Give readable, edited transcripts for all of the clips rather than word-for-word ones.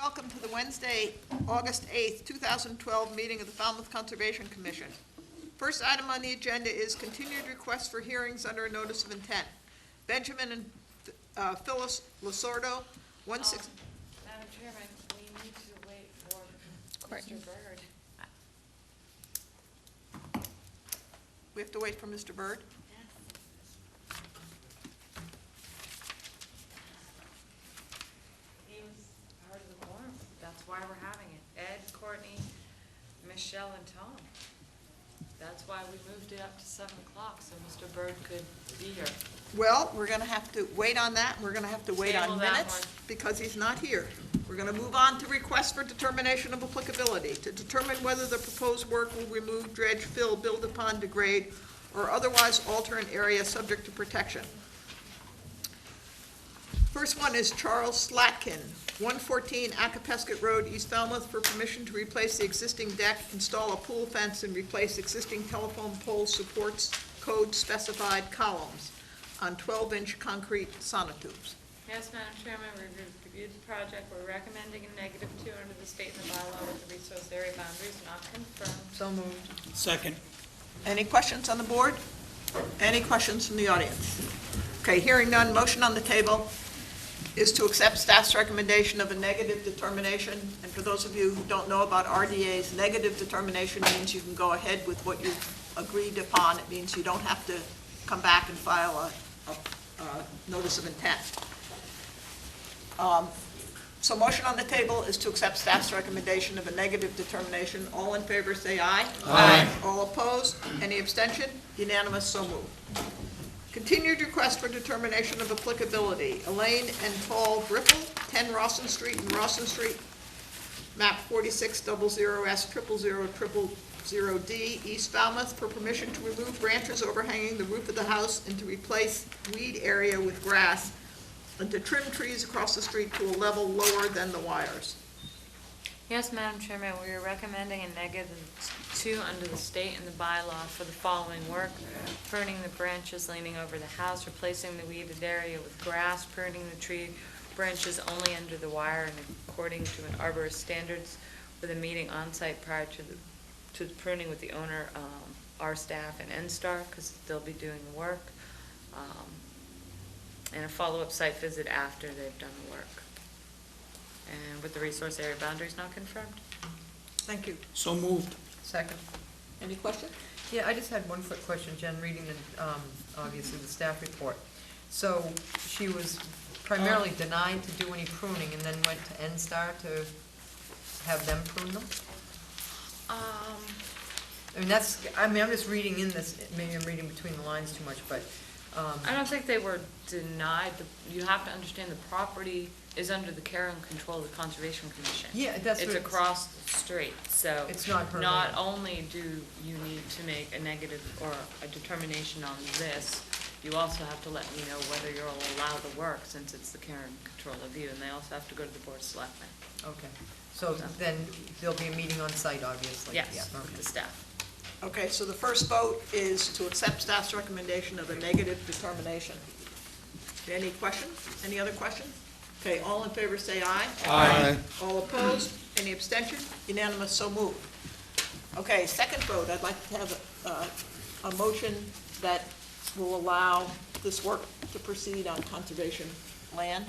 Welcome to the Wednesday, August 8th, 2012 meeting of the Falmouth Conservation Commission. First item on the agenda is continued requests for hearings under a notice of intent. Benjamin and Phyllis Lasordo, 16. Madam Chairman, we need to wait for Mr. Byrd. We have to wait for Mr. Byrd? He was part of the forum. That's why we're having it. Ed, Courtney, Michelle, and Tom. That's why we moved it up to 7 o'clock, so Mr. Byrd could be here. Well, we're going to have to wait on that. We're going to have to wait Table on that minutes one. because he's not here. We're going to move on to requests for determination of applicability. To determine whether the proposed work will remove, dredge, fill, build upon, degrade, or otherwise alter an area subject to protection. First one is Charles Slatkin, 114 Acapesket Road, East Falmouth, for permission to replace the existing deck, install a pool fence, and replace existing telephone pole supports code specified columns on 12-inch concrete sonotubes. Yes, Madam Chairman, we reviewed the project. We're recommending a -2 under the state and the bylaw with the resource area boundaries not confirmed. So moved. Second. Any questions on the board? Any questions from the audience? Okay, hearing none, motion on the table is to accept staff's recommendation of a negative determination. And for those of you who don't know about RDA's, negative determination means you can go ahead with what you've agreed upon. It means you don't have to come back and file a notice of intent. So motion on the table is to accept staff's recommendation of a negative determination. All in favor say aye. Aye. All opposed? Any abstention? Unanimous, so moved. Continued request for determination of applicability. Elaine and Paul Gripple, 10 Rawson Street and Rawson Street, map 4600S00000D, East Falmouth, for permission to remove branches overhanging the roof of the house and to replace weed area with grass, and to trim trees across the street to a level lower than the wires. Yes, Madam Chairman, we are recommending a -2 under the state and the bylaw for the following work: pruning the branches leaning over the house, replacing the weeded area with grass, pruning the tree branches only under the wire and according to an arborist standards, with a meeting on site prior to the pruning with the owner, our staff, and NSTAR, because they'll be doing the work, and a follow-up site visit after they've done the work. And with the resource area boundaries not confirmed. Thank you. So moved. Second. Any questions? Yeah, I just had one quick question, Jen, reading the, obviously the staff report. So she was primarily denied to do any pruning and then went to NSTAR to have them prune them? I mean, I'm just reading in this, maybe I'm reading between the lines too much, but, I don't think they were denied. You have to understand the property is under the care and control of the Conservation Commission. yeah, that's what It's across the street, so It's not her not land. only do you need to make a negative or a determination on this, you also have to let me know whether you'll allow the work, since it's the care and control of you, and they also have to go to the Board of Selectmen. Okay, so then there'll be a meeting on site, obviously? Yes, Yeah, with okay. the staff. Okay, so the first vote is to accept staff's recommendation of a negative determination. Any questions? Any other questions? Okay, all in favor say aye. Aye. All opposed? Any abstention? Unanimous, so moved. Okay, second vote, I'd like to have a motion that will allow this work to proceed on conservation land.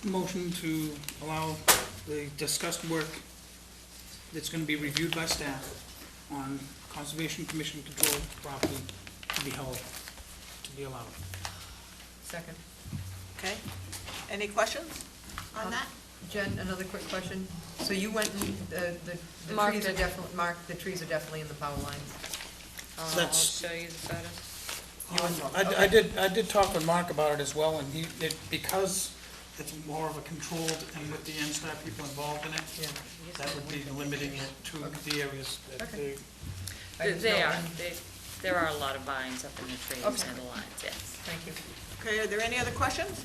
Motion to allow the discussed work that's going to be reviewed by staff on Conservation Commission controlled property to be held, to be allowed. Second. Okay, any questions on that? Jen, another quick question. So you went, and the Marked trees are it. definitely, marked, the trees are definitely in the power lines? I'll That's- show you the photos. I did talk with Mark about it as well, and because it's more of a controlled, and with the NSTAR people involved in it, Yeah. that would be limiting it to the areas that Okay. There are a lot of vines up in the trees Okay. and the lines, yes. Thank you. Okay, are there any other questions?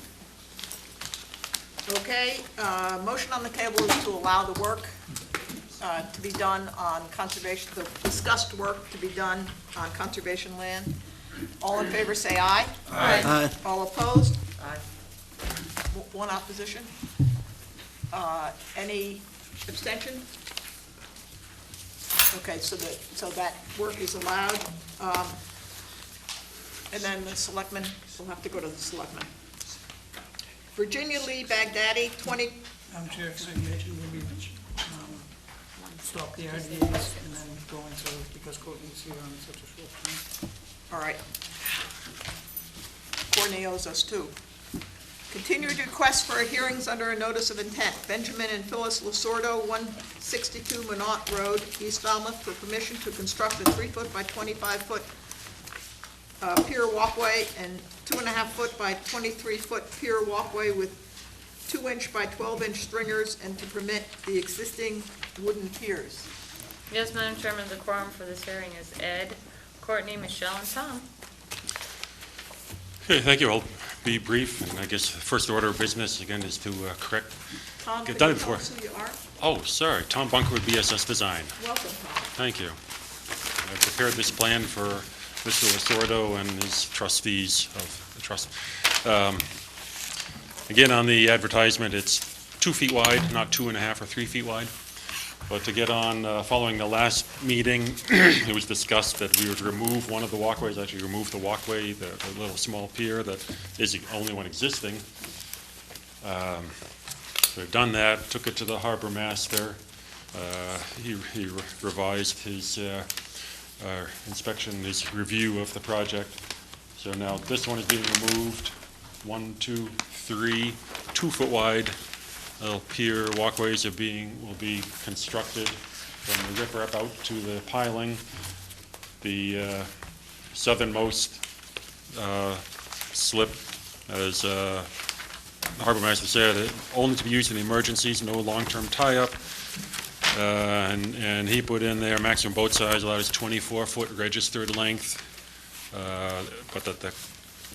Okay, motion on the table is to allow the work to be done on conservation, the discussed work to be done on conservation land. All in favor say aye. Aye. All opposed? Aye. One opposition? Any abstention? Okay, so that work is allowed. And then the selectmen, we'll have to go to the selectmen. Virginia Lee Baghdadi, 20, Madam Chair, can I mention maybe stop the RDAs and then go into, because Courtney's here on such a short time. all right. Courtney owes us two. Continued request for hearings under a notice of intent. Benjamin and Phyllis Lasordo, 162 Minot Road, East Falmouth, for permission to construct a 3-foot by 25-foot pier walkway and 2.5-foot by 23-foot pier walkway with 2-inch by 12-inch stringers, and to permit the existing wooden piers. Yes, Madam Chairman, the quorum for this hearing is Ed, Courtney, Michelle, and Tom. Okay, thank you. I'll be brief, and I guess the first order of business, again, is to correct. Tom, Get can done you it tell before. us who you are? Oh, sorry, Tom Bunker with BSS Design. Welcome, Tom. Thank you. I prepared this plan for Mr. Lasordo and his trustees of the trust. Again, on the advertisement, it's 2 feet wide, not 2.5 or 3 feet wide. But to get on, following the last meeting, it was discussed that we would remove one of the walkways, actually remove the walkway, the little small pier that is the only one existing. So we've done that, took it to the harbor master. He revised his inspection, his review of the project. So now this one is being removed. 1, 2, 3, 2-foot wide little pier walkways will be constructed from the riprap out to the piling. The southernmost slip, as the harbor master said, only to be used in emergencies, no long-term tie-up. And he put in there maximum boat size allowed is 24-foot registered length, but that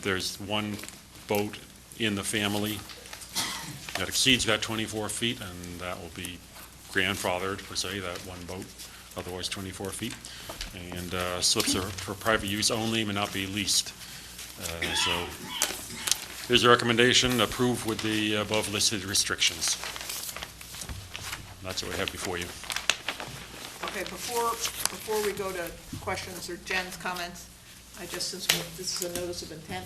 there's one boat in the family that exceeds that 24 feet, and that will be grandfathered, per se, that one boat, otherwise 24 feet. And slips are for private use only, may not be leased. So here's a recommendation, approve with the above listed restrictions. That's what we have before you. Okay, before we go to questions or Jen's comments, since this is a notice of intent,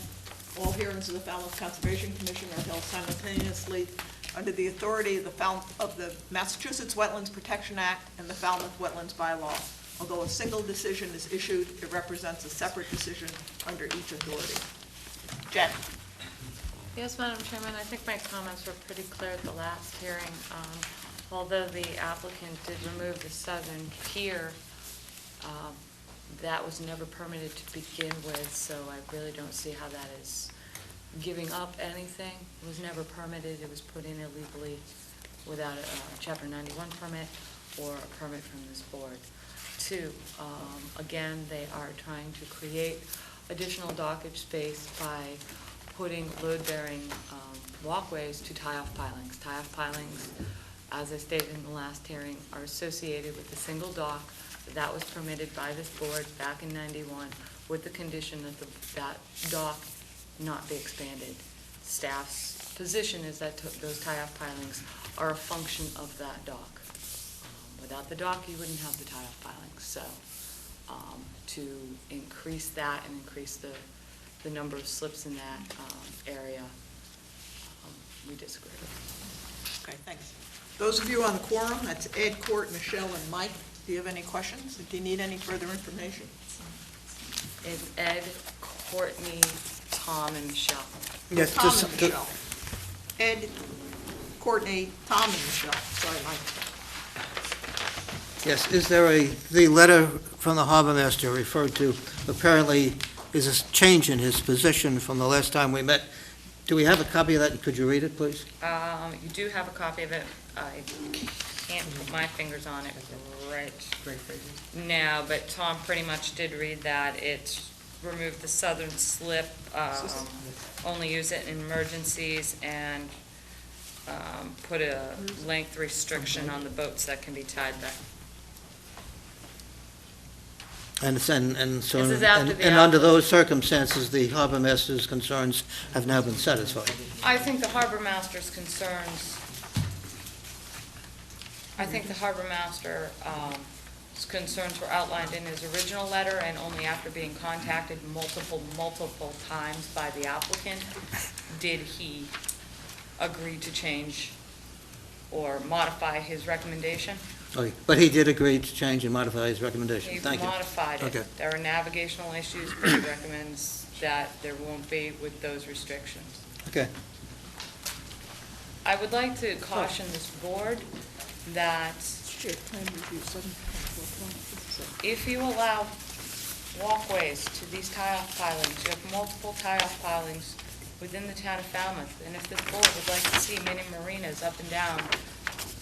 all hearings of the Falmouth Conservation Commission are held simultaneously under the authority of the Massachusetts Wetlands Protection Act and the Falmouth Wetlands Bylaw. Although a single decision is issued, it represents a separate decision under each authority. Jen? Yes, Madam Chairman, I think my comments were pretty clear at the last hearing. Although the applicant did remove the southern pier, that was never permitted to begin with, so I really don't see how that is giving up anything. It was never permitted. It was put in illegally without a Chapter 91 permit or a permit from this board. 2, again, they are trying to create additional dockage space by putting load-bearing walkways to tie-off pilings. Tie-off pilings, as I stated in the last hearing, are associated with a single dock. That was permitted by this board back in '91 with the condition that that dock not be expanded. Staff's position is that those tie-off pilings are a function of that dock. Without the dock, you wouldn't have the tie-off pilings. So to increase that and increase the number of slips in that area, we disagree with. Okay, thanks. Those of you on the quorum, that's Ed, Court, Michelle, and Mike. Do you have any questions? Do you need any further information? It's Ed, Courtney, Tom, and Michelle. Yes, Tom just and Michelle. Ed, Courtney, Tom, and Michelle. Sorry, Mike. Yes, is there the letter from the harbor master referred to, apparently is a change in his position from the last time we met. Do we have a copy of that? Could you read it, please? You do have a copy of it. I can't put my fingers on it right now, but Tom pretty much did read that. It removed the southern slip, only use it in emergencies, and put a length restriction on the boats that can be tied back. And so, This is after the and under those circumstances, the harbor master's concerns have now been satisfied. I think the harbor master's concerns I think the harbor master, his concerns were outlined in his original letter, and only after being contacted multiple times by the applicant did he agree to change or modify his recommendation. Okay, but he did agree to change and modify his recommendation. He Thank you. modified Okay. it. There are navigational issues, but he recommends that there won't be with those restrictions. Okay. I would like to caution this board that if you allow walkways to these tie-off pilings, you have multiple tie-off pilings within the town of Falmouth, and if this board would like to see mini marinas up and down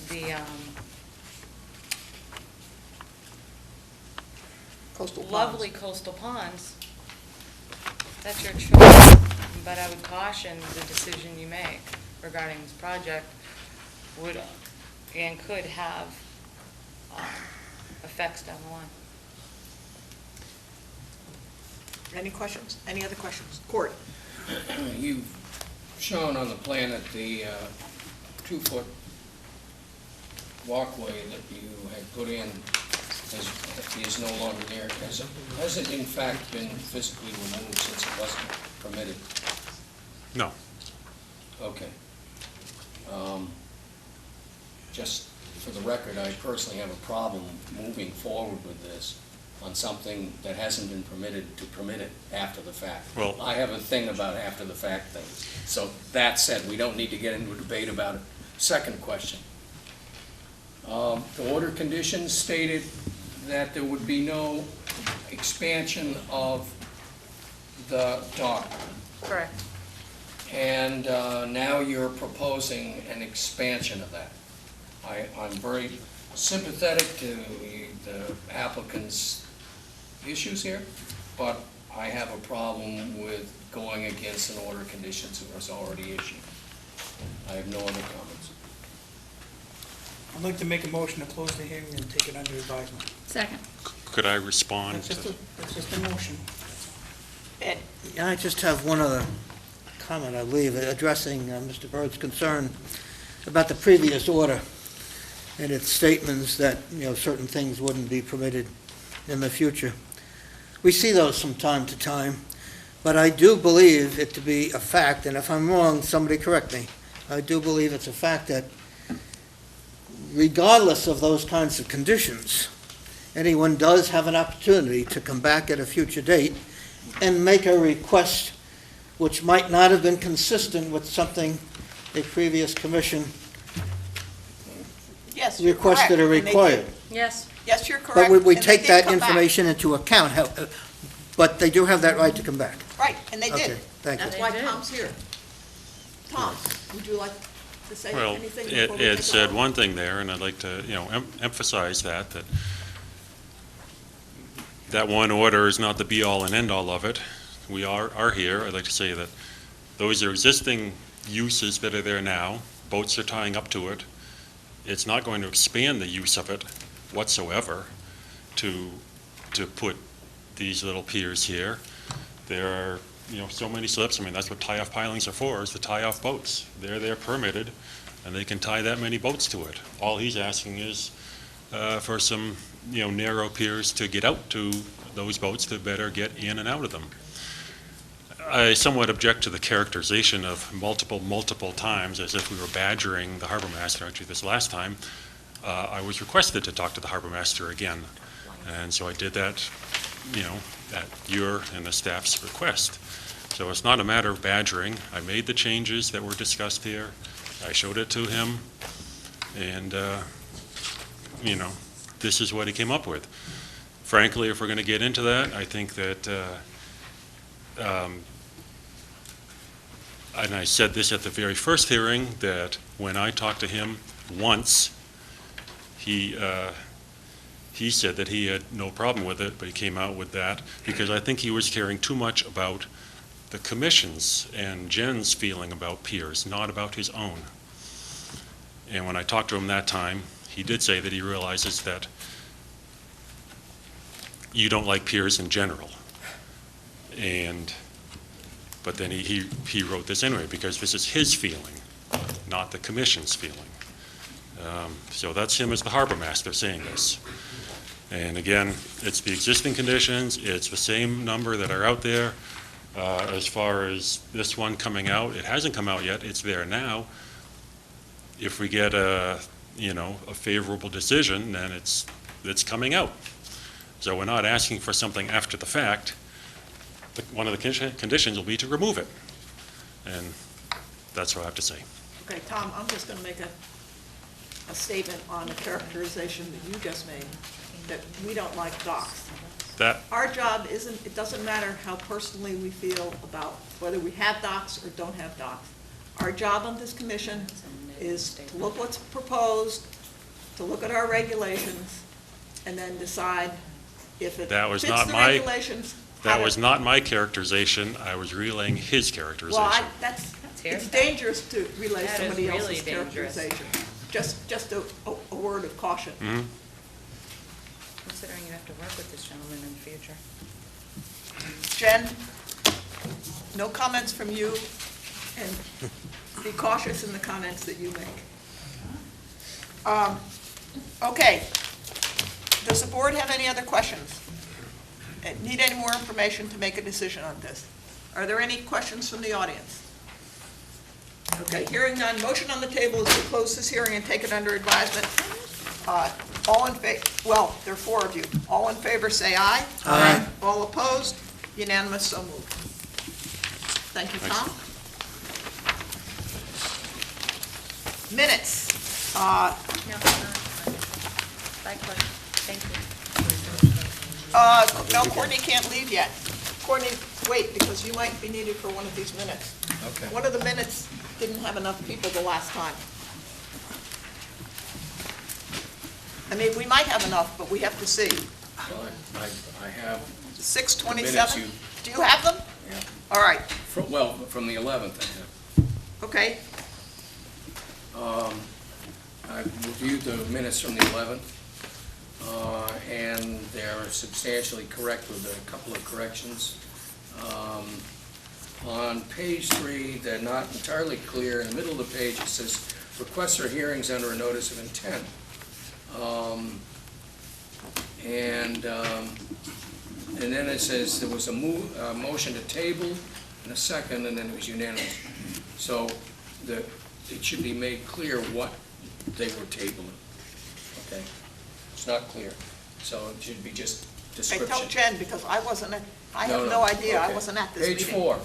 the Coastal ponds. lovely coastal ponds, that's your choice, but I would caution the decision you make regarding this project would and could have effects down the line. Any questions? Any other questions? Court? You've shown on the plan that the 2-foot walkway that you had put in is no longer there. Has it in fact been physically removed since it wasn't permitted? No. Okay. Just for the record, I personally have a problem moving forward with this on something that hasn't been permitted to permit it after the fact. Well, I have a thing about after the fact things. So that said, we don't need to get into a debate about it. Second question. The order conditions stated that there would be no expansion of the dock. Correct. And now you're proposing an expansion of that. I'm very sympathetic to the applicant's issues here, but I have a problem with going against an order of conditions that was already issued. I have no other comments. I'd like to make a motion to close the hearing and take it under advisement. Second. Could I respond That's to? just a motion. Ed? Yeah, I just have one other comment, I believe, addressing Mr. Bird's concern about the previous order and its statements that, certain things wouldn't be permitted in the future. We see those from time to time, but I do believe it to be a fact, and if I'm wrong, somebody correct me. I do believe it's a fact that regardless of those kinds of conditions, anyone does have an opportunity to come back at a future date and make a request which might not have been consistent with something a previous commission Yes, you're requested or correct, and they required. did. Yes. Yes, you're correct. But we and they take did that come back. information into account, but they do have that right to come back. Right, and they Okay, did. thank you. That's They why did. Tom's here. Tom, would you like to say Well, anything before we it take a said vote? one thing there, and I'd like to, emphasize that one order is not the be-all and end-all of it. We are here. I'd like to say that those are existing uses that are there now. Boats are tying up to it. It's not going to expand the use of it whatsoever to put these little piers here. There are, so many slips. I mean, that's what tie-off pilings are for, is to tie off boats. They're permitted, and they can tie that many boats to it. All he's asking is for some, narrow piers to get out to those boats to better get in and out of them. I somewhat object to the characterization of multiple times, as if we were badgering the harbor master. Actually, this last time, I was requested to talk to the harbor master again. And so I did that, at your and the staff's request. So it's not a matter of badgering. I made the changes that were discussed here. I showed it to him. And, this is what he came up with. Frankly, if we're going to get into that, I think that and I said this at the very first hearing, that when I talked to him once, he said that he had no problem with it, but he came out with that because I think he was caring too much about the commission's and Jen's feeling about piers, not about his own. And when I talked to him that time, he did say that he realizes that you don't like piers in general. But then he wrote this anyway, because this is his feeling, not the commission's feeling. So that's him as the harbor master saying this. And again, it's the existing conditions, it's the same number that are out there. As far as this one coming out, it hasn't come out yet, it's there now. If we get a favorable decision, then it's coming out. So we're not asking for something after the fact. One of the conditions will be to remove it. And that's what I have to say. Okay, Tom, I'm just going to make a statement on the characterization that you just made, that we don't like docks. That, Our job isn't, it doesn't matter how personally we feel about whether we have docks or don't have docks. Our job on this commission is to look what's proposed, to look at our regulations, and then decide if it That was fits not the my- regulations. how that to- was not my characterization, I was relaying his Well, characterization. it's dangerous to relay That is somebody really else's dangerous. characterization. Just a word of caution. Mhm. Considering you have to work with this gentleman in the future. Jen, no comments from you, and be cautious in the comments that you make. Okay. Does the board have any other questions? Need any more information to make a decision on this? Are there any questions from the audience? Okay, hearing none, motion on the table is to close this hearing and take it under advisement. All in favor, well, there are four of you. All in favor, say aye. Aye. All opposed? Unanimous, so moved. Thank you, Tom. Minutes. No, Bye, Courtney. Thank you. No, Courtney can't leave yet. Courtney, wait, because you might be needed for one of these minutes. Okay. One of the minutes didn't have enough people the last time. I mean, we might have enough, but we have to see. Well, I have, 6:27? Minutes Do you have them? yeah, All right, from the 11th, I have. okay. I reviewed the minutes from the 11th, and they're substantially correct with a couple of corrections. On page 3, they're not entirely clear. In the middle of the page, it says, requests for hearings under a notice of intent. And then it says there was a motion to table and a second, and then it was unanimous. So it should be made clear what they were tabling, okay? It's not clear, so it should be just I description. tell Jen, because I wasn't, I have No, no idea, I okay. wasn't at this meeting. Page 4.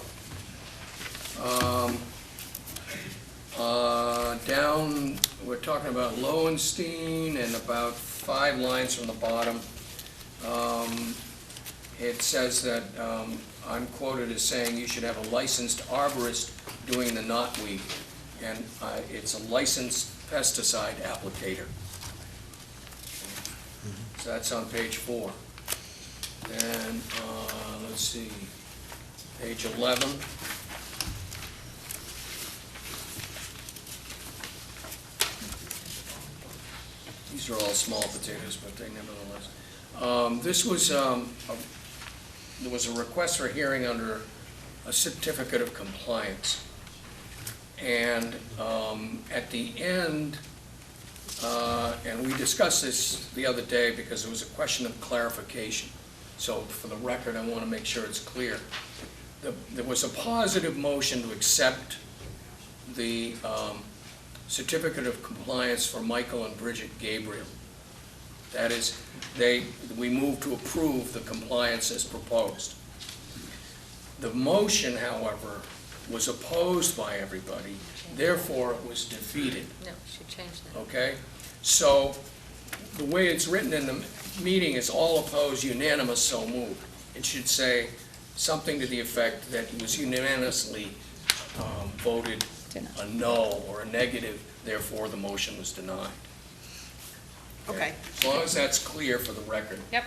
Down, we're talking about Lowenstein and about 5 lines from the bottom. It says that, I'm quoted as saying you should have a licensed arborist doing the knotweed, and it's a licensed pesticide applicator. So that's on page 4. Then, let's see, page 11. These are all small potatoes, but they nevertheless. This was, there was a request for a hearing under a certificate of compliance. And at the end, and we discussed this the other day because it was a question of clarification. So for the record, I want to make sure it's clear. There was a positive motion to accept the certificate of compliance for Michael and Bridget Gabriel. That is, we moved to approve the compliance as proposed. The motion, however, was opposed by everybody, therefore it was defeated, No, she changed that. okay? So the way it's written in the meeting is all opposed, unanimous, so moved. It should say something to the effect that it was unanimously voted a no or a negative, therefore the motion was denied. Okay. As long as that's clear for the record. Yep.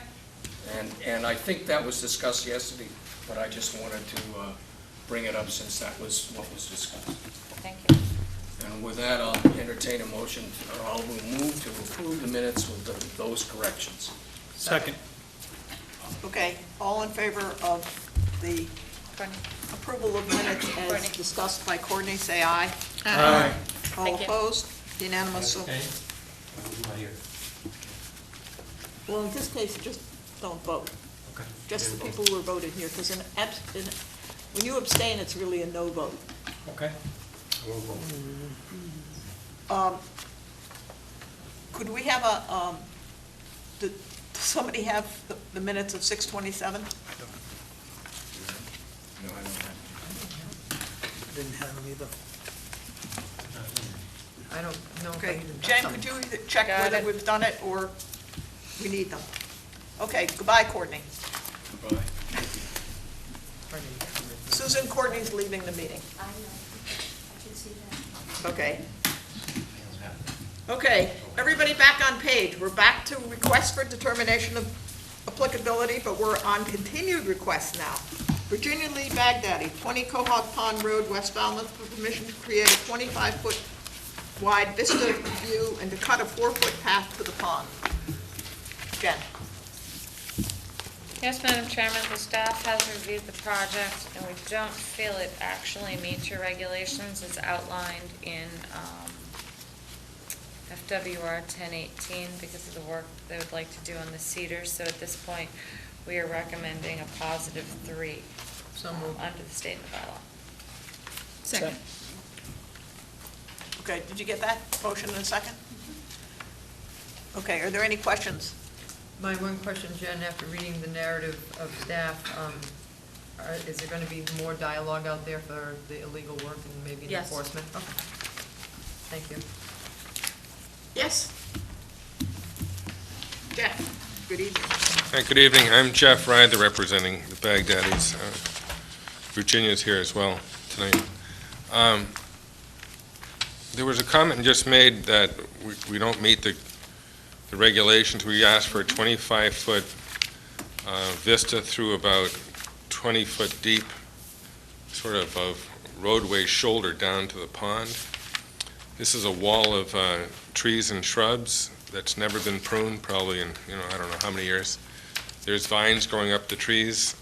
And I think that was discussed yesterday, but I just wanted to bring it up since that was what was discussed. Thank you. And with that, I'll entertain a motion, or I'll move to approve the minutes with those corrections. Second. Okay, all in favor of the Courtney? approval of minutes as Courtney. discussed by Courtney, say aye. Aye. All Thank you. opposed? Unanimous, so, Well, in this case, just don't vote. Okay. Just the people who are voted here, because when you abstain, it's really a no vote. Okay. I will vote. Could we have does somebody have the minutes of 6:27? No, I don't have. Didn't have them either. I don't know if I Okay, even. Jen, could you either check Got whether it. we've done it or we need them? Okay, goodbye, Courtney. Goodbye. Susan Courtney's leaving the meeting. I know, I can see that. Okay. Okay, everybody back on page. We're back to request for determination of applicability, but we're on continued request now. Virginia Lee Baghdadi, 20 Cohog Pond Road, West Falmouth, for permission to create a 25-foot wide vista view and to cut a 4-foot path to the pond. Jen? Yes, Madam Chairman, the staff has reviewed the project, and we don't feel it actually meets your regulations as outlined in FWR 1018 because of the work they would like to do on the cedars. So at this point, we are recommending a positive 3 So moved. under the state of the bylaw. Second. Okay, did you get that? Motion and a second? Okay, are there any questions? My one question, Jen, after reading the narrative of staff, is there gonna be more dialogue out there for the illegal work and maybe Yes. enforcement? Okay. Thank you. Yes? Jeff, good evening. Hi, good evening. I'm Jeff Ryder, representing the Baghdadis. Virginia's here as well tonight. There was a comment just made that we don't meet the regulations. We asked for a 25-foot vista through about 20-foot deep, sort of roadway shoulder down to the pond. This is a wall of trees and shrubs that's never been pruned, probably in, I don't know how many years. There's vines growing up the trees.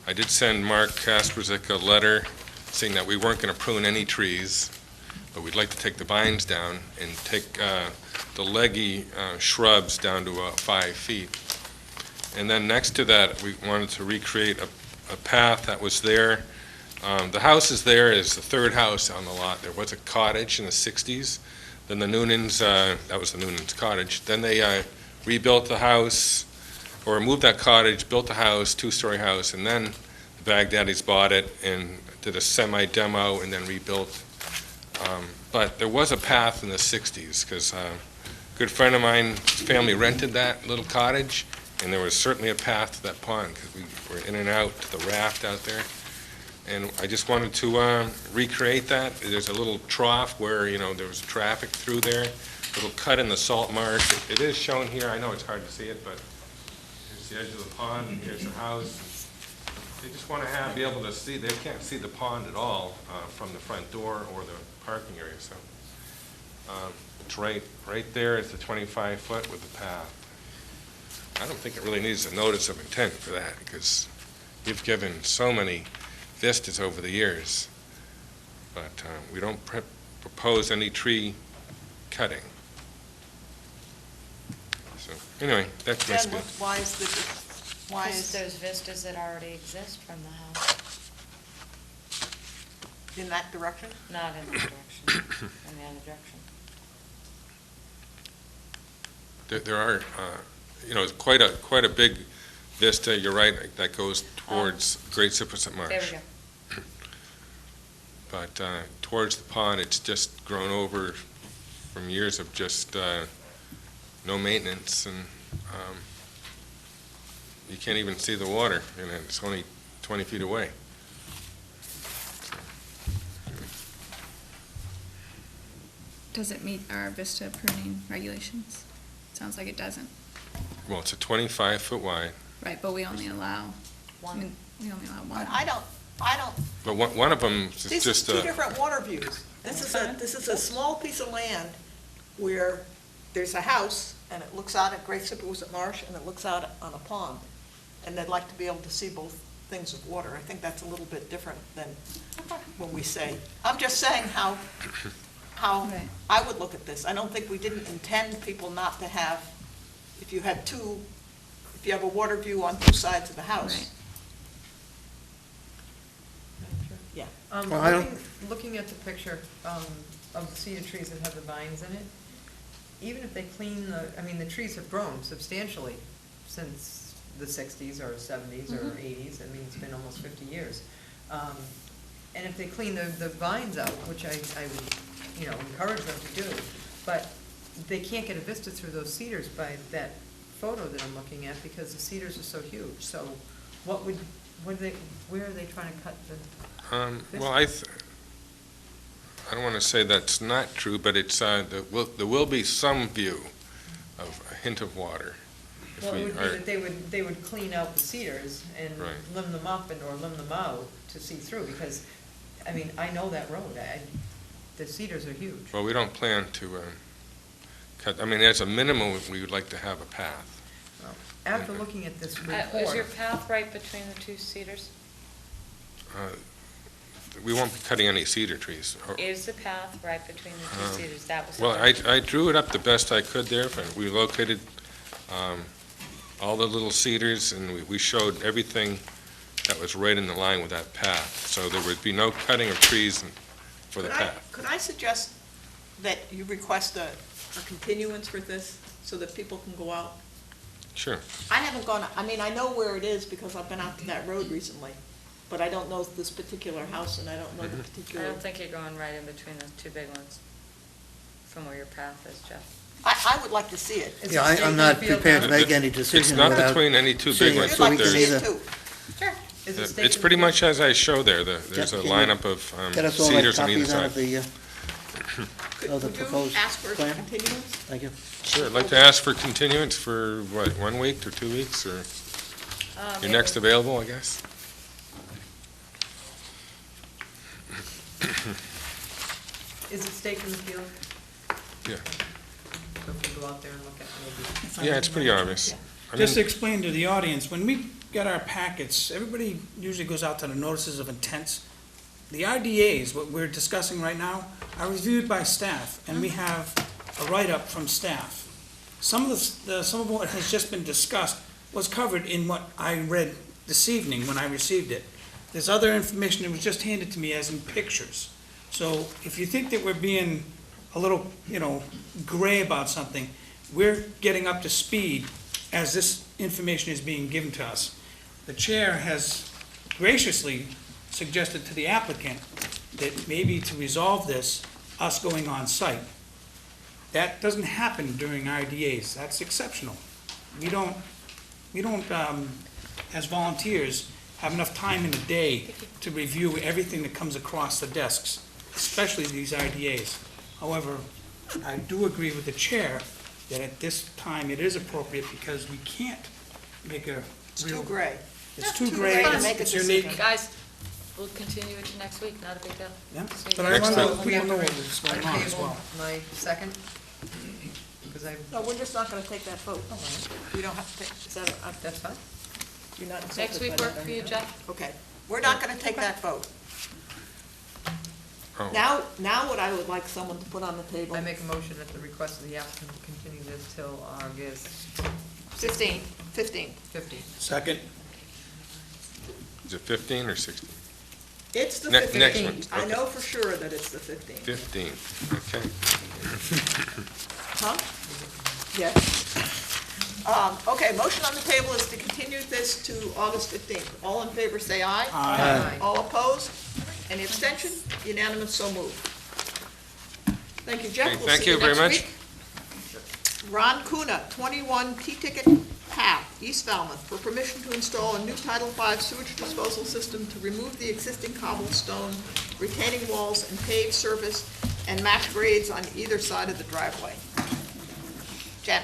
I did send Mark Kasperzik a letter saying that we weren't going to prune any trees, but we'd like to take the vines down and take the leggy shrubs down to 5 feet. And then next to that, we wanted to recreate a path that was there. The house is there is the third house on the lot. There was a cottage in the 60s. Then the Noonans, that was the Noonans cottage. Then they rebuilt the house, or moved that cottage, built the house, 2-story house, and then the Baghdadis bought it and did a semi-demo and then rebuilt. But there was a path in the 60s, because a good friend of mine's family rented that little cottage, and there was certainly a path to that pond, because we were in and out to the raft out there. And I just wanted to recreate that. There's a little trough where, there was traffic through there, a little cut in the salt marsh. It is shown here. I know it's hard to see it, but here's the edge of the pond, and here's the house. They just want to be able to see. They can't see the pond at all from the front door or the parking area. So it's right there is the 25-foot with the path. I don't think it really needs a notice of intent for that, because you've given so many vistas over the years, but we don't propose any tree cutting. So anyway, that's my Jen, spiel. why is Because there's vistas that already exist from the house, in that direction? not in that direction, in the other direction. There are, it's quite a big vista, you're right, that goes towards Great Sipperset Marsh. There we go. But towards the pond, it's just grown over from years of just no maintenance, and you can't even see the water, and it's only 20 feet away. Does it meet our Vista pruning regulations? Sounds like it doesn't. Well, it's a 25-foot wide, Right, but we only allow, I One. mean, we only allow But one. I don't, but one of them is these just are two different water views. This Okay. is a small piece of land where there's a house, and it looks out at Great Sipperset Marsh, and it looks out on a pond. And they'd like to be able to see both things of water. I think that's a little bit different than when we say, I'm just saying how how Right. I would look at this. I don't think we didn't intend people not to have, if you have a water view on two sides of the house. Right. Yeah. Well, I don't- Looking at the picture of the cedar trees that have the vines in it, even if they clean the trees have grown substantially since the 60s or 70s or 80s, it's been almost 50 years. And if they clean the vines out, which I would, encourage them to do, but they can't get a vista through those cedars by that photo that I'm looking at, because the cedars are so huge. So where are they trying to cut the? Well, I don't want to say that's not true, but it's, there will be some view of a hint of water. if Well, we it would be are- that they would clean out the cedars and Right. limb them up or limb them out to see through, because, I know that road, the cedars are huge. Well, we don't plan to cut, as a minimum, we would like to have a path. After looking at this Is your report, path right between the two cedars? We won't be cutting any cedar trees. Is the path right between the two cedars? That was the Well, question. I drew it up the best I could there. We located all the little cedars, and we showed everything that was right in the line with that path. So there would be no cutting of trees for the path. Could I suggest that you request a continuance for this, so that people can go out? Sure. I haven't gone, I know where it is because I've been out to that road recently, but I don't know this particular house and I don't know the I particular. don't think you're going right in between those two big ones, from where your path is, Jeff. I would like to see it. is it Yeah, state I'm not in the field prepared to now? make any It's decision not without between any two seeing big it, ones, You'd so but like to can see there's, it too. Sure. Is it state it's in pretty the- much as I show there. There's a Can you lineup of get us all like cedars on either copies then side. of the, of the Would you proposed ask for a plan? continuance? Thank you. Sure, I'd like to ask for continuance for, 1 week or 2 weeks, or your next available, I guess? Is it stake in the field? Yeah. So if we go out there and look at it, maybe. Yeah, it's pretty obvious. Just to explain to the audience, when we get our packets, everybody usually goes out to the notices of intents. The RDAs, what we're discussing right now, are reviewed by staff, and we have a write-up from staff. Some of what has just been discussed was covered in what I read this evening when I received it. There's other information that was just handed to me as in pictures. So if you think that we're being a little, gray about something, we're getting up to speed as this information is being given to us. The chair has graciously suggested to the applicant that maybe to resolve this, us going on site. That doesn't happen during RDAs. That's exceptional. We don't, as volunteers, have enough time in the day to review everything that comes across the desks, especially these RDAs. However, I do agree with the chair that at this time it is appropriate because we can't make a It's real. too gray. It's too Too gray, gray to make a it's unique. decision. Guys, we'll continue it to next week, not a big deal. Yeah, So you but I guys- want Next to time. let people know what's going on as Table well. My second, because No, we're just not gonna take that vote. We don't have to take, is that, that's fine. you're not insulted Next week by work that, for you, right? Jeff? Okay, we're not gonna take that vote. Oh. Now what I would like someone to put on the table. I make a motion at the request of the applicant to continue this till August 15. 15th. Second, Is it 15 or 16? It's the Next 15th. one, I okay. know for sure that it's the 15th. 15, okay. Huh? Yes. Okay, motion on the table is to continue this to August 15th. All in favor, say aye. Aye. All opposed? Any abstention? Unanimous, so moved. Thank you, Jeff. Okay, We'll thank see you very next much. week. Ron Kuna, 21 T-Ticket Path, East Falmouth, for permission to install a new Title V sewage disposal system to remove the existing cobblestone retaining walls and pave surface and match grades on either side of the driveway. Jen?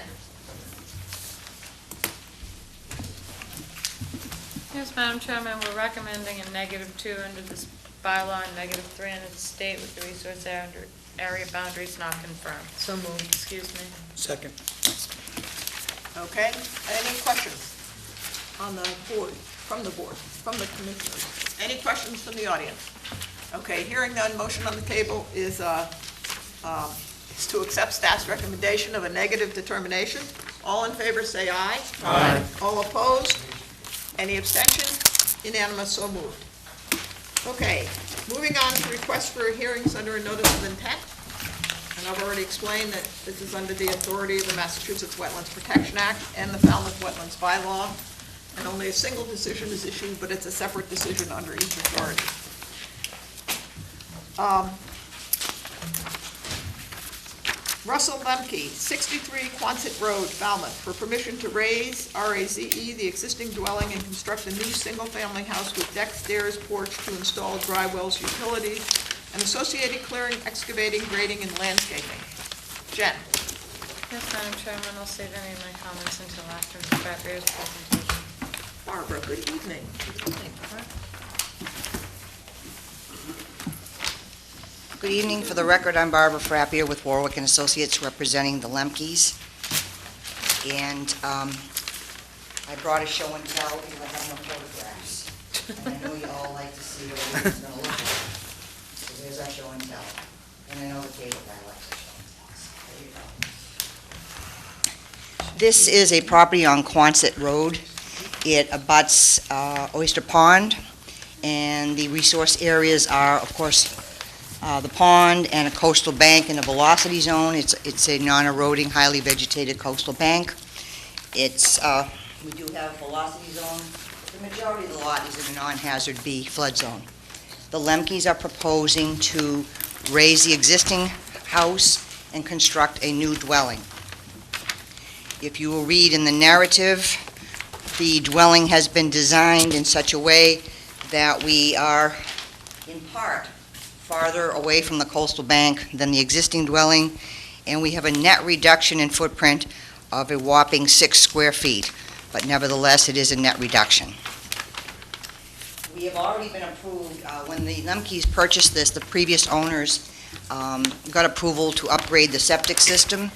Yes, Madam Chairman, we're recommending a -2 under this bylaw and -3 under the state with the resource area boundaries not confirmed. So moved. Excuse me. second. Okay, any questions on the board, from the commissioners? Any questions from the audience? Okay, hearing none, motion on the table is is to accept staff's recommendation of a negative determination. All in favor, say aye. Aye. All opposed? Any abstention? Unanimous, so moved. Okay, moving on to requests for hearings under a notice of intent. And I've already explained that this is under the authority of the Massachusetts Wetlands Protection Act and the Falmouth Wetlands Bylaw. And only a single decision is issued, but it's a separate decision under each authority. Russell Lemke, 63 Quonset Road, Falmouth, for permission to raise, R-A-Z-E, the existing dwelling and construct a new single-family house with deck, stairs, porch to install dry wells, utilities, and associated clearing, excavating, grading, and landscaping. Jen? Yes, Madam Chairman, I'll save any of my comments until after Ms. Frappier's presentation. Barbara, good evening. Good evening. For the record, I'm Barbara Frappier with Warwick and Associates representing the Lemkes. And I brought a show and tell because I have no photographs. And I know you all like to see what it's going to look like. So there's our show and tell. And I know the cable guy likes the show and tell. So there you go. This is a property on Quonset Road. It abuts Oyster Pond, and the resource areas are, of course, the pond and a coastal bank in a velocity zone. It's a non-eroding, highly vegetated coastal bank. It's, we do have a velocity zone. The majority of the lot is in a non-hazard B flood zone. The Lemkes are proposing to raise the existing house and construct a new dwelling. If you will read in the narrative, the dwelling has been designed in such a way that we are, in part, farther away from the coastal bank than the existing dwelling, and we have a net reduction in footprint of a whopping 6 square feet, but nevertheless, it is a net reduction. We have already been approved, when the Lemkes purchased this, the previous owners got approval to upgrade the septic system,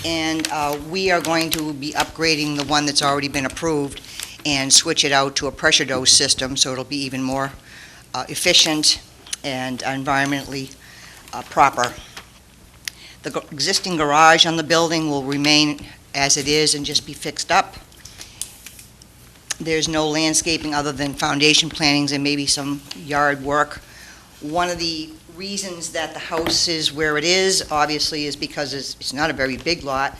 and we are going to be upgrading the one that's already been approved and switch it out to a pressure dose system, so it'll be even more efficient and environmentally proper. The existing garage on the building will remain as it is and just be fixed up. There's no landscaping other than foundation plantings and maybe some yard work. One of the reasons that the house is where it is, obviously, is because it's not a very big lot.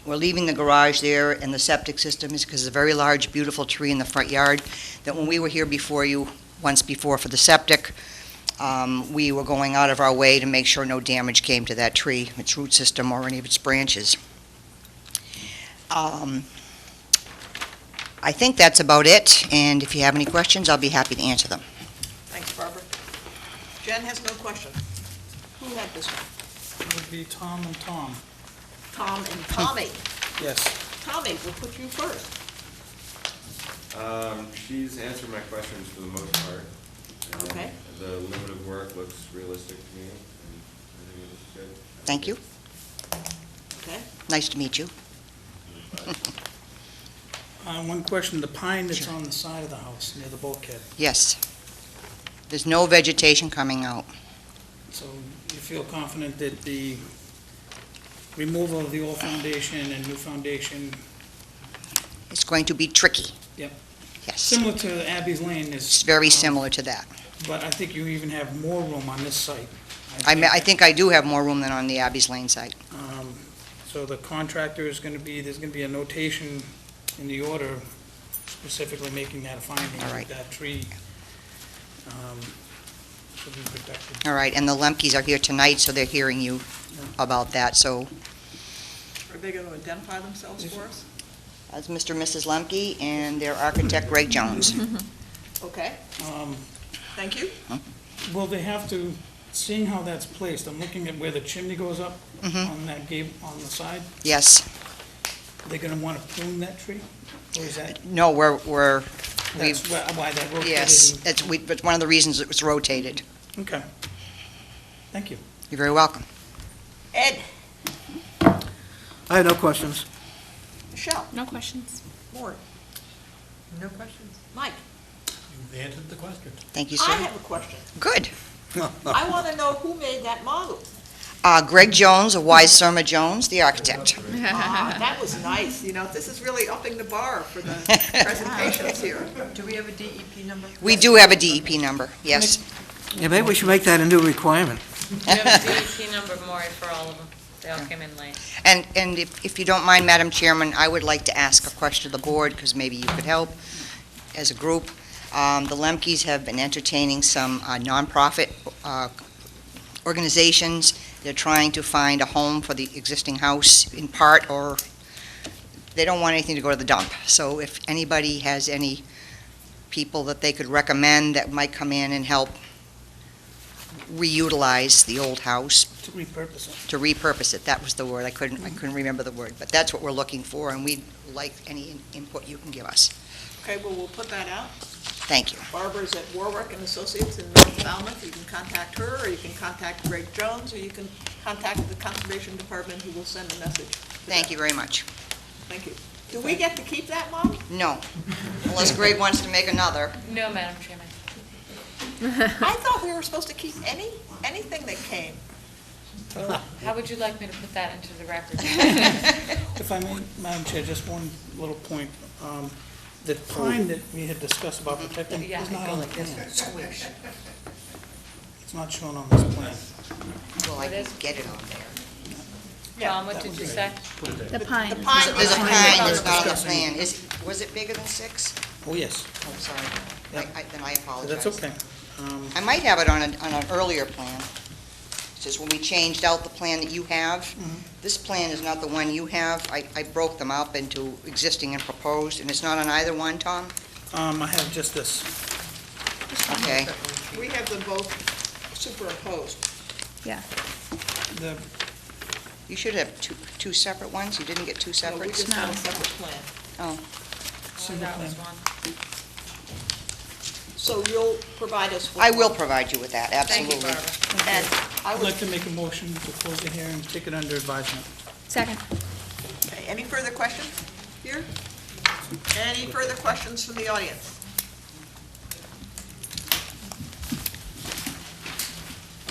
We're leaving the garage there, and the septic system is because there's a very large, beautiful tree in the front yard that when we were here before you, once before for the septic, we were going out of our way to make sure no damage came to that tree, its root system, or any of its branches. I think that's about it, and if you have any questions, I'll be happy to answer them. Thanks, Barbara. Jen has no questions. Who had this one? It would be Tom and Tom. Tom and Tommy. Yes. Tommy, we'll put you first. She's answered my questions for the most part. Okay. The limit of work looks realistic to me, and I think it looks good. Thank you. Okay. Nice to meet you. One question, the pine that's Sure. on the side of the house near the bulkhead, Yes. There's no vegetation coming out. so you feel confident that the removal of the old foundation and new foundation, It's going to be tricky. Yep. Yes. similar to Abby's Lane is... It's very similar to that. But I think you even have more room on this site. I think I do have more room than on the Abby's Lane site. So the contractor is going to be, there's going to be a notation in the order specifically making that a finding. All right. That tree should be protected. All right, and the Lemkes are here tonight, so they're hearing you about that. So, Are they going to identify themselves for us? that's Mr. and Mrs. Lemke and their architect, Greg Jones. Okay, thank you. Will they have to, seeing how that's placed, I'm looking at where the chimney goes up on that gable, on the side. Yes. Are they going to want to prune that tree? Or is that, No, that's why that rotated? yes, it's one of the reasons it was rotated. Okay. Thank you. You're very welcome. Ed? I have no questions. Michelle? No questions. Maury? No questions? Mike? You've answered the question. Thank you, I sir. have a question. Good. I want to know who made that model. Greg Jones of Wise Surma Jones, the architect. That was nice, you know, this is really upping the bar for the presentations here. Do we have a DEP number? We do have a DEP number, yes. Yeah, maybe we should make that a new requirement. We have a DEP number, Maury, for all of them. They all came in late. And if you don't mind, Madam Chairman, I would like to ask a question of the board, because maybe you could help as a group. The Lemkes have been entertaining some nonprofit organizations. They're trying to find a home for the existing house in part, or they don't want anything to go to the dump. So if anybody has any people that they could recommend that might come in and help reutilize the old house, To repurpose it. to repurpose it, that was the word, I couldn't remember the word, but that's what we're looking for, and we'd like any input you can give us. Okay, well, we'll put that out. Thank you. Barbara's at Warwick and Associates in North Falmouth. You can contact her, or you can contact Greg Jones, or you can contact the Conservation Department, who will send a message. Thank you very much. Thank you. Do we get to keep that, Mom? No, unless Greg wants to make another. No, Madam Chairman. I thought we were supposed to keep anything that came. How would you like me to put that into the record? If I may, Madam Chair, just one little point. The pine that we had discussed about protecting Yeah. is not on the plan. It's not shown on this plan. Well, I It can is. get it on there. John, what did you say? The pine. The pine. There's a Pine. pine that's not on the plan. Was it bigger than 6? Oh, yes, Oh, sorry. Yeah. Then I apologize. that's okay. I might have it on an earlier plan. It says when we changed out the plan that you have, this plan is not the one you have. I broke them up into existing and proposed, and it's not on either one, Tom? I have just this. Okay. We have them both superimposed. Yeah. The, You should have two separate ones. You didn't get two No, we separate? just had a separate plan. Oh, Oh, that was one. So you'll provide us with. I will provide you with that, Thank absolutely. you, Barbara. And I I'd would, like to make a motion to close the hearing, take it under advisement. Second. okay, any further questions here? Any further questions from the audience?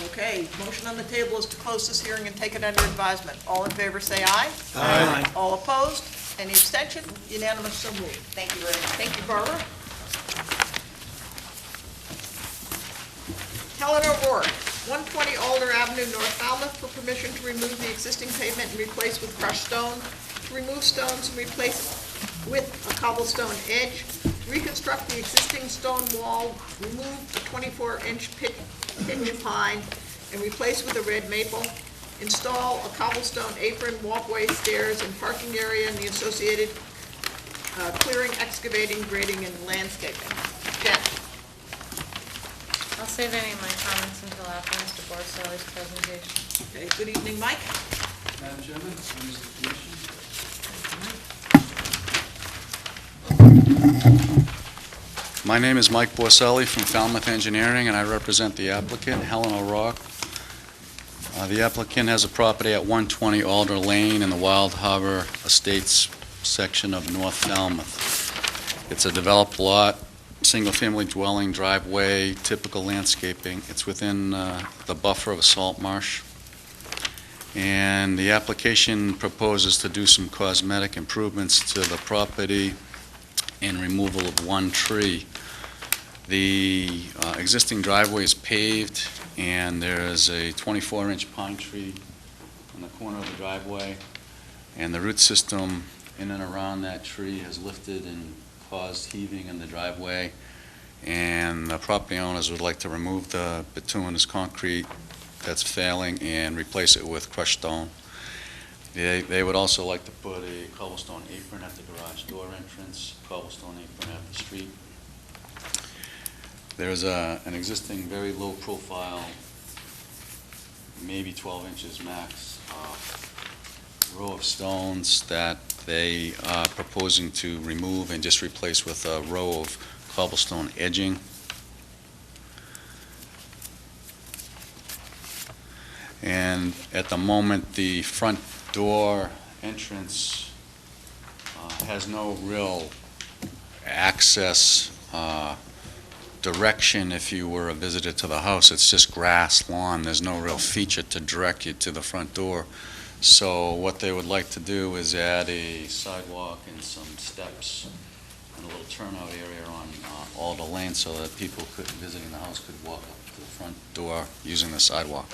Okay, motion on the table is to close this hearing and take it under advisement. All in favor, say aye. Aye. All opposed? Any abstention? Unanimous, so moved. Thank you very much. Thank you, Barbara. Helen O'Rourke, 120 Alder Avenue, North Falmouth, for permission to remove the existing pavement and replace with crushed stone, to remove stones and replace with a cobblestone edge, to reconstruct the existing stone wall, remove a 24-inch pitch pine and replace with a red maple, install a cobblestone apron, walkway, stairs, and parking area in the associated clearing, excavating, grading, and landscaping. Jen? I'll save any of my comments until after Mr. Borselli's presentation. Okay, good evening, Mike. Madam Chairman, members of the commission. My name is Mike Borselli from Falmouth Engineering, and I represent the applicant, Helen O'Rourke. The applicant has a property at 120 Alder Lane in the Wild Harbor Estates section of North Falmouth. It's a developed lot, single-family dwelling, driveway, typical landscaping. It's within the buffer of a salt marsh. And the application proposes to do some cosmetic improvements to the property and removal of one tree. The existing driveway is paved, and there is a 24-inch pine tree on the corner of the driveway, and the root system in and around that tree has lifted and caused heaving in the driveway, and the property owners would like to remove the bituminous concrete that's failing and replace it with crushed stone. They would also like to put a cobblestone apron at the garage door entrance, cobblestone apron at the street. There's an existing very low profile, maybe 12 inches max, row of stones that they are proposing to remove and just replace with a row of cobblestone edging. And at the moment, the front door entrance has no real access direction if you were a visitor to the house. It's just grass, lawn. There's no real feature to direct you to the front door. So what they would like to do is add a sidewalk and some steps and a little turnout area on Alder Lane so that people visiting the house could walk up to the front door using the sidewalk.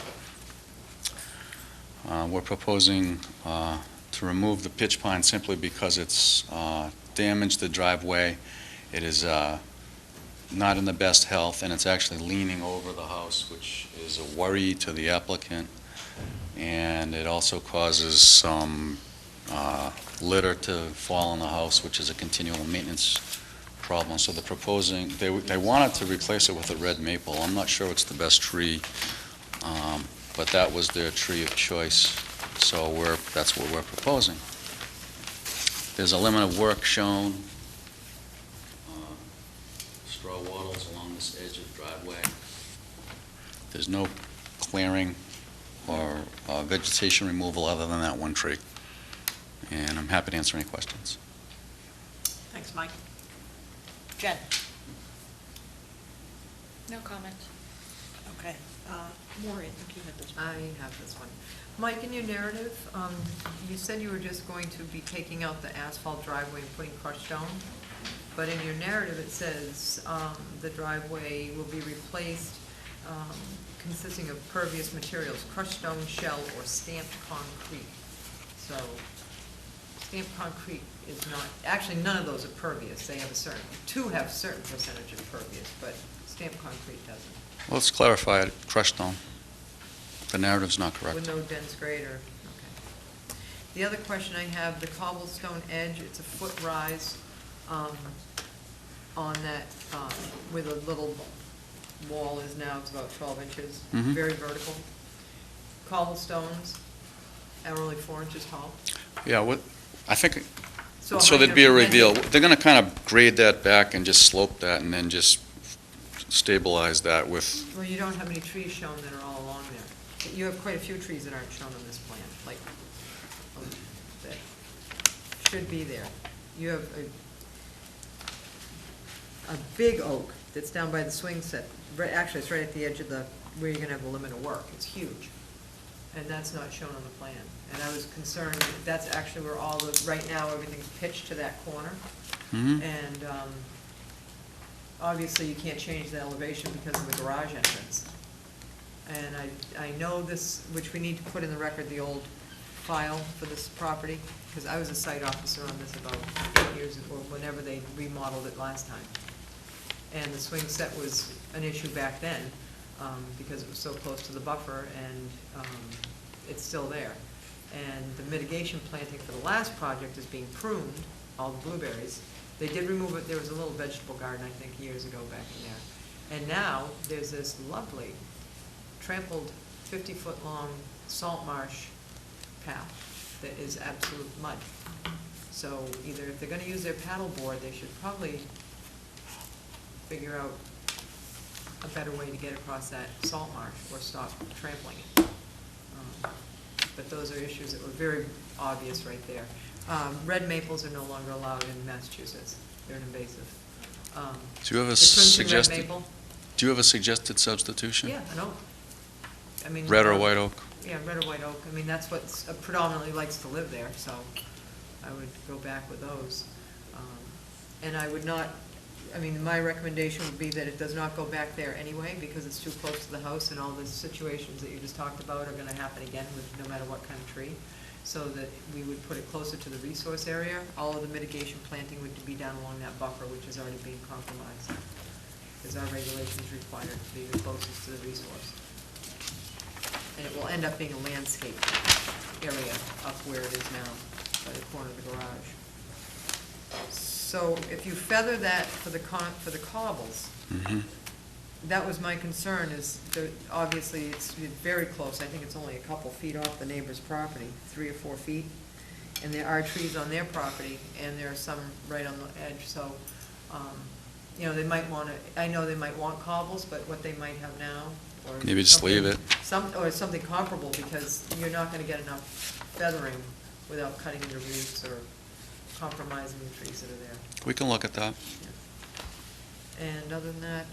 We're proposing to remove the pitch pine simply because it's damaged the driveway. It is not in the best health, and it's actually leaning over the house, which is a worry to the applicant. And it also causes some litter to fall in the house, which is a continual maintenance problem. So they're proposing, they wanted to replace it with a red maple. I'm not sure it's the best tree, but that was their tree of choice. So that's what we're proposing. There's a limit of work shown. Straw wattles along this edge of the driveway. There's no clearing or vegetation removal other than that one tree. And I'm happy to answer any questions. Thanks, Mike. Jen? No comment. Okay. Maureen, I think you had this one. I have this one. Mike, in your narrative, you said you were just going to be taking out the asphalt driveway and putting crushed stone, but in your narrative it says the driveway will be replaced consisting of pervious materials, crushed stone, shell, or stamped concrete. So stamped concrete is not, actually none of those are pervious. They have a certain, two have a certain percentage of pervious, but stamped concrete doesn't. Well, let's clarify it. Crushed stone. The narrative's not correct. With no dense grade or, okay. The other question I have, the cobblestone edge, it's a foot rise on that, where the little wall is now, it's about 12 inches, Mhm. very vertical. Cobblestones are only 4 inches tall. Yeah, I think, So so how there'd be a you- reveal. They're going to kind of grade that back and just slope that and then just stabilize that with, Well, you don't have any trees shown that are all along there. You have quite a few trees that aren't shown on this plan, like, that should be there. You have a big oak that's down by the swing set. Actually, it's right at the edge of where you're gonna have the limit of work. It's huge. And that's not shown on the plan. And I was concerned, that that's actually where right now, everything's pitched to that corner. Mhm. And, obviously, you can't change the elevation because of the garage entrance. And I know this, which we need to put in the record, the old file for this property, because I was a site officer on this about 8 years ago, whenever they remodeled it last time. And the swing set was an issue back then, because it was so close to the buffer, and it's still there. And the mitigation planting for the last project is being pruned, all the blueberries. They did remove it, there was a little vegetable garden, I think, years ago back in there. And now, there's this lovely trampled 50-foot-long salt marsh path that is absolute mud. So either if they're gonna use their paddle board, they should probably figure out a better way to get across that salt marsh or stop trampling it. But those are issues that were very obvious right there. Red maples are no longer allowed in Massachusetts. They're an invasive. do you have a The crimson red suggested, maple, do you have a suggested substitution? yeah, an oak. I mean, Red or white oak? Yeah, red or white oak. I mean, that's what predominantly likes to live there, so I would go back with those. And I would not, I mean, my recommendation would be that it does not go back there anyway, because it's too close to the house, and all the situations that you just talked about are gonna happen again with no matter what kind of tree. So that we would put it closer to the resource area. All of the mitigation planting would be down along that buffer, which is already being compromised, because our regulations require it to be the closest to the resource. And it will end up being a landscape area up where it is now, by the corner of the garage. So if you feather that for the cobbles, Mhm. that was my concern, is that obviously it's very close. I think it's only a couple feet off the neighbor's property, 3 or 4 feet. And there are trees on their property, and there are some right on the edge, so, you know, they might wanna, I know they might want cobbles, but what they might have now, or Maybe just leave it. or something comparable, because you're not gonna get enough feathering without cutting into roots or compromising the trees that are there. We can look at that. And other than that,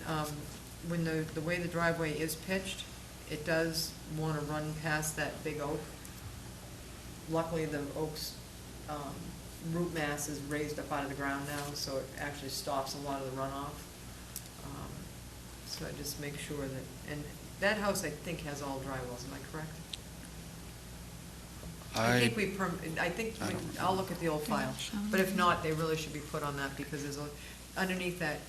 when the way the driveway is pitched, it does want to run past that big oak. Luckily, the oak's root mass is raised up out of the ground now, so it actually stops a lot of the runoff. So I just make sure that, and that house, I think, has all dry wells, am I correct? I think I'll look at the old file, but if not, they really should be put on that, because there's underneath that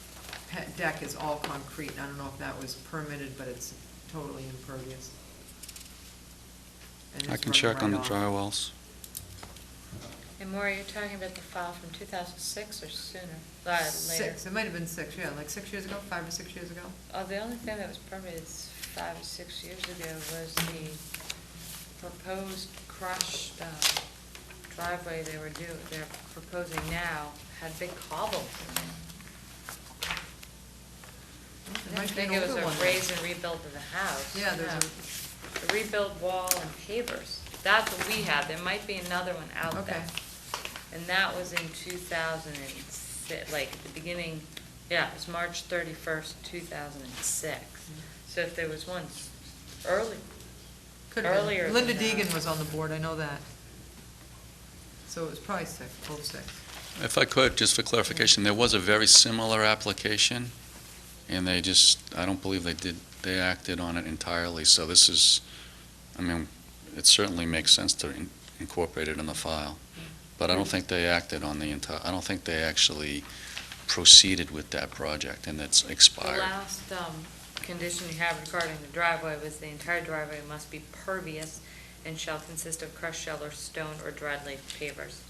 deck is all concrete, and I don't know if that was permitted, but it's totally impervious. And I it's can running check on right the off. dry wells. And Maura, you're talking about the file from 2006 or sooner? Later? 6, it might have been 6, yeah, like 6 years ago, 5 or 6 years ago. Oh, the only thing that was permitted 5 or 6 years ago was the proposed crushed driveway they're proposing now had big cobbles in it. I There might be an think it was older a one then. raise and rebuild of the house. Yeah, there's A rebuilt wall and pavers. That's what we had. There might be another one out Okay. there. And that was in 2006, like at the beginning, yeah, it was March 31st, 2006. So if there was one early, Could have been. earlier than Linda that. Deegan was on the board, I know that. So it was probably 6, both 6. If I could, just for clarification, there was a very similar application, and they just, I don't believe they acted on it entirely, so this is, I mean, it certainly makes sense to incorporate it in the file, but I don't think they acted on the entire, I don't think they actually proceeded with that project, and it's The expired. last condition you have regarding the driveway was the entire driveway must be pervious and shall consist of crushed shell or stone or dried laid pavers.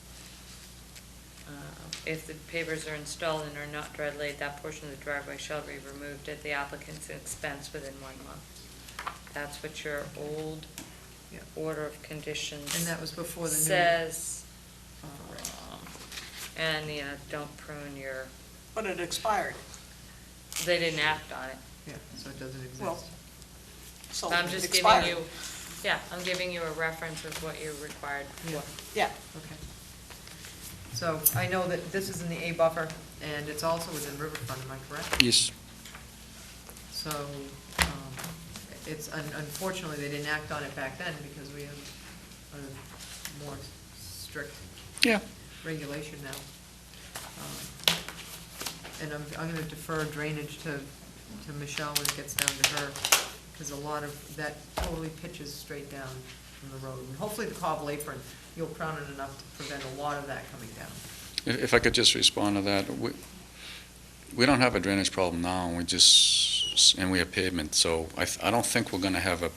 If the pavers are installed and are not dry laid, that portion of the driveway shall be removed at the applicant's expense within 1 month. That's what your old Yeah. order of conditions And that was before the new. says. And, don't prune your, But it expired, they didn't act on it. Yeah, so it doesn't exist. Well, so I'm it just expired. giving you, I'm giving you a reference of what you're required Yeah. for. Yeah, Okay. So I know that this is in the A buffer, and it's also within riverfront, am I correct? Yes. So, it's, unfortunately, they didn't act on it back then because we have a more strict Yeah. regulation now. And I'm gonna defer drainage to Michelle when it gets down to her, because a lot of that totally pitches straight down from the road. And hopefully the cobble apron, you'll crown it enough to prevent a lot of that coming down. If I could just respond to that, we don't have a drainage problem now, and we have pavement, so I don't think we're gonna have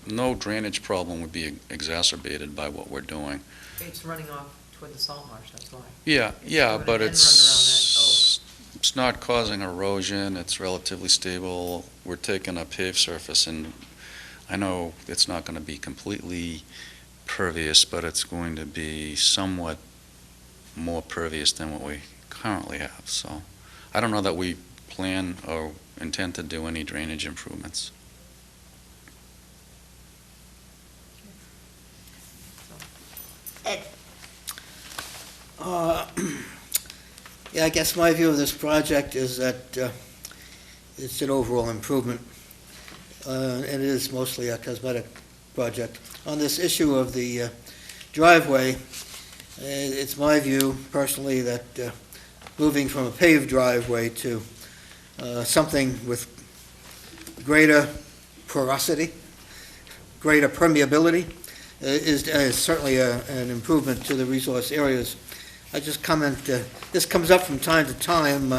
no drainage problem would be exacerbated by what we're doing. It's running off toward the salt marsh, that's why. Yeah, doing an but end run it's not causing erosion, it's relatively stable, we're taking a paved surface, and I know it's not gonna be completely pervious, but it's going to be somewhat more pervious than what we currently have, so I don't know that we plan or intend to do any drainage improvements. Ed, Yeah, I guess my view of this project is that it's an overall improvement, and it is mostly a cosmetic project. On this issue of the driveway, it's my view personally that moving from a paved driveway to something with greater porosity, greater permeability, is certainly an improvement to the resource areas. I just comment, this comes up from time to time.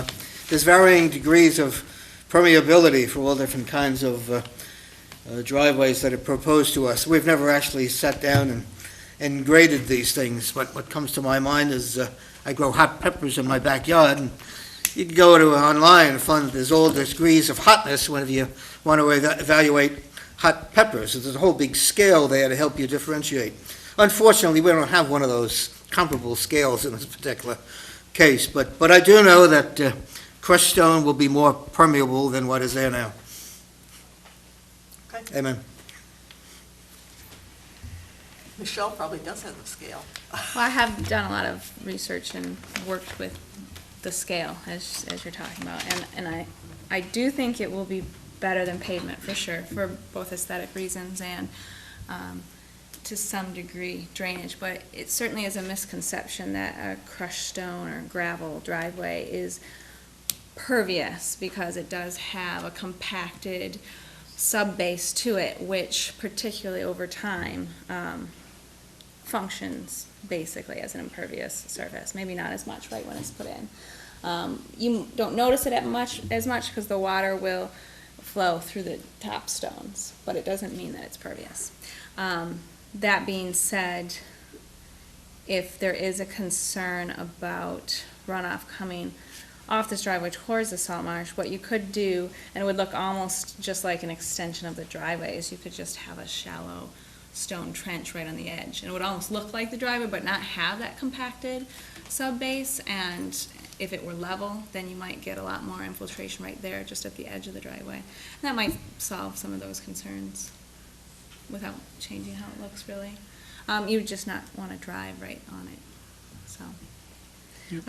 There's varying degrees of permeability for all different kinds of driveways that are proposed to us. We've never actually sat down and graded these things, but what comes to my mind is I grow hot peppers in my backyard, and you can go to online and find that there's all degrees of hotness whenever you want to evaluate hot peppers. There's a whole big scale there to help you differentiate. Unfortunately, we don't have one of those comparable scales in this particular case, but I do know that crushed stone will be more permeable than what is there now. Okay. Amen. Michelle probably does have the scale. Well, I have done a lot of research and worked with the scale as you're talking about. And I do think it will be better than pavement for sure, for both aesthetic reasons and to some degree drainage. But it certainly is a misconception that a crushed stone or gravel driveway is pervious, because it does have a compacted sub-base to it, which particularly over time functions basically as an impervious surface. Maybe not as much right when it's put in. You don't notice it as much because the water will flow through the top stones, but it doesn't mean that it's pervious. That being said, if there is a concern about runoff coming off this driveway towards the salt marsh, what you could do, and it would look almost just like an extension of the driveway, is you could just have a shallow stone trench right on the edge. And it would almost look like the driveway, but not have that compacted sub-base. And if it were level, then you might get a lot more infiltration right there, just at the edge of the driveway. And that might solve some of those concerns without changing how it looks, really. You would just not want to drive right on it, so.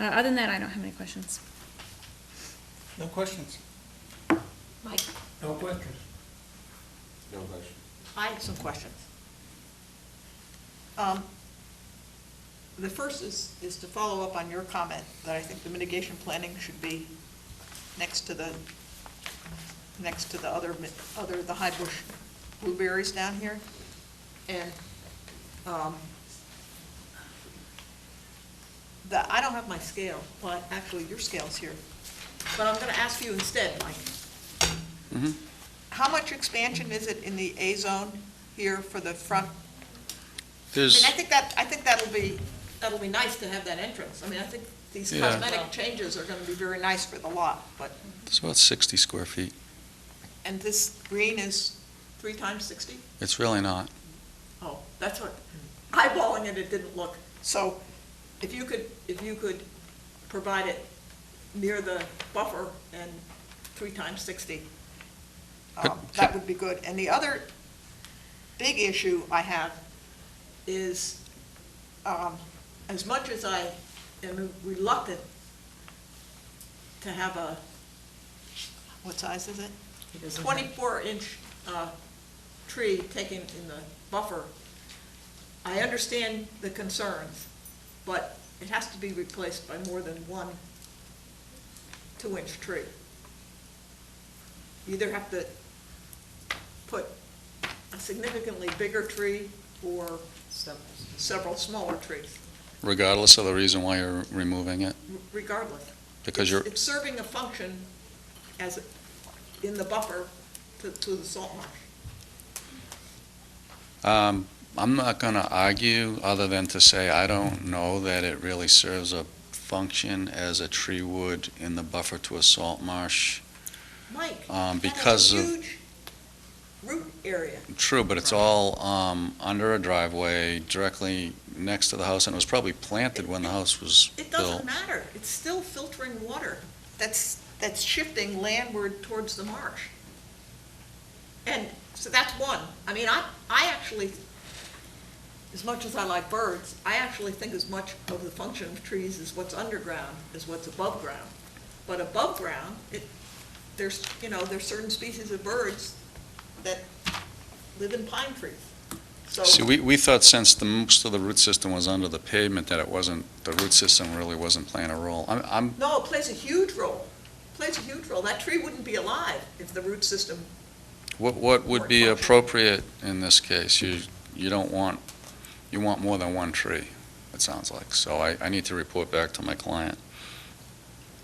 Other than that, I don't have any questions. No questions? Mike? No questions. No question. I have some questions. The first is to follow up on your comment that I think the mitigation planning should be next to the the high bush blueberries down here. And I don't have my scale, well, actually your scale's here, but I'm gonna ask you instead, Mike. Mm-hmm. How much expansion is it in the A zone here for the front? There's, I think that'll be nice to have that entrance. I mean, I think these Yeah. cosmetic changes are gonna be very nice for the lot, but, it's about 60 square feet. and this green is 3 times 60? It's really not. Oh, that's what, eyeballing it, it didn't look. So if you could provide it near the buffer and 3 times 60, that would be good. And the other big issue I have is, as much as I am reluctant to have a, what size is it? 24-inch tree taken in the buffer, I understand the concerns, but it has to be replaced by more than one 2-inch tree. You either have to put a significantly bigger tree or several smaller trees, Regardless of the reason why you're removing it? regardless. Because you're, It's serving a function as, in the buffer to the salt marsh. I'm not going to argue, other than to say I don't know that it really serves a function as a tree would in the buffer to a salt marsh. Mike, Because that of, is a huge root area. true, but it's all under a driveway directly next to the house, and it was probably planted when the house was It built. doesn't matter. It's still filtering water that's shifting landward towards the marsh. And so that's one. I mean, I actually, as much as I like birds, I actually think as much of the function of trees is what's underground as what's above ground. But above ground, there's certain species of birds that live in pine trees. So, See, we thought since most of the root system was under the pavement, that the root system really wasn't playing a role. no, it plays a huge role. It plays a huge role. That tree wouldn't be alive if the root system. What would be appropriate in this case? You want more than one tree, it sounds like. So I need to report back to my client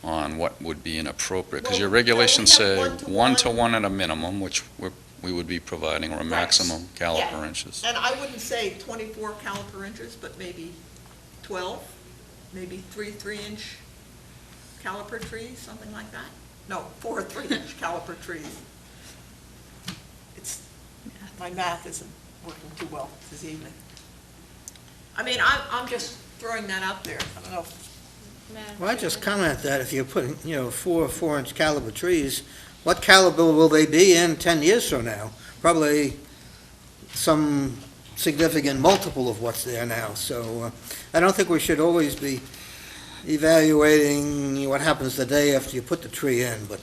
on what would be inappropriate, because your Well, regulations we have say 1 to 1. 1 to 1 at a minimum, which we would be providing, or a Right. maximum caliper Yeah. inches. And I wouldn't say 24 caliper inches, but maybe 12, maybe 3 3-inch caliper trees, something like that. No, 4 3-inch caliper trees. My math isn't working too well this evening. I mean, I'm just throwing that out there. I don't know. Madam Well, I just Chairman. comment that if you're putting, 4-inch caliber trees, what caliber will they be in 10 years from now? Probably some significant multiple of what's there now. So I don't think we should always be evaluating what happens the day after you put the tree in, but,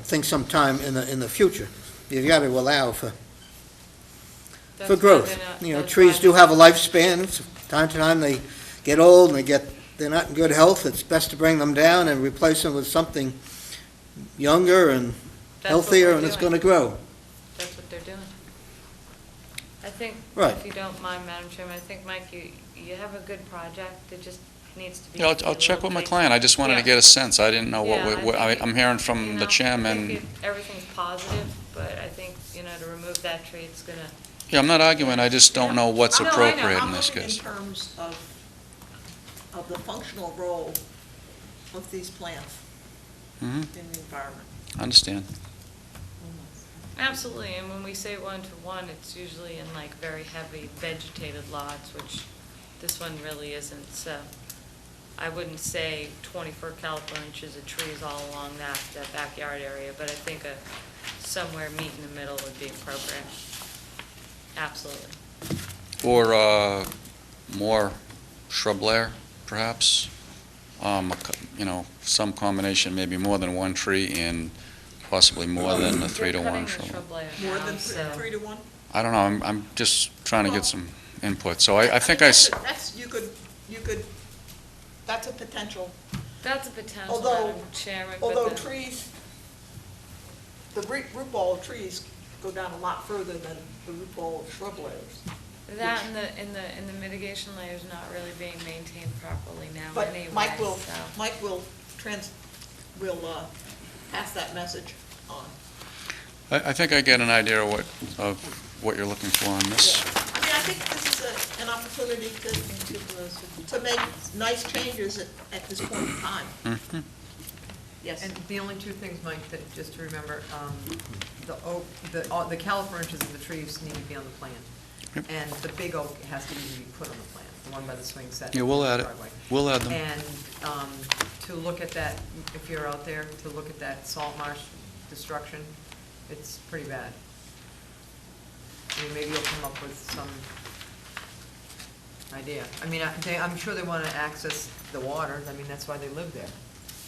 think sometime in the future. You've got to allow for That's why growth. they're not- that's Trees why do have a lifespan. From time to time, they get old and they're not in good health. It's best to bring them down and replace them with something younger and That's what healthier, we're and it's doing. going to grow. That's what they're doing. I think, Right. if you don't mind, Madam Chairman, I think, Mike, you have a good project, it just needs to be. Yeah, I'll check with my client. I just wanted to Yeah. get a sense. I didn't know Yeah, I'm hearing You from the know, chairman. I think everything's positive, but I think, to remove that tree, it's gonna, Yeah, I'm not arguing, I just don't know what's No, I know. appropriate in I'm this looking case. in terms of the functional role of these plants Mhm, in the environment. I understand. absolutely, and when we say 1-to-1, it's usually in like very heavy vegetated lots, which this one really isn't, so I wouldn't say 20-foot caliper inches of trees all along that backyard area, but I think somewhere meet in the middle would be appropriate. Absolutely. Or more shrub layer, perhaps? Some combination, maybe more than one tree and possibly more than a 3-to-1 You're cutting the shrub. shrub layer More down, than so- 3-to-1? I don't know, I'm just trying to Well- get some input. So I think I, s- You could, that's a potential, That's a potential, Although- Madam Chairman, although but trees, the root ball of trees go down a lot further than the root ball of shrub layers. that and the mitigation layer is not really being maintained properly now But anyway, Mike will so. pass that message on. I think I get an idea of what you're looking for on this. I mean, I think this is an opportunity to make nice changes at this point in time. Mhm. Yes. And the only two things, Mike, that, just to remember, the oak, the caliper inches of the trees need to be on the plan. Yep. And the big oak has to be put on the plan, the one by the swing set. Yeah, we'll add it. driveway. We'll add them. And to look at that, if you're out there, to look at that salt marsh destruction, it's pretty bad. I mean, maybe you'll come up with some idea. I mean, I'm sure they want to access the water, I mean, that's why they live there.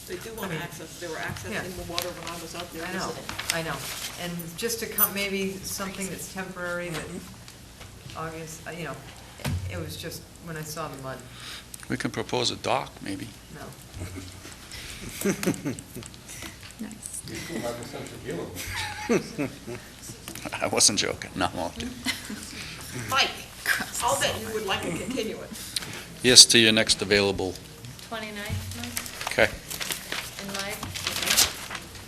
They do want to access, they were accessing the water when I was out there I know, visiting. I know. And just to come, maybe something that's temporary, that obvious, it was just, when I saw the mud, We can propose a dock, maybe. no. Nice. People have a sense of humor. I wasn't joking, no, I'm only- Mike, I'll bet you would like a continuance. Yes, to your next available, 29th, Mike, okay. and Mike,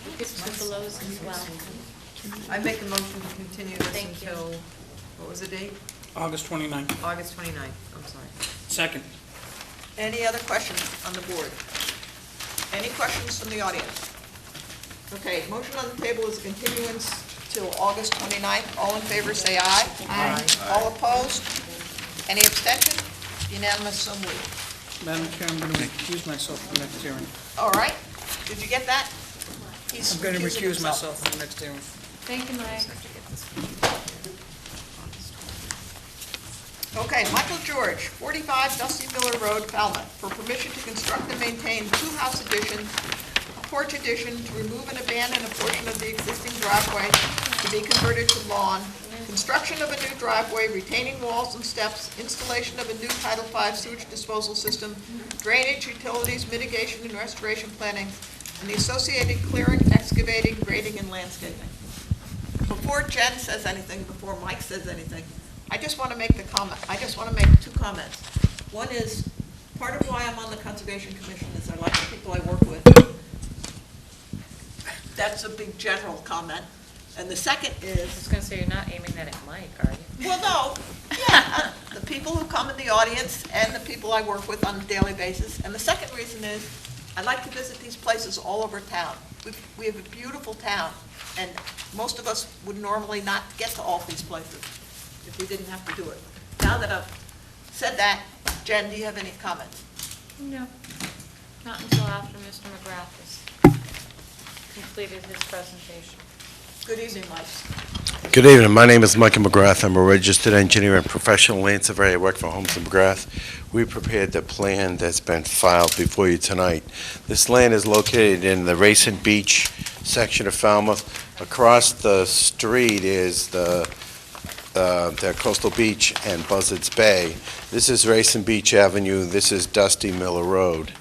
you could scribble those as well. I make a motion to continue this Thank you. until, what was the date? August 29th. August 29th, I'm sorry. Second. Any other questions on the board? Any questions from the audience? Okay, motion on the table is continuance till August 29th. All in favor, say aye. Aye. All opposed? Any abstention? Unanimous, so moved. Madam Chair, I'm going to recuse myself from the next hearing. All right, did you get that? He's I'm going to recusing recuse himself. myself from the next hearing. Thank you, Mike. Okay, Michael George, 45 Dusty Miller Road, Falmouth, for permission to construct and maintain two house additions, a porch addition, to remove and abandon a portion of the existing driveway to be converted to lawn, construction of a new driveway, retaining walls and steps, installation of a new Title V sewage disposal system, drainage, utilities, mitigation and restoration planning, and the associated clearing, excavating, grading, and landscaping. Before Jen says anything, before Mike says anything, I just want to make two comments. One is, part of why I'm on the Conservation Commission is I like the people I work with. That's a big general comment. And the second I is, was gonna say, you're not aiming that at Mike, are you? well, no, yeah, the people who come in the audience and the people I work with on a daily basis. And the second reason is, I like to visit these places all over town. We have a beautiful town, and most of us would normally not get to all these places if we didn't have to do it. Now that I've said that, Jen, do you have any comments? No, not until after Mr. McGrath has completed his presentation. Good evening, Mike. Good evening. My name is Michael McGrath. I'm a registered engineer and professional land surveyor. I work for Holmes & McGrath. We prepared the plan that's been filed before you tonight. This land is located in the Racing Beach section of Falmouth. Across the street is the Coastal Beach and Buzzards Bay. This is Racing Beach Avenue. This is Dusty Miller Road.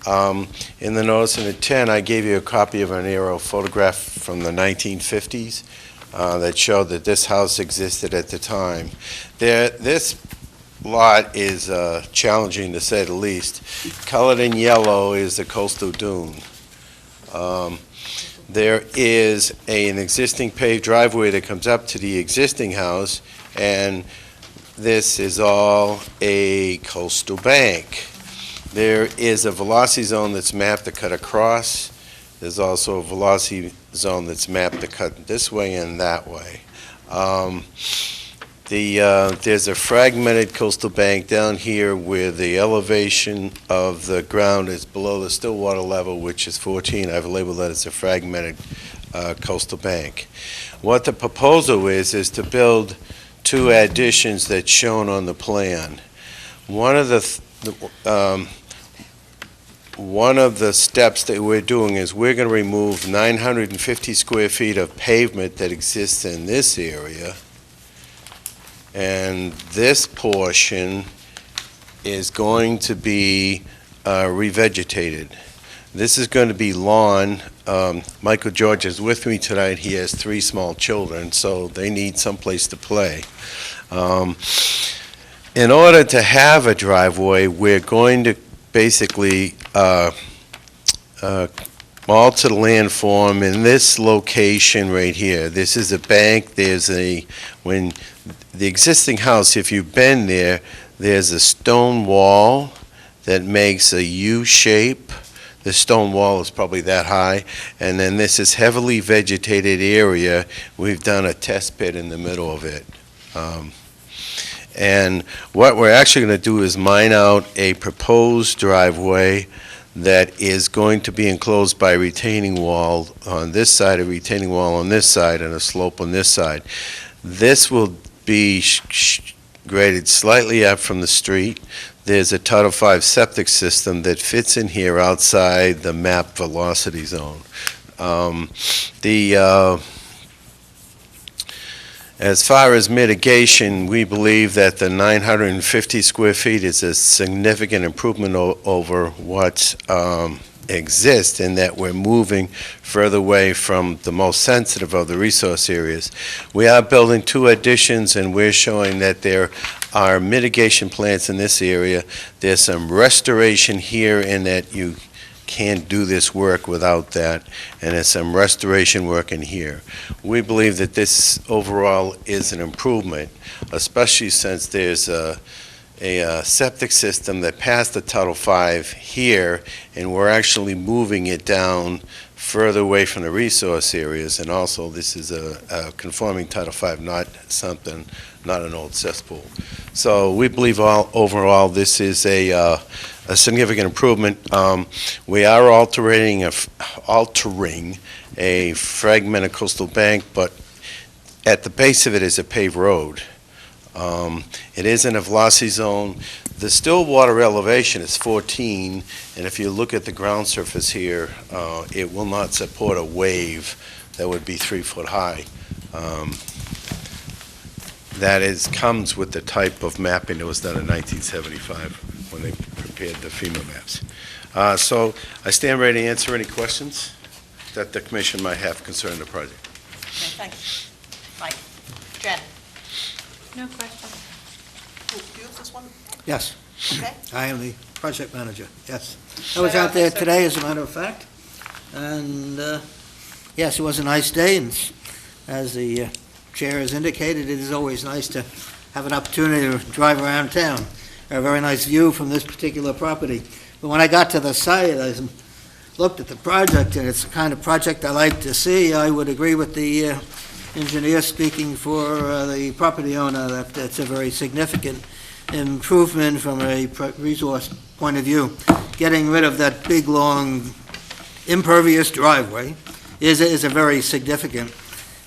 In the notice of intent, I gave you a copy of an aerial photograph from the 1950s. That showed that this house existed at the time. This lot is challenging to say the least. Colored in yellow is the coastal dune. There is an existing paved driveway that comes up to the existing house, and this is all a coastal bank. There is a velocity zone that's mapped to cut across. There's also a velocity zone that's mapped to cut this way and that way. There's a fragmented coastal bank down here where the elevation of the ground is below the still water level, which is 14. I've labeled that as a fragmented coastal bank. What the proposal is to build two additions that's shown on the plan. One of the steps that we're doing is we're going to remove 950 square feet of pavement that exists in this area, and this portion is going to be revegetated. This is going to be lawn. Michael George is with me tonight. He has 3 small children, so they need someplace to play. In order to have a driveway, we're going to basically alter the landform in this location right here. This is a bank. When the existing house, if you've been there, there's a stone wall that makes a U shape. The stone wall is probably that high, and then this is heavily vegetated area. We've done a test pit in the middle of it. And what we're actually going to do is mine out a proposed driveway that is going to be enclosed by a retaining wall on this side, a retaining wall on this side, and a slope on this side. This will be graded slightly up from the street. There's a Title V septic system that fits in here outside the map velocity zone. As far as mitigation, we believe that the 950 square feet is a significant improvement over what exists, in that we're moving further away from the most sensitive of the resource areas. We are building 2 additions, and we're showing that there are mitigation plans in this area. There's some restoration here in that you can't do this work without that, and there's some restoration work in here. We believe that this overall is an improvement, especially since there's a septic system that passed the Title V here, and we're actually moving it down further away from the resource areas, and also this is a conforming Title V, not an old cesspool. So we believe overall this is a significant improvement. We are altering a fragmented coastal bank, but at the base of it is a paved road. It is in a velocity zone. The still water elevation is 14, and if you look at the ground surface here, it will not support a wave that would be 3 foot high. That comes with the type of mapping that was done in 1975 when they prepared the FEMA maps. So I stand ready to answer any questions that the commission might have concerning the project. Okay, thanks. Mike. Jen? No question. Do you have this one? Yes, Okay. I am the project manager, yes. I was out there today, as a matter of fact, and yes, it was a nice day, and as the chair has indicated, it is always nice to have an opportunity to drive around town. A very nice view from this particular property. But when I got to the site, I looked at the project, and it's the kind of project I like to see. I would agree with the engineer speaking for the property owner that it's a very significant improvement from a resource point of view. Getting rid of that big, long, impervious driveway is a very significant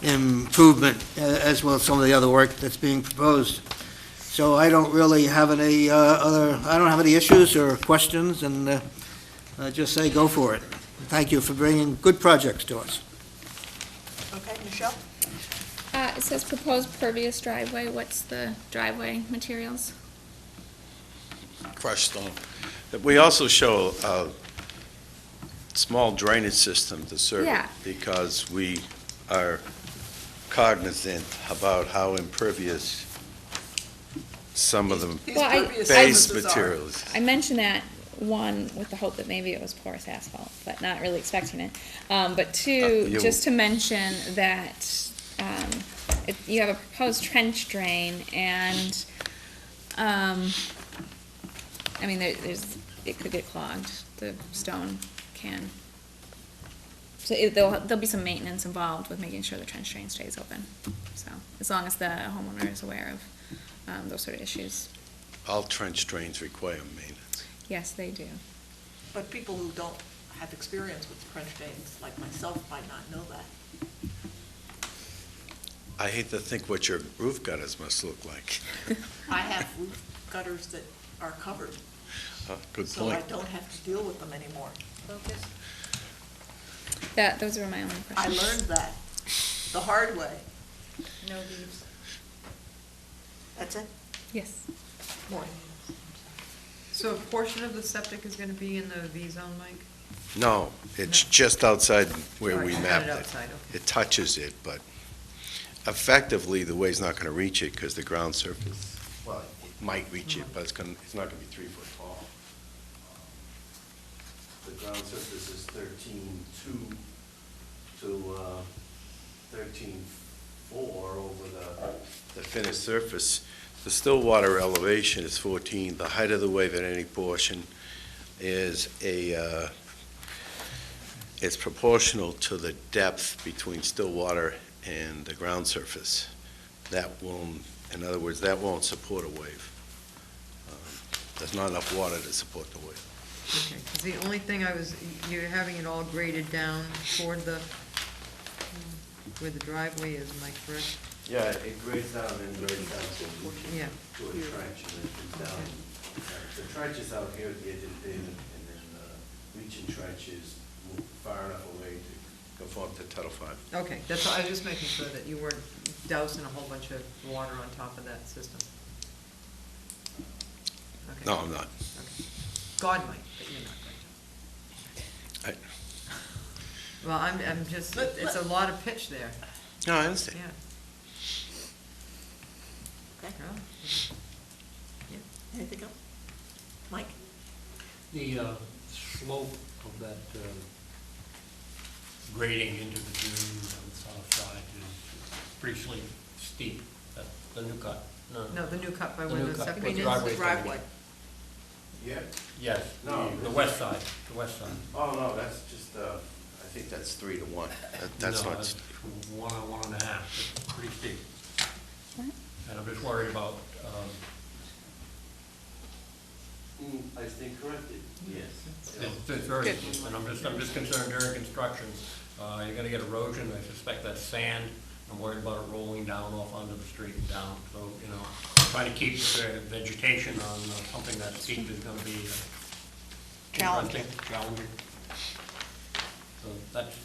improvement, as well as some of the other work that's being proposed. So I don't really have any I don't have any issues or questions, and I just say go for it. Thank you for bringing good projects to us. Okay, Michelle? It says proposed pervious driveway. What's the driveway materials? Crushed stone. We also show a small drainage system to serve it, Yeah. because we are cognizant about how impervious some of the These Well, pervious base surfaces are. materials. I mentioned that, one, with the hope that maybe it was porous asphalt, but not really expecting it. But two, you- just to mention that you have a proposed trench drain, and, I mean, it could get clogged, the stone can. So there'll be some maintenance involved with making sure the trench drain stays open. So, as long as the homeowner is aware of those sort of issues. All trench drains require maintenance. Yes, they do. But people who don't have experience with trench drains, like myself, might not know that. I hate to think what your roof gutters must look like. I have roof gutters that are covered, Good so I point. don't have to deal with them anymore. Those were my only I questions. learned that the hard way. No leaves. That's it? Yes. More. So a portion of the septic is gonna be in the V-zone, Mike? No, it's just outside where we Alright, you had mapped it it. outside, okay. It touches it, but effectively, the way's not gonna reach it, because the ground surface, well, it might reach it, but it's not gonna be 3 foot tall. The ground surface is 13.2 to 13.4 over the finished surface. The still water elevation is 14. The height of the wave at any portion is it's proportional to the depth between still water and the ground surface. That won't, in other words, that won't support a wave. There's not enough water to support the wave. Okay, 'cause the only thing you're having it all graded down toward where the driveway is, am I correct? Yeah, it grades down and grades down Yeah. to a trench, and then it comes down. The trench is out here at the edge of the pavement, and then reaching trench is far enough away to conform to Title V. Okay, that's all, I was just making sure that you weren't dousing a whole bunch of water on top of that system. Okay. No, I'm not. Okay. God might, but you're not going to. I- Well, I'm just, it's a lot of pitch there, No, I understand. yeah. Okay. Yeah. Anything else? Mike? The slope of that grading into the dunes on the south side is pretty steep. The new cut. No, the new cut by The where new the cut, septic where is. the driveway's gonna be. Driveway. Yeah. Yes, No. the west side, the west side. Oh, no, that's just, I think that's 3 to 1. That's No, not, it's 1.5. It's pretty steep. What? And I'm just worried about, I stand corrected, yes. it's very steep, and I'm just concerned during construction, you're gonna get erosion, I suspect that's sand. I'm worried about it rolling down off onto the street and down, so, trying to keep the vegetation on something that's steep is gonna be Challenging. Challenging. So that's,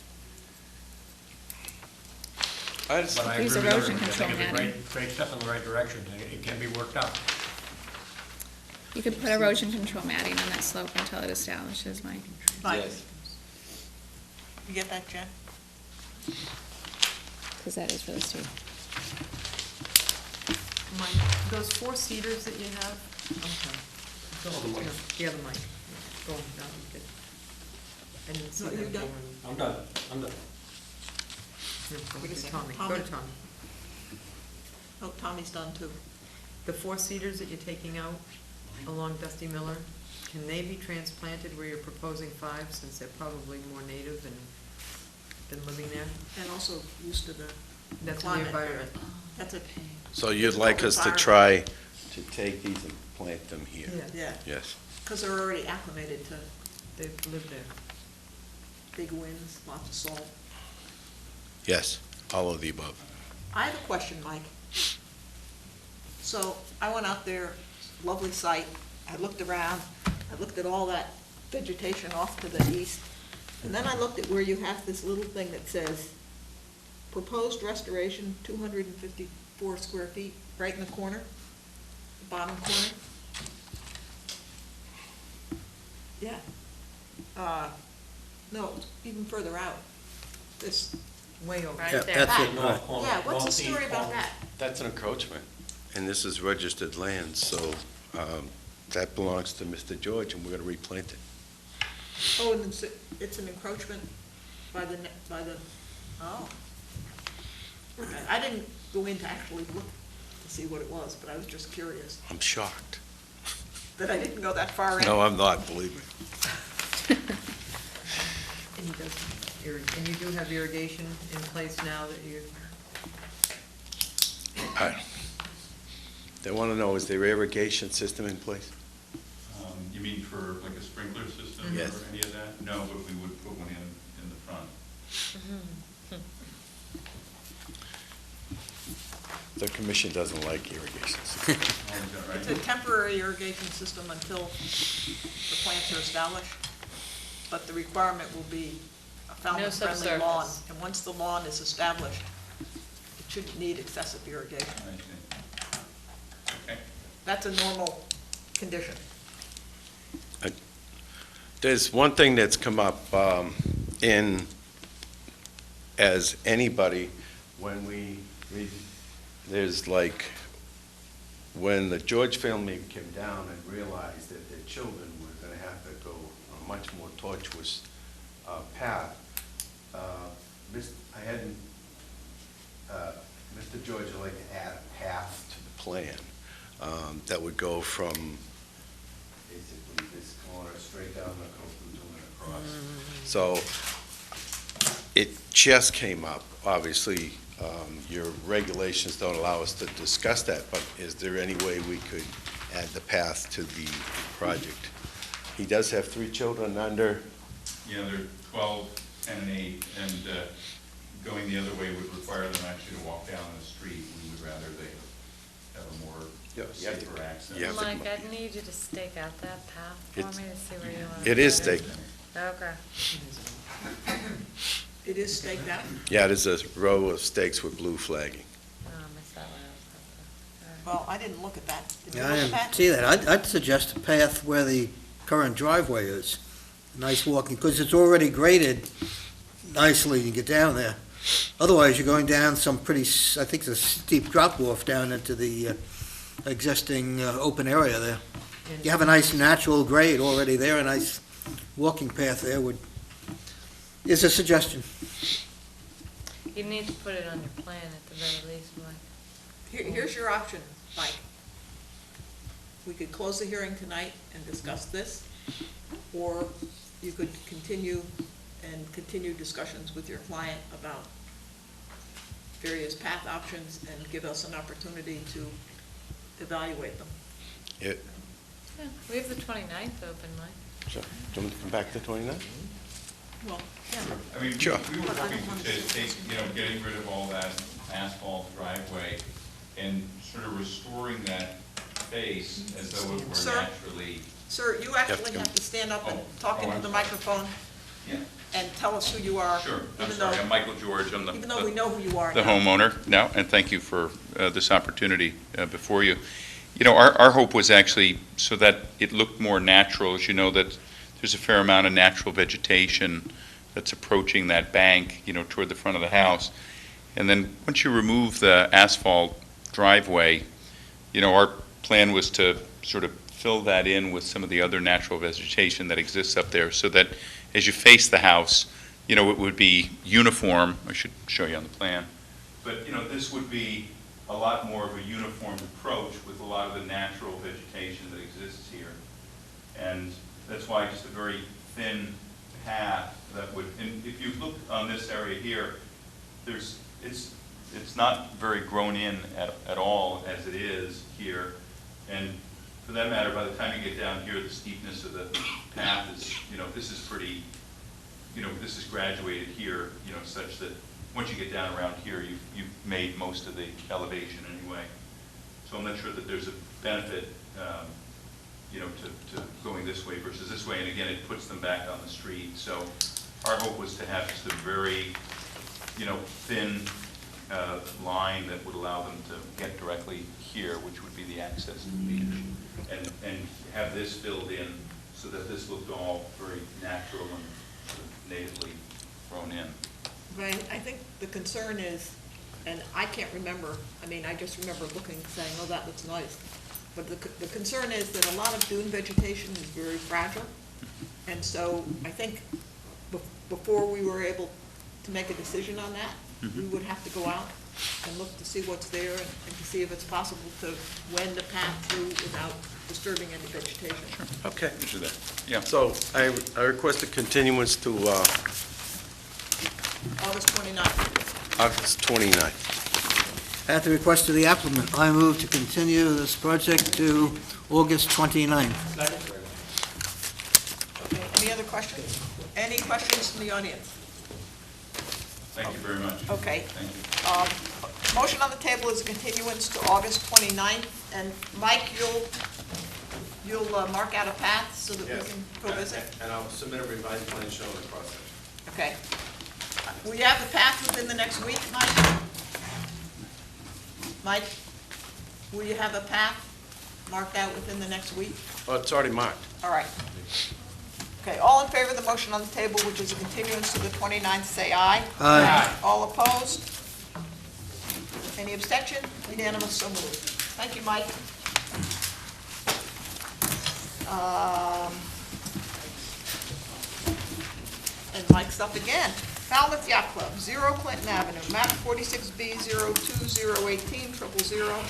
but I agree Use with erosion everyone. I control think it's a matting. great step in the right direction. It can be worked out. You could put erosion control matting on that slope until it establishes, Mike. Mike? You get that, Jen? Because that is really steep. Mike, those 4 cedars that you have, okay. Oh, the mic. The other mic, go on, no, good. I didn't see No, that. you done? I'm done. Here, go Wait a to second. Tommy, go Tommy? to Tommy. Oh, Tommy's done too. The 4 cedars that you're taking out along Dusty Miller, can they be transplanted where you're proposing 5, since they're probably more native and been living there? And also used to the That's in the climate. environment. That's a, So you'd like us to try to take these and plant them here? yeah, Yes. because they're already acclimated to They've lived there. big winds, lots of salt. Yes. all of the above. I have a question, Mike. So I went out there, lovely site, I looked around, I looked at all that vegetation off to the east, and then I looked at where you have this little thing that says, proposed restoration, 254 square feet, right in the corner, the bottom corner. Yeah. No, even further out, this, Way over. Right Yeah, there. that's it, back. right. Yeah, what's the story about that? That's an encroachment. And this is registered land, so that belongs to Mr. George, and we're going to replant it. Oh, and it's an encroachment by the, oh. Okay, I didn't go in to actually look to see what it was, but I was just curious I'm shocked. that I didn't go that far in. No, I'm not, believe me. And he does, and you do have irrigation in place now that you, They want to know, is there irrigation system in place? You mean for like a sprinkler system or Yes. any of that? No, but we would put one in the front. The commission doesn't like irrigation system. Oh, is that right? It's a temporary irrigation system until the plants are established, but the requirement will be a Falmouth-friendly lawn. subsurface. And once the lawn is established, it shouldn't need excessive irrigation. I see. Okay. That's a normal condition. There's one thing that's come up as anybody, when there's like, when the George family came down and realized that their children were going to have to go a much more tortuous path, Mr. George would like to add a path to the plan that would go from basically this corner straight down the coast and across. So it just came up. Obviously, your regulations don't allow us to discuss that, but is there any way we could add the path to the project? He does have 3 children under. Yeah, they're 12, 10, and 8, and going the other way would require them actually to walk down the street. We would rather they have a more safer access. Yeah. Mike, I'd need you to stake out that path for It's- me to see where you want to It is put staked. Okay. It is staked out? Yeah, there's a row of stakes with blue flagging. Oh, I missed that one. I was Well, I didn't look at that. Did you Yeah, I look at didn't that? see that. I'd suggest a path where the current driveway is. Nice walking, because it's already graded nicely to get down there. Otherwise, you're going down some pretty, I think it's a steep drop-off down into the existing open area there. You have a nice natural grade already there, a nice walking path there is a suggestion. You need to put it on your plan at the very least, Mike. Here's your option, Mike. We could close the hearing tonight and discuss this, or you could continue discussions with your client about various path options and give us an opportunity to evaluate them. Yeah, we have the 29th open, Mike. So, do you want to come back to 29? Well, yeah. I mean, Sure. we were hoping to take, getting rid of all that asphalt driveway and sort of restoring that face as though it were Sir? naturally. Sir, you actually have to stand up and talk into I'm the sorry. microphone Yeah, and tell us who you are. sure. I'm even sorry. though- I'm Michael George. I'm Even though we know who you are the now. homeowner now, and thank you for this opportunity before you. You know, our hope was actually so that it looked more natural. As you know, that there's a fair amount of natural vegetation that's approaching that bank, toward the front of the house. And then once you remove the asphalt driveway, our plan was to sort of fill that in with some of the other natural vegetation that exists up there so that as you face the house, it would be uniform. I should show you on the plan. But, this would be a lot more of a uniform approach with a lot of the natural vegetation that exists here. And that's why just a very thin path that would, and if you look on this area here, it's not very grown in at all as it is here. And for that matter, by the time you get down here, the steepness of the path is, this is pretty, this is graduated here, such that once you get down around here, you've made most of the elevation anyway. So I'm not sure that there's a benefit, to going this way versus this way. And again, it puts them back on the street. So our hope was to have just a very, thin line that would allow them to get directly here, which would be the access to the beach, and have this filled in so that this looked all very natural and sort of natively thrown in. Right, I think the concern is, and I can't remember, I just remember looking, saying, oh, that looks nice. But the concern is that a lot of dune vegetation is very fragile. And so I think before we were able to make a decision on that, we would have to go out and look to see what's there and to see if it's possible to wend the path through without disturbing any vegetation. Okay. Measure that. Yeah. So I request a continuance to August 29th. August 29th. At the request of the applicant, I move to continue this project to August 29th. Okay, any other questions? Any questions from the audience? Thank you very much. Okay. Thank you. Motion on the table is a continuance to August 29th, and Mike, you'll mark out a path so that we can go visit? And I'll submit a revised plan showing the cross section. Okay. Will you have the path within the next week, Mike? Mike, will you have a path marked out within the next week? Oh, it's already marked. All right. Okay, all in favor of the motion on the table, which is a continuance to the 29th, say aye. Aye. All opposed? Any abstention? Unanimous, so moved. Thank you, Mike. And Mike's up again. Falmouth Yacht Club, 0 Clinton Avenue, map 46B 02018 000,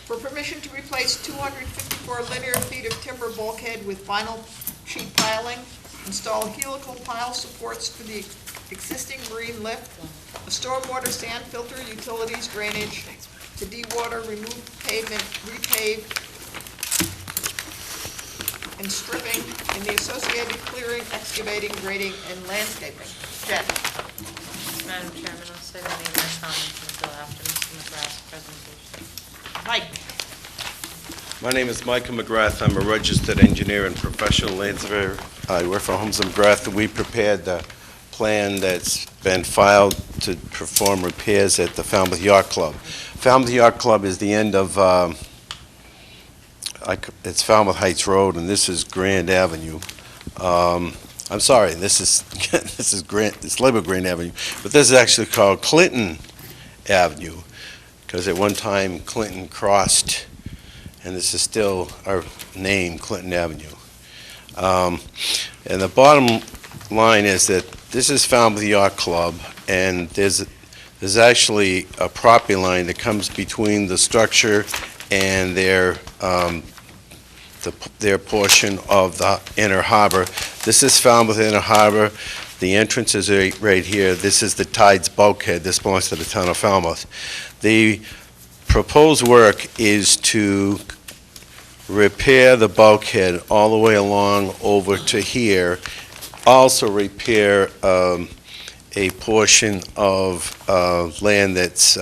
for permission to replace 254 linear feet of timber bulkhead with vinyl sheet piling, install helical pile supports for the existing marine lift, a stormwater sand filter, utilities, drainage, to dewater, remove pavement, repave, and stripping, and the associated clearing, excavating, grading, and landscaping. Jen? Madam Chairman, I'll save any of my comments until after Mr. McGrath's presentation. Mike? My name is Michael McGrath. I'm a registered engineer and professional land surveyor. I work for Holmes & McGrath. We prepared the plan that's been filed to perform repairs at the Falmouth Yacht Club. Falmouth Yacht Club is the end of, it's Falmouth Heights Road, and this is Grand Avenue. I'm sorry, this is labeled Grand Avenue, but this is actually called Clinton Avenue, because at one time Clinton crossed, and this is still our name, Clinton Avenue. And the bottom line is that this is Falmouth Yacht Club, and there's actually a property line that comes between the structure and their portion of the inner harbor. This is Falmouth Inner Harbor. The entrance is right here. This is the Tides bulkhead. This belongs to the town of Falmouth. The proposed work is to repair the bulkhead all the way along over to here. Also repair a portion of land that's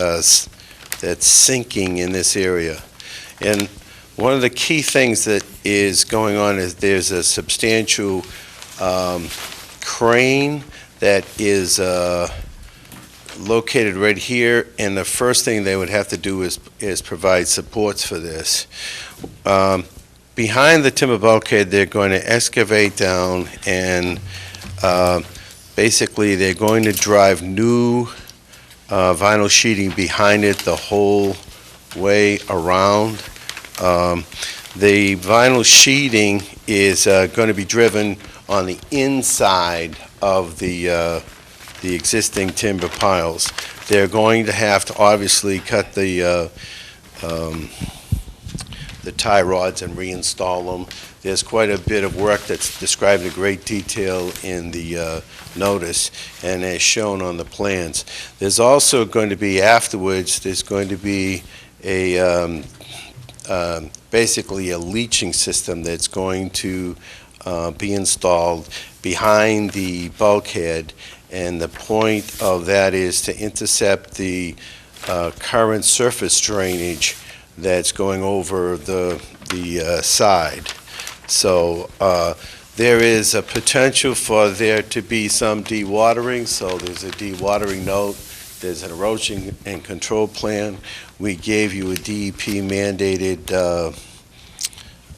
sinking in this area. And one of the key things that is going on is there's a substantial crane that is located right here, and the first thing they would have to do is provide supports for this. Behind the timber bulkhead, they're going to excavate down, and basically they're going to drive new vinyl sheeting behind it the whole way around. The vinyl sheeting is going to be driven on the inside of the existing timber piles. They're going to have to obviously cut the tie rods and reinstall them. There's quite a bit of work that's described in great detail in the notice and as shown on the plans. There's also going to be afterwards, there's going to be a basically a leaching system that's going to be installed behind the bulkhead, And the point of that is to intercept the current surface drainage that's going over the side. So there is a potential for there to be some dewatering, so there's a dewatering note, there's an erosion and control plan. We gave you a DEP mandated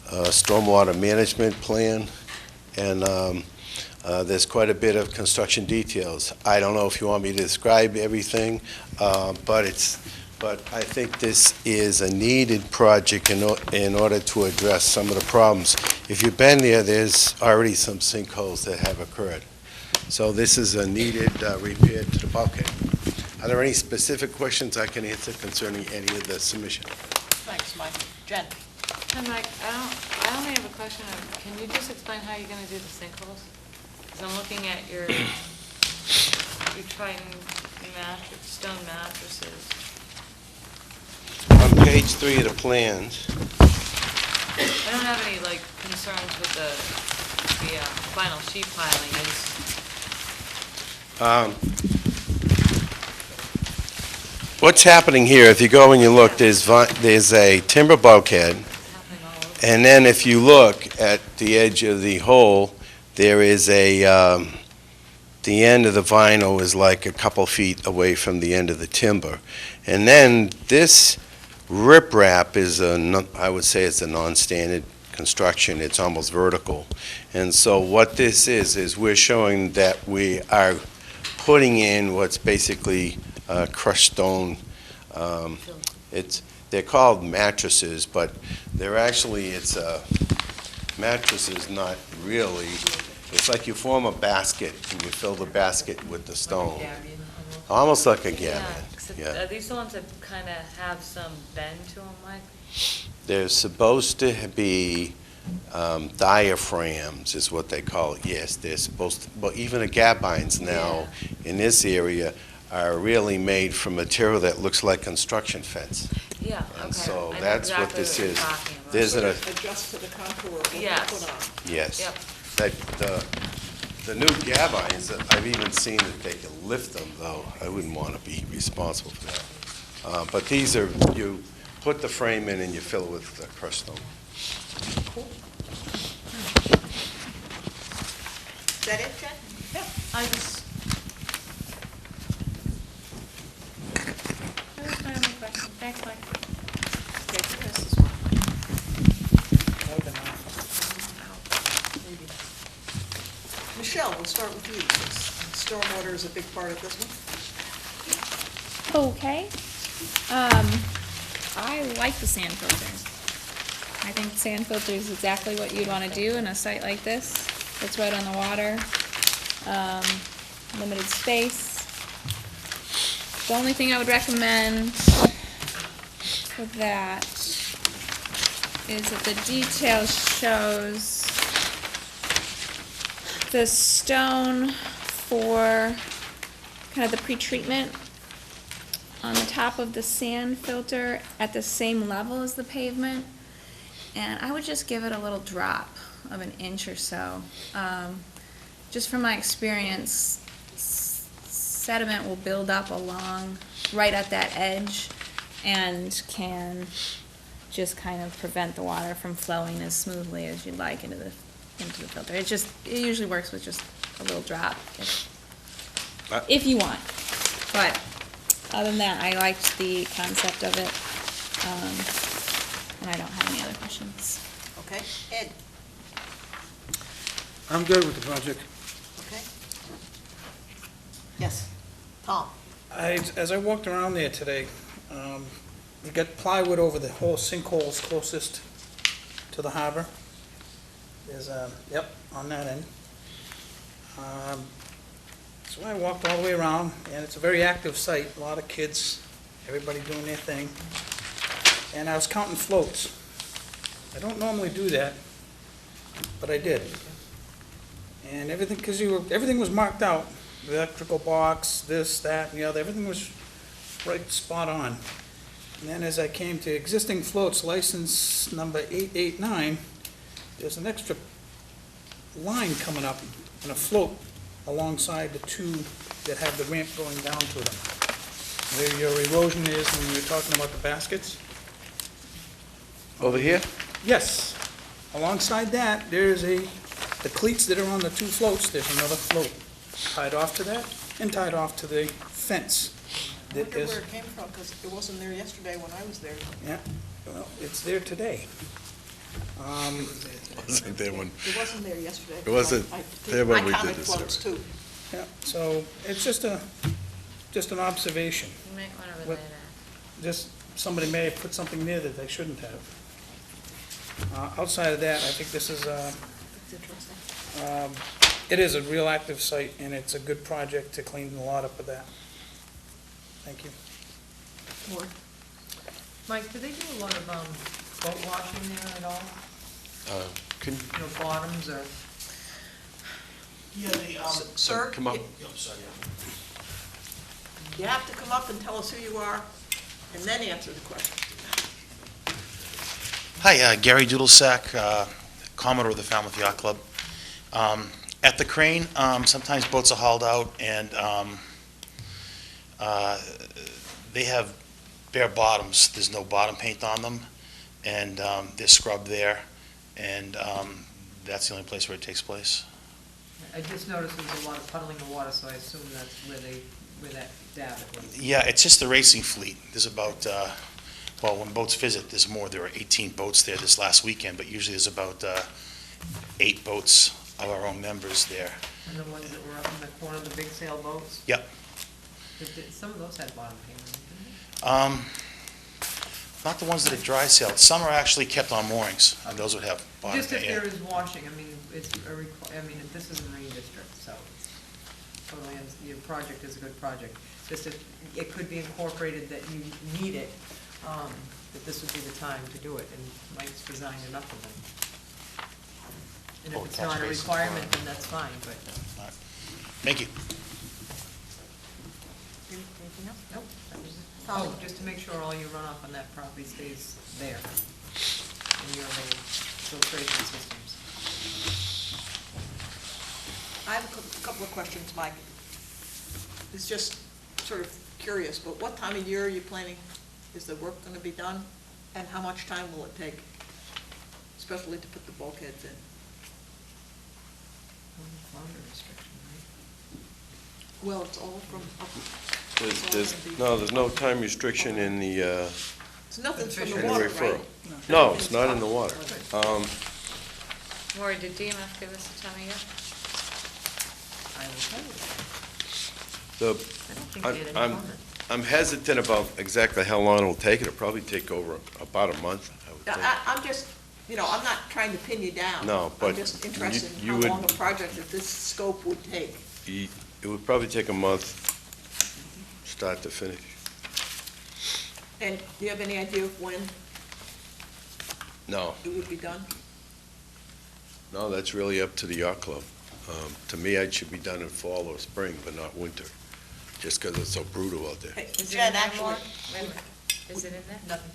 stormwater management plan, and there's quite a bit of construction details. I don't know if you want me to describe everything, but I think this is a needed project in order to address some of the problems. If you've been there, there's already some sinkholes that have occurred. So this is a needed repair to the bulkhead. Are there any specific questions I can answer concerning any of the submission? Thanks, Mike. Jen? Hi, Mike, I only have a question of, can you just explain how you're gonna do the sinkholes? Because I'm looking at your Triton stone mattresses. On page 3 of the plans, I don't have any, like, concerns with the vinyl sheet piling, what's happening here, if you go and you look, there's a timber bulkhead, and then if you look at the edge of the hole, there is the end of the vinyl is like a couple feet away from the end of the timber. And then this riprap is I would say it's a non-standard construction. It's almost vertical. And so what this is we're showing that we are putting in what's basically crushed stone. They're called mattresses, but they're actually, mattresses not really. It's like you form a basket and you fill the basket with the stone. Almost like a gabion. Are these the ones that kind of have some bend to them, Mike? They're supposed to be diaphragms, is what they call it. Yes, they're supposed to, but even the gabines now in this area are really made from material that looks like construction fence. Yeah, and so that's what this is. There's an Adjust to the contour of what you put on. yes. Yep. The new gabines, I've even seen that they can lift them, though. I wouldn't want to be responsible for that. But these are, you put the frame in and you fill it with the crushed stone. Cool. Is that it, Jen? Yeah, that was my only question. Thanks, Mike. Okay, who has this one? Michelle, we'll start with you, since stormwater is a big part of this one. Okay. I like the sand filters. I think sand filter is exactly what you'd want to do in a site like this. It's right on the water, limited space. The only thing I would recommend for that is that the detail shows the stone for kind of the pretreatment on the top of the sand filter at the same level as the pavement. And I would just give it a little drop of an inch or so. Just from my experience, sediment will build up along right at that edge and can just kind of prevent the water from flowing as smoothly as you'd like into the filter. It usually works with just a little drop if you want. But other than that, I liked the concept of it, and I don't have any other questions. Okay, Ed? I'm good with the project. Okay. Yes, Tom? As I walked around there today, you got plywood over the whole sinkholes closest to the harbor. There's on that end. So I walked all the way around, and it's a very active site, a lot of kids, everybody doing their thing. And I was counting floats. I don't normally do that, but I did. And everything, everything was marked out, the electrical box, this, that, and the other, everything was right spot on. And then as I came to existing floats, license number 889, there's an extra line coming up and a float alongside the two that have the ramp going down to them. Where your erosion is when you're talking about the baskets. Over here? Yes. Alongside that, there's the cleats that are on the two floats, there's another float tied off to that and tied off to the fence. I That wonder is, where it came from, because it wasn't there yesterday when I was there. yeah, well, it's there today. Wasn't there when, It wasn't there yesterday. It wasn't there when we did My this comment floats too. Yeah, so it's just an observation. You might want to relay What- that. Just, somebody may have put something there that they shouldn't have. Outside of that, I think this is, That's interesting. it is a real active site, and it's a good project to clean the lot up of that. Thank you. Ward? Mike, do they do a lot of boat washing there at all? can, You know, bottoms or? Yeah, they, Sir? come up. yeah, I'm sorry, yeah. You have to come up and tell us who you are, and then answer the question. Hi, Gary Dudelsack, Commodore of the Falmouth Yacht Club. At the crane, sometimes boats are hauled out and they have bare bottoms. There's no bottom paint on them, and they're scrubbed there, and that's the only place where it takes place. I just noticed there's a lot of puddling of water, so I assume that's where that davit was. Yeah, it's just the racing fleet. There's about, well, when boats visit, there's more. There were 18 boats there this last weekend, but usually there's about 8 boats of our own members there. And the ones that were up in the corner, the big sailboats? Yep. Some of those had bottom paint on them, didn't they? Not the ones that are dry sailed. Some are actually kept on moorings, and those would have bottom Just if paint. there is washing, I mean, this is a marine district, so totally, your project is a good project. Just if it could be incorporated that you need it, that this would be the time to do it, and Mike's designed enough of them. And Oh, if it's catch not a basins. requirement, then that's fine, but, Thank you. Anything else? nope. That was it. Oh, just to make sure all your runoff on that property stays there, in your little filtration systems. I have a couple of questions, Mike. It's just sort of curious, but what time of year are you planning? Is the work going to be done? And how much time will it take, especially to put the bulkheads in? Flounder restriction, right? Well, it's all from up. There's no time restriction in the, It's nothing from in the the water, referral. right? No, it's not in the water. Maureen, did DMF give us a time of year? I will tell you. The, I don't think we had any I'm, comment. I'm hesitant about exactly how long it'll take. It'll probably take over about a month, I would think. I'm just, I'm not trying to pin you down. No, but I'm just interested in you how would- long a project of this scope would take. It would probably take a month, start to finish. And do you have any idea of when No, it would be done? no, that's really up to the yacht club. To me, it should be done in fall or spring, but not winter, just because it's so brutal out there. Hey, Is it Jen, in there, actually, Maureen? Wait a minute. Is it in there? Nothing.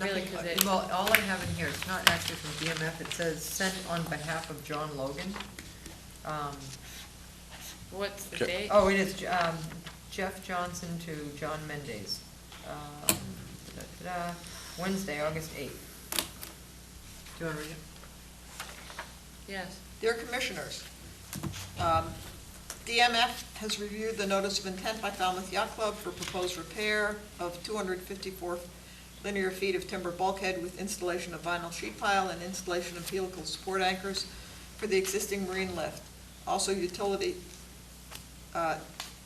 Really, Nothing, 'cause it- well, all I have in here, it's not actually from DMF, it says sent on behalf of John Logan. What's the Okay. date? Oh, it is, Jeff Johnson to John Mendez. Wednesday, August 8th. Do you want to read it? Yes. dear commissioners, DMF has reviewed the notice of intent by Falmouth Yacht Club for proposed repair of 254 linear feet of timber bulkhead with installation of vinyl sheet pile and installation of helical support anchors for the existing marine lift. Also utility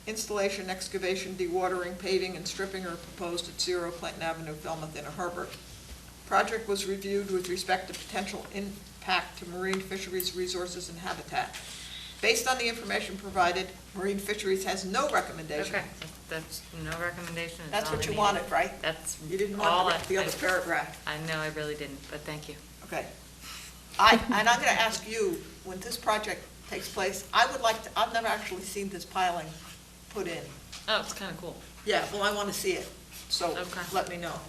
installation, excavation, dewatering, paving, and stripping are proposed at 0 Clinton Avenue, Falmouth Inner Harbor. Project was reviewed with respect to potential impact to marine fisheries, resources, and habitat. Based on the information provided, Marine Fisheries has no recommendation. Okay, that's no recommendation. is That's all what we you wanted, needed. right? That's You didn't all want the other paragraph. I know I really didn't, but thank you. Okay. And I'm gonna ask you, when this project takes place, I've never actually seen this piling put in. Oh, it's kind of cool. Yeah, well, I wanna see it, so Okay. let me know.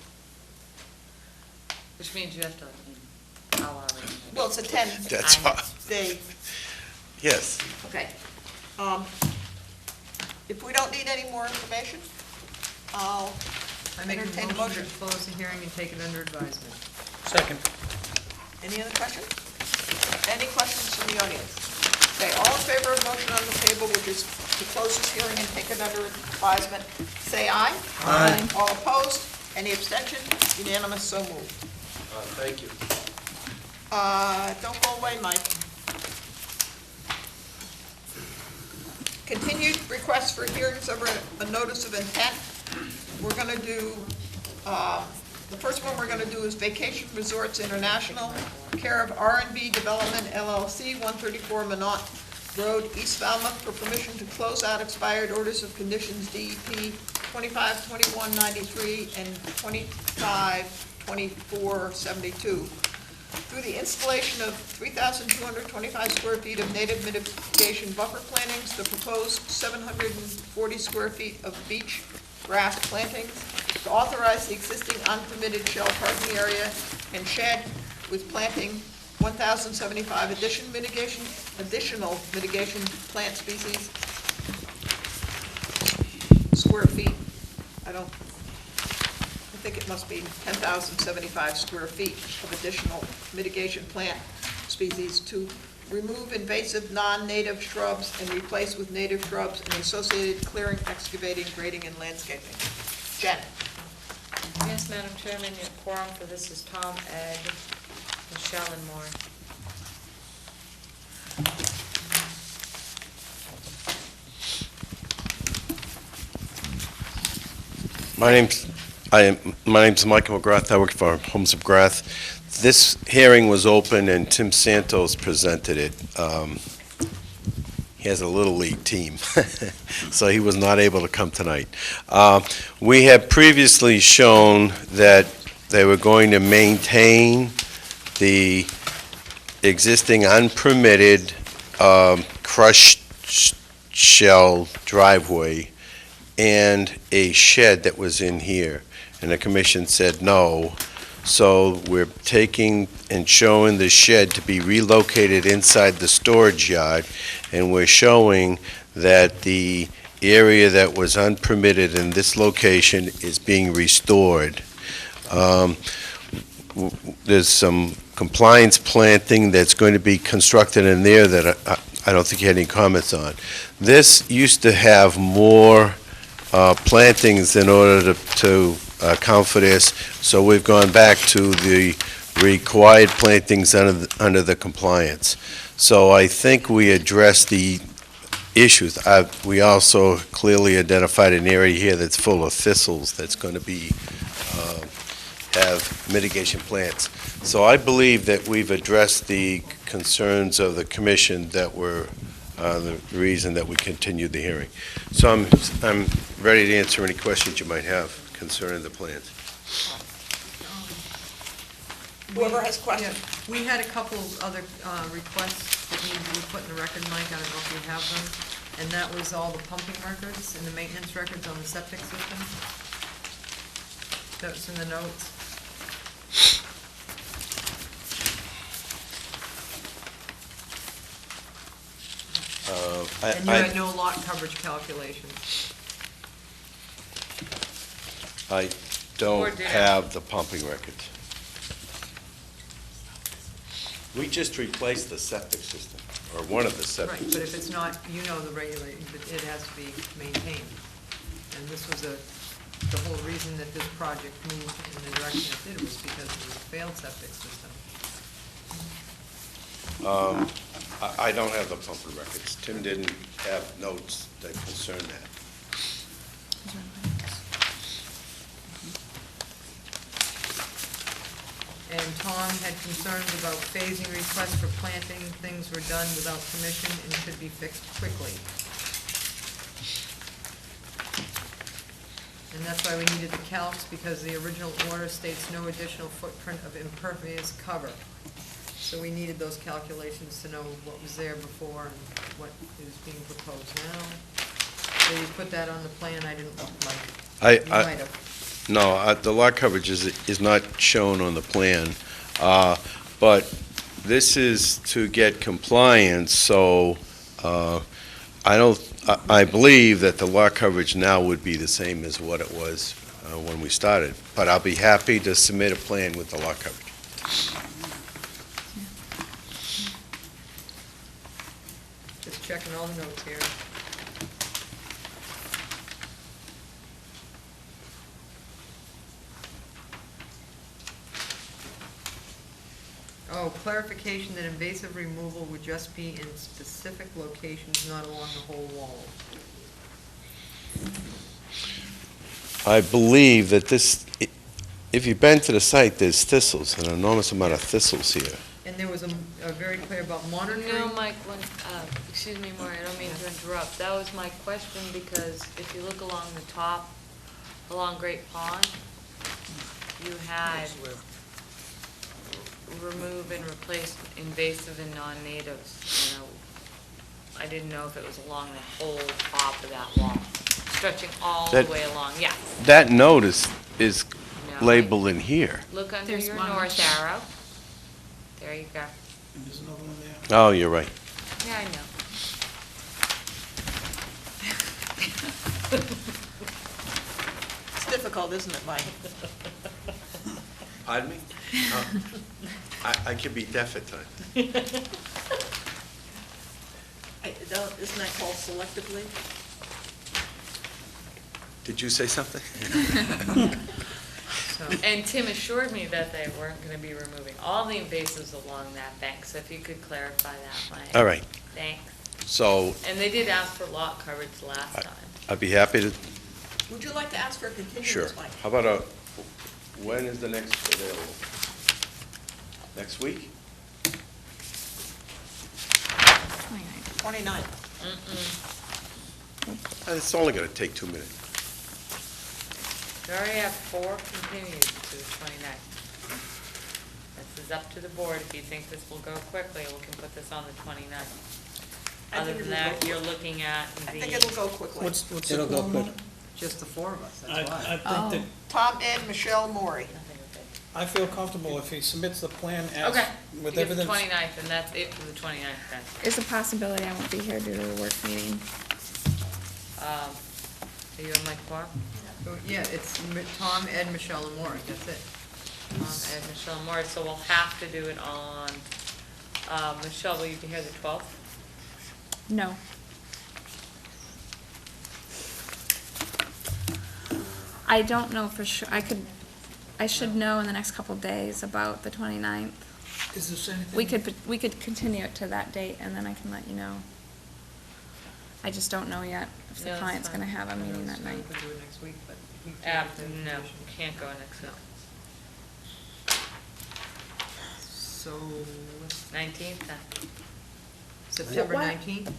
Which means you have to, Well, it's a 10 That's I know. why, day, yes. okay. If we don't need any more information, I'll I make entertain a a motion motion. to close the hearing and take it under advisement. Second. Any other questions? Any questions from the audience? Okay, all in favor of the motion on the table, which is to close this hearing and take it under advisement, say aye. Aye. All opposed? Any abstention? Unanimous, so moved. Thank you. Don't go away, Mike. Continued requests for hearings over a notice of intent. We're gonna do, the first one we're gonna do is Vacation Resorts International, care of R&B Development LLC, 134 Minot Road, East Falmouth, for permission to close out expired orders of conditions DEP 252193 and 252472. Through the installation of 3,225 square feet of native mitigation buffer plantings, the proposed 740 square feet of beach grass plantings, to authorize the existing unpermitted shell parking area and shed with planting 1,075 additional mitigation plant species, square feet. I think it must be 10,075 square feet of additional mitigation plant species to remove invasive non-native shrubs and replace with native shrubs and associated clearing, excavating, grading, and landscaping. Janet? Yes, Madam Chairman, your quorum for this is Tom, Ed, Michelle, and Maureen. My name's Michael McGrath. I work for Homes of Grath. This hearing was open and Tim Santos presented it. He has a Little League team, so he was not able to come tonight. We have previously shown that they were going to maintain the existing unpermitted crushed shell driveway and a shed that was in here, and the commission said no. So we're taking and showing the shed to be relocated inside the storage yard, and we're showing that the area that was unpermitted in this location is being restored. There's some compliance planting that's going to be constructed in there that I don't think you had any comments on. This used to have more plantings in order to account for this, so we've gone back to the required plantings under the compliance. So I think we addressed the issues. We also clearly identified an area here that's full of thistles that's going to be, have mitigation plants. So I believe that we've addressed the concerns of the commission that were the reason that we continued the hearing. So I'm ready to answer any questions you might have concerning the plans. Whoever has questions. Yeah, we had a couple of other requests that needed to be put in the record, Mike, I don't know if you have them, and that was all the pumping records and the maintenance records on the septic system. That's in the notes. And you had no lot coverage calculations. I don't have the pumping records. We just replaced the septic system, or one of the septic Right, but if systems. it's not, you know the regulation, but it has to be maintained. And this was the whole reason that this project moved in the direction it did was because it was a failed septic system. I don't have the pumping records. Tim didn't have notes that concern that. And Tom had concerns about phasing requests for planting. Things were done without permission and should be fixed quickly. And that's why we needed the calcs, because the original order states no additional footprint of impervious cover. So we needed those calculations to know what was there before and what is being proposed now. So you put that on the plan, I didn't, like, you might have. No, the lot coverage is not shown on the plan, but this is to get compliance, so I believe that the lot coverage now would be the same as what it was when we started, but I'll be happy to submit a plan with the lot coverage. Just checking all the notes here. Oh, clarification that invasive removal would just be in specific locations, not along the whole wall. I believe that this, if you've been to the site, there's thistles, an enormous amount of thistles here. And there was a very clear about monitoring. No, Mike, excuse me, Maureen, I don't mean to interrupt. That was my question, because if you look along the top, along Great Pond, you had remove and replace invasive and non-natives. I didn't know if it was along the whole top of that wall, stretching all the way along, yeah. That note is No, labeled in here. Look under There's your one. north arrow. There you go. And there's another one there. Oh, you're right. Yeah, I know. It's difficult, isn't it, Mike? Pardon me? I could be deaf at times. Isn't that called selectively? Did you say something? And Tim assured me that they weren't going to be removing all the invasives along that bank, so if you could clarify that, Mike. All right. Thanks. So And they did ask for lot coverage last time. I'd be happy to, Would you like to ask for a continuance, sure. Mike? How about when is the next available? Next week? 29th. It's only going to take 2 minutes. We already have 4 continued to the 29th. This is up to the board. If you think this will go quickly, we can put this on the 29th. I Other think than it'll that, go you're looking at I the... think it'll go quickly. What's the It'll go quorum quick. on it? Just the 4 of us, I that's why. I think that, Tom, Ed, Michelle, Maury. I feel comfortable if he submits the plan as, Okay. with You get the evidence. 29th, and that's it for the 29th then. Is a possibility I won't be here due to a work meeting. Are you and Mike Farr? Oh, yeah, it's Tom, Ed, Michelle, and Maureen, that's it. And Michelle Moore, so we'll have to do it on, Michelle, will you be here the 12th? No. I don't know for sure. I should know in the next couple of days about the 29th. Is there anything? We could continue it to that date, and then I can let you know. I just don't know yet if the No, that's client's fine. gonna have a meeting that So night. we could do it next week, but we No, can't do you it. can't go next week. So, 19th then? September What? 19th?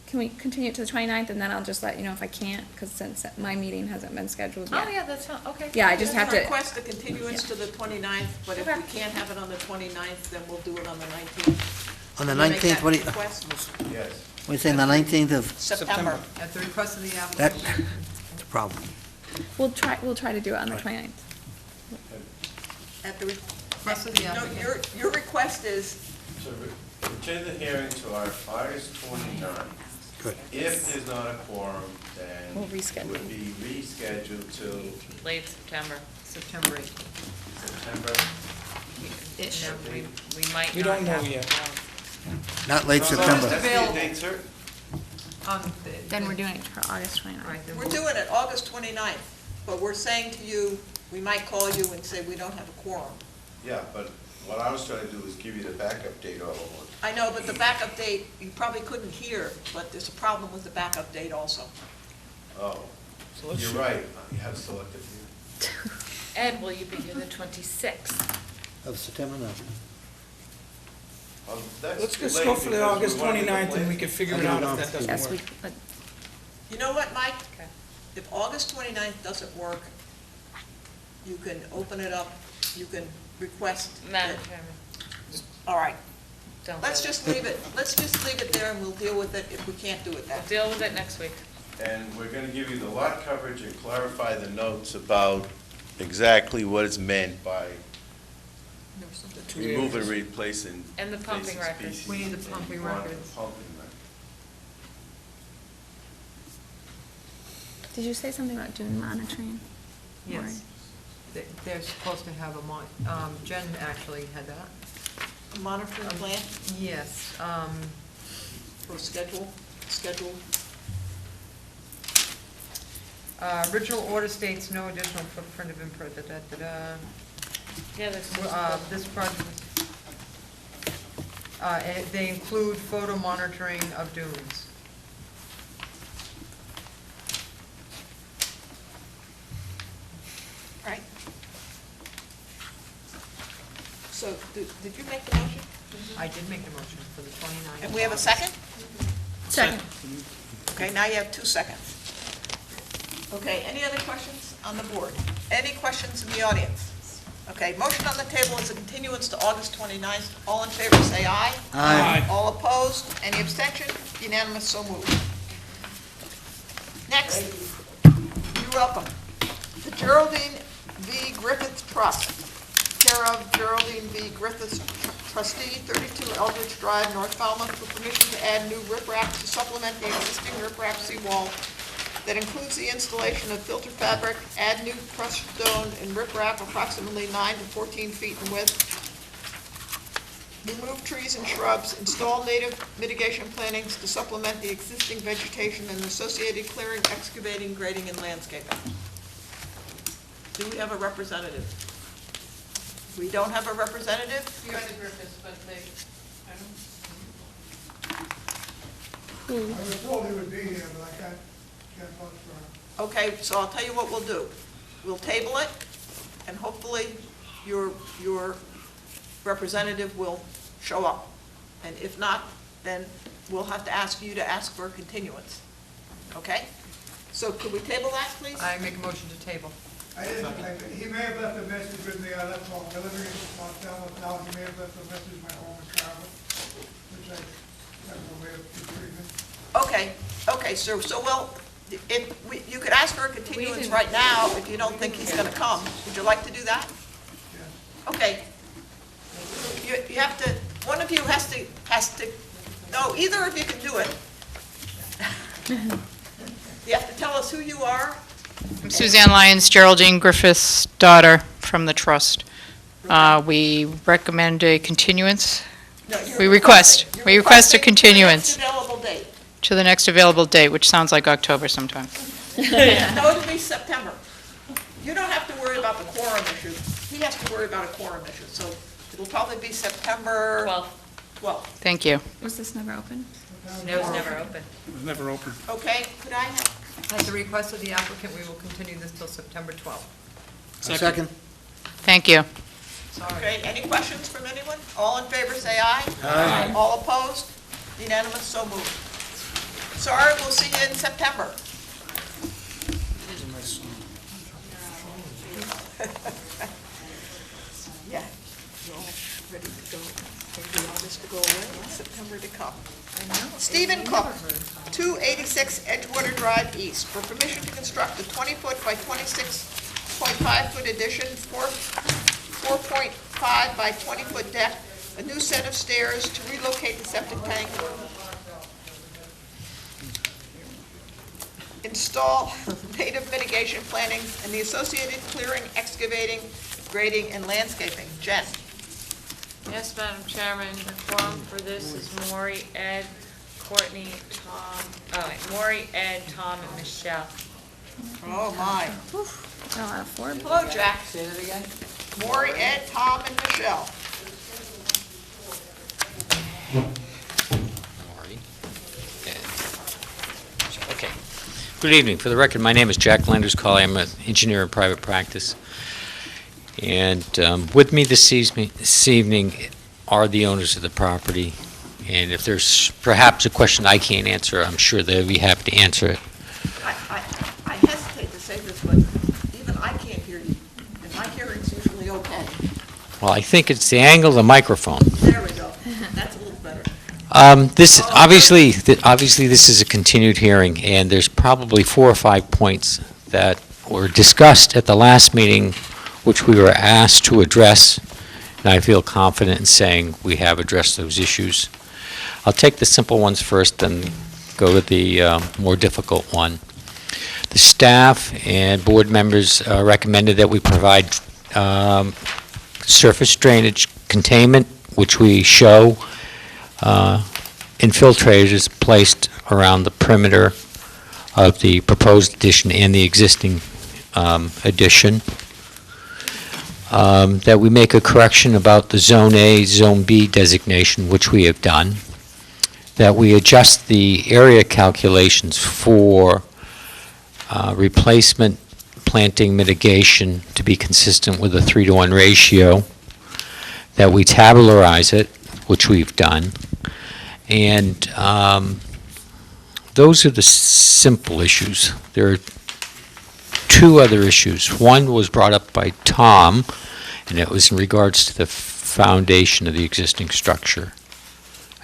Can we continue it to the 29th, and then I'll just let you know if I can't, because since my meeting hasn't been scheduled yet. Oh, yeah, that's fine, okay. Yeah, I just have to, Request a continuance to the 29th, but if Okay. we can't have it on the 29th, then we'll do it on the 19th. On the Can you make 19th, that what do you, request? Yes. what are you saying, the 19th of September. At the request of the that, applicant. that's a problem. we'll try to do it on the 29th. At the, Request of the no, applicant. your request is, So continue the hearing to our August 29th. Good. If there's not a quorum, then We'll reschedule. it would be rescheduled till Late September. September 8th. September. No, we might We not don't know have yet. quorum. Not late No, no, September. that's the Available. date certain. Then we're doing it for August 29th. All right, then we're we'll- doing it August 29th, but we're saying to you, we might call you and say we don't have a quorum. Yeah, but what I was trying to do is give you the backup date all at once. I know, but the backup date, you probably couldn't hear, but there's a problem with the backup date also. Oh, So let's you're shoot- right, you have selected here. Ed, will you be here the 26th? Of September, no. That's Let's just late go for the because we August wanted to 29th, and plan- we can figure I it can out do if it that doesn't Yes, work. You know what, Mike? Okay. If August 29th doesn't work, you can open it up, you can request. Madam that- Chairman, All right, don't. let's go just there. leave it, let's just leave it there and we'll deal with it if we can't do it We'll that. deal with it next week. And we're gonna give you the lot coverage and clarify the notes about exactly what is meant by Two remove and areas. replace and And the pumping invasive records. species We need the and pumping want the records. pumping record. Did you say something about dune monitoring? Yes. They're supposed to have Jen actually had that. A monitoring plan Yes, for a schedule? Original order states no additional footprint of imper, da-da-da-da. Yeah, there's. This project, they include photo monitoring of dunes. Right. So, did you make the motion? I did make the motion for the 29th. And we have a second? Second. Okay, now you have 2 seconds. Okay, any other questions on the board? Any questions in the audience? Okay, motion on the table is a continuance to August 29th. All in favor, say aye. Aye. All opposed? Any abstention? Unanimous, so moved. Next, you're welcome. The Geraldine V. Griffith Trust, care of Geraldine V. Griffith Trustee, 32 Eldridge Drive, North Falmouth, for permission to add new riprap to supplement the existing riprap seawall that includes the installation of filter fabric, add new crushed stone and riprap approximately 9 to 14 feet in width, remove trees and shrubs, install native mitigation plantings to supplement the existing vegetation and associated clearing, excavating, grading, and landscaping. Do we have a representative? We don't have a representative? You had the Griffiths, but they, Who? I was told he would be here, but I can't vote for him. Okay, so I'll tell you what we'll do. We'll table it, and hopefully your representative will show up. And if not, then we'll have to ask you to ask for a continuance. Okay? So could we table that, please? I make a motion to table. He may have left a message with me, I left home, delivering it to Falmouth now, he may have left a message, my home is Falmouth, which I have no way of retrieving. Okay, so well, if you could ask for a continuance right now if you don't think he's gonna come. Would you like to do that? Yes. Okay. You have to, one of you has to, no, either of you can do it. You have to tell us who you are. I'm Suzanne Lyons, Geraldine Griffith's daughter from the trust. We recommend a continuance. No, you're We request a requesting continuance the next available date. to the next available date, which sounds like October sometime. No, it'll be September. You don't have to worry about the quorum issue. He has to worry about a quorum issue, so it'll probably be September 12th. Thank you. Was this never open? No, it was never open. It was never open. Okay, could I have, At the request of the applicant, we will continue this till September 12th. Second. Thank you. okay, any questions from anyone? All in favor, say aye. Aye. All opposed? Unanimous, so moved. Sorry, we'll see you in September. Yeah, you're all ready to go, maybe August to go away, and September to come. Stephen Cook, 286 Edgewater Drive East, for permission to construct a 20-foot by 26.5-foot addition, 4.5 by 20-foot deck, a new set of stairs to relocate the septic tank, install native mitigation plantings, and the associated clearing, excavating, grading, and landscaping. Jen? Yes, Madam Chairman, the quorum for this is Maury, Ed, Courtney, Tom, Maury, Ed, Tom, and Michelle. Oh, my. Got a lot of Ford. Hello, Jack. Say that again. Maury, Ed, Tom, and Michelle. Okay. Good evening. For the record, my name is Jack Landers-Colley. I'm an engineer in private practice. And with me this evening are the owners of the property. And if there's perhaps a question I can't answer, I'm sure they'll be happy to answer it. I hesitate to say this, but even I can't hear you, and my hearing's usually okay. Well, I think it's the angle of the microphone. There we go. That's a little better. This, obviously, this is a continued hearing, and there's probably 4 or 5 points that were discussed at the last meeting, which we were asked to address, and I feel confident in saying we have addressed those issues. I'll take the simple ones first and go to the more difficult one. The staff and board members recommended that we provide surface drainage containment, which we show infiltrators placed around the perimeter of the proposed addition and the existing addition. That we make a correction about the Zone A, Zone B designation, which we have done. That we adjust the area calculations for replacement planting mitigation to be consistent with a 3-to-1 ratio. That we tabularize it, which we've done. And those are the simple issues. There are 2 other issues. One was brought up by Tom, and it was in regards to the foundation of the existing structure.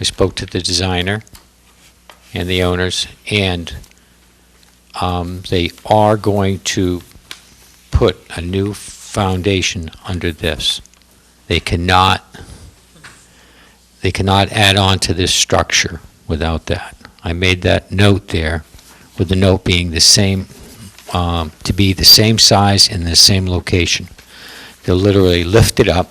I spoke to the designer and the owners, and they are going to put a new foundation under this. They cannot add on to this structure without that. I made that note there, with the note being the same, to be the same size and the same location. They'll literally lift it up,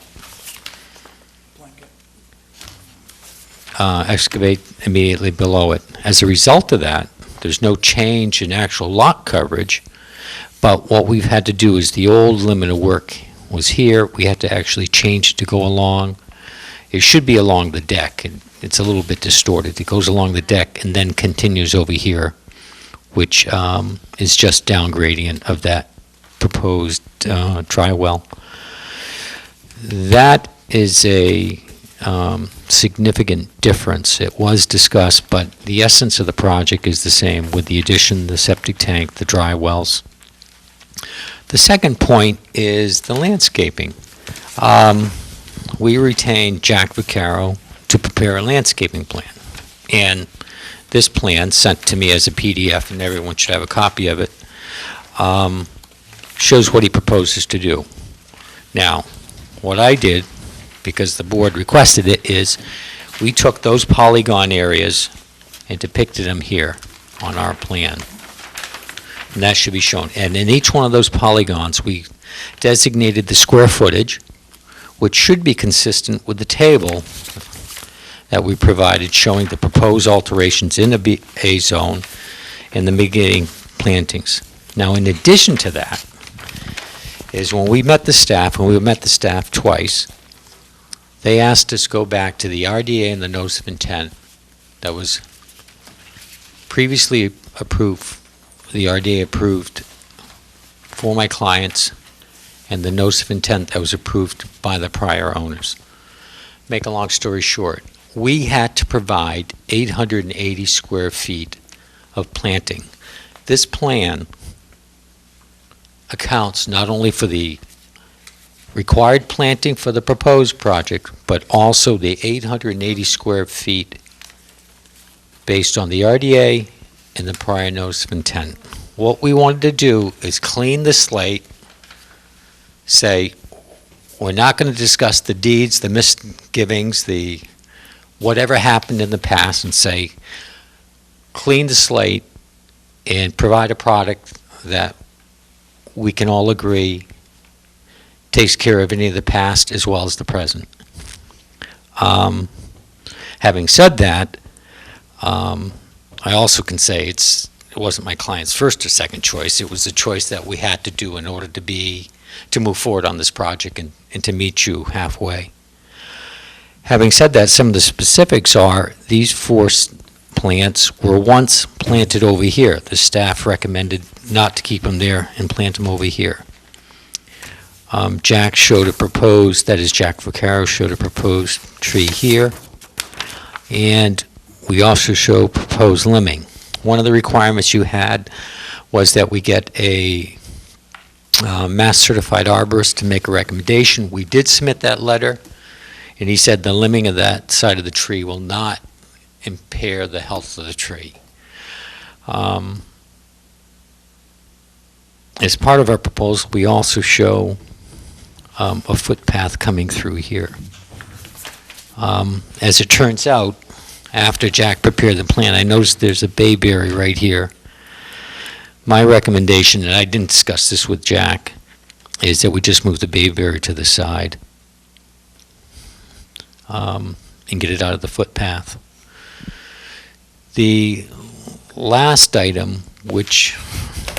excavate immediately below it. As a result of that, there's no change in actual lot coverage, but what we've had to do is the old limit of work was here. We had to actually change it to go along. It should be along the deck, and it's a little bit distorted. It goes along the deck and then continues over here, which is just down gradient of that proposed dry well. That is a significant difference. It was discussed, but the essence of the project is the same with the addition, the septic tank, the dry wells. The second point is the landscaping. We retained Jack Vaccaro to prepare a landscaping plan. And this plan, sent to me as a PDF, and everyone should have a copy of it, shows what he proposes to do. Now, what I did, because the board requested it, is we took those polygon areas and depicted them here on our plan. And that should be shown. And in each one of those polygons, we designated the square footage, which should be consistent with the table that we provided showing the proposed alterations in the A zone and the mitigating plantings. Now, in addition to that, is when we met the staff, and we met the staff twice, they asked us to go back to the RDA and the notice of intent that was previously approved, the RDA approved for my clients, and the notice of intent that was approved by the prior owners. Make a long story short, we had to provide 880 square feet of planting. This plan accounts not only for the required planting for the proposed project, but also the 880 square feet based on the RDA and the prior notice of intent. What we wanted to do is clean the slate, say, we're not going to discuss the deeds, the misgivings, the whatever happened in the past, and say, clean the slate and provide a product that we can all agree takes care of any of the past as well as the present. Having said that, I also can say it wasn't my client's first or second choice. It was a choice that we had to do in order to move forward on this project and to meet you halfway. Having said that, some of the specifics are these 4 plants were once planted over here. The staff recommended not to keep them there and plant them over here. Jack showed a proposed, that is Jack Vaccaro showed a proposed tree here, and we also show proposed limbing. One of the requirements you had was that we get a Mass Certified Arborist to make a recommendation. We did submit that letter, and he said the limbing of that side of the tree will not impair the health of the tree. As part of our proposal, we also show a footpath coming through here. As it turns out, after Jack prepared the plan, I noticed there's a bayberry right here. My recommendation, and I didn't discuss this with Jack, is that we just move the bayberry to the side and get it out of the footpath. The last item, which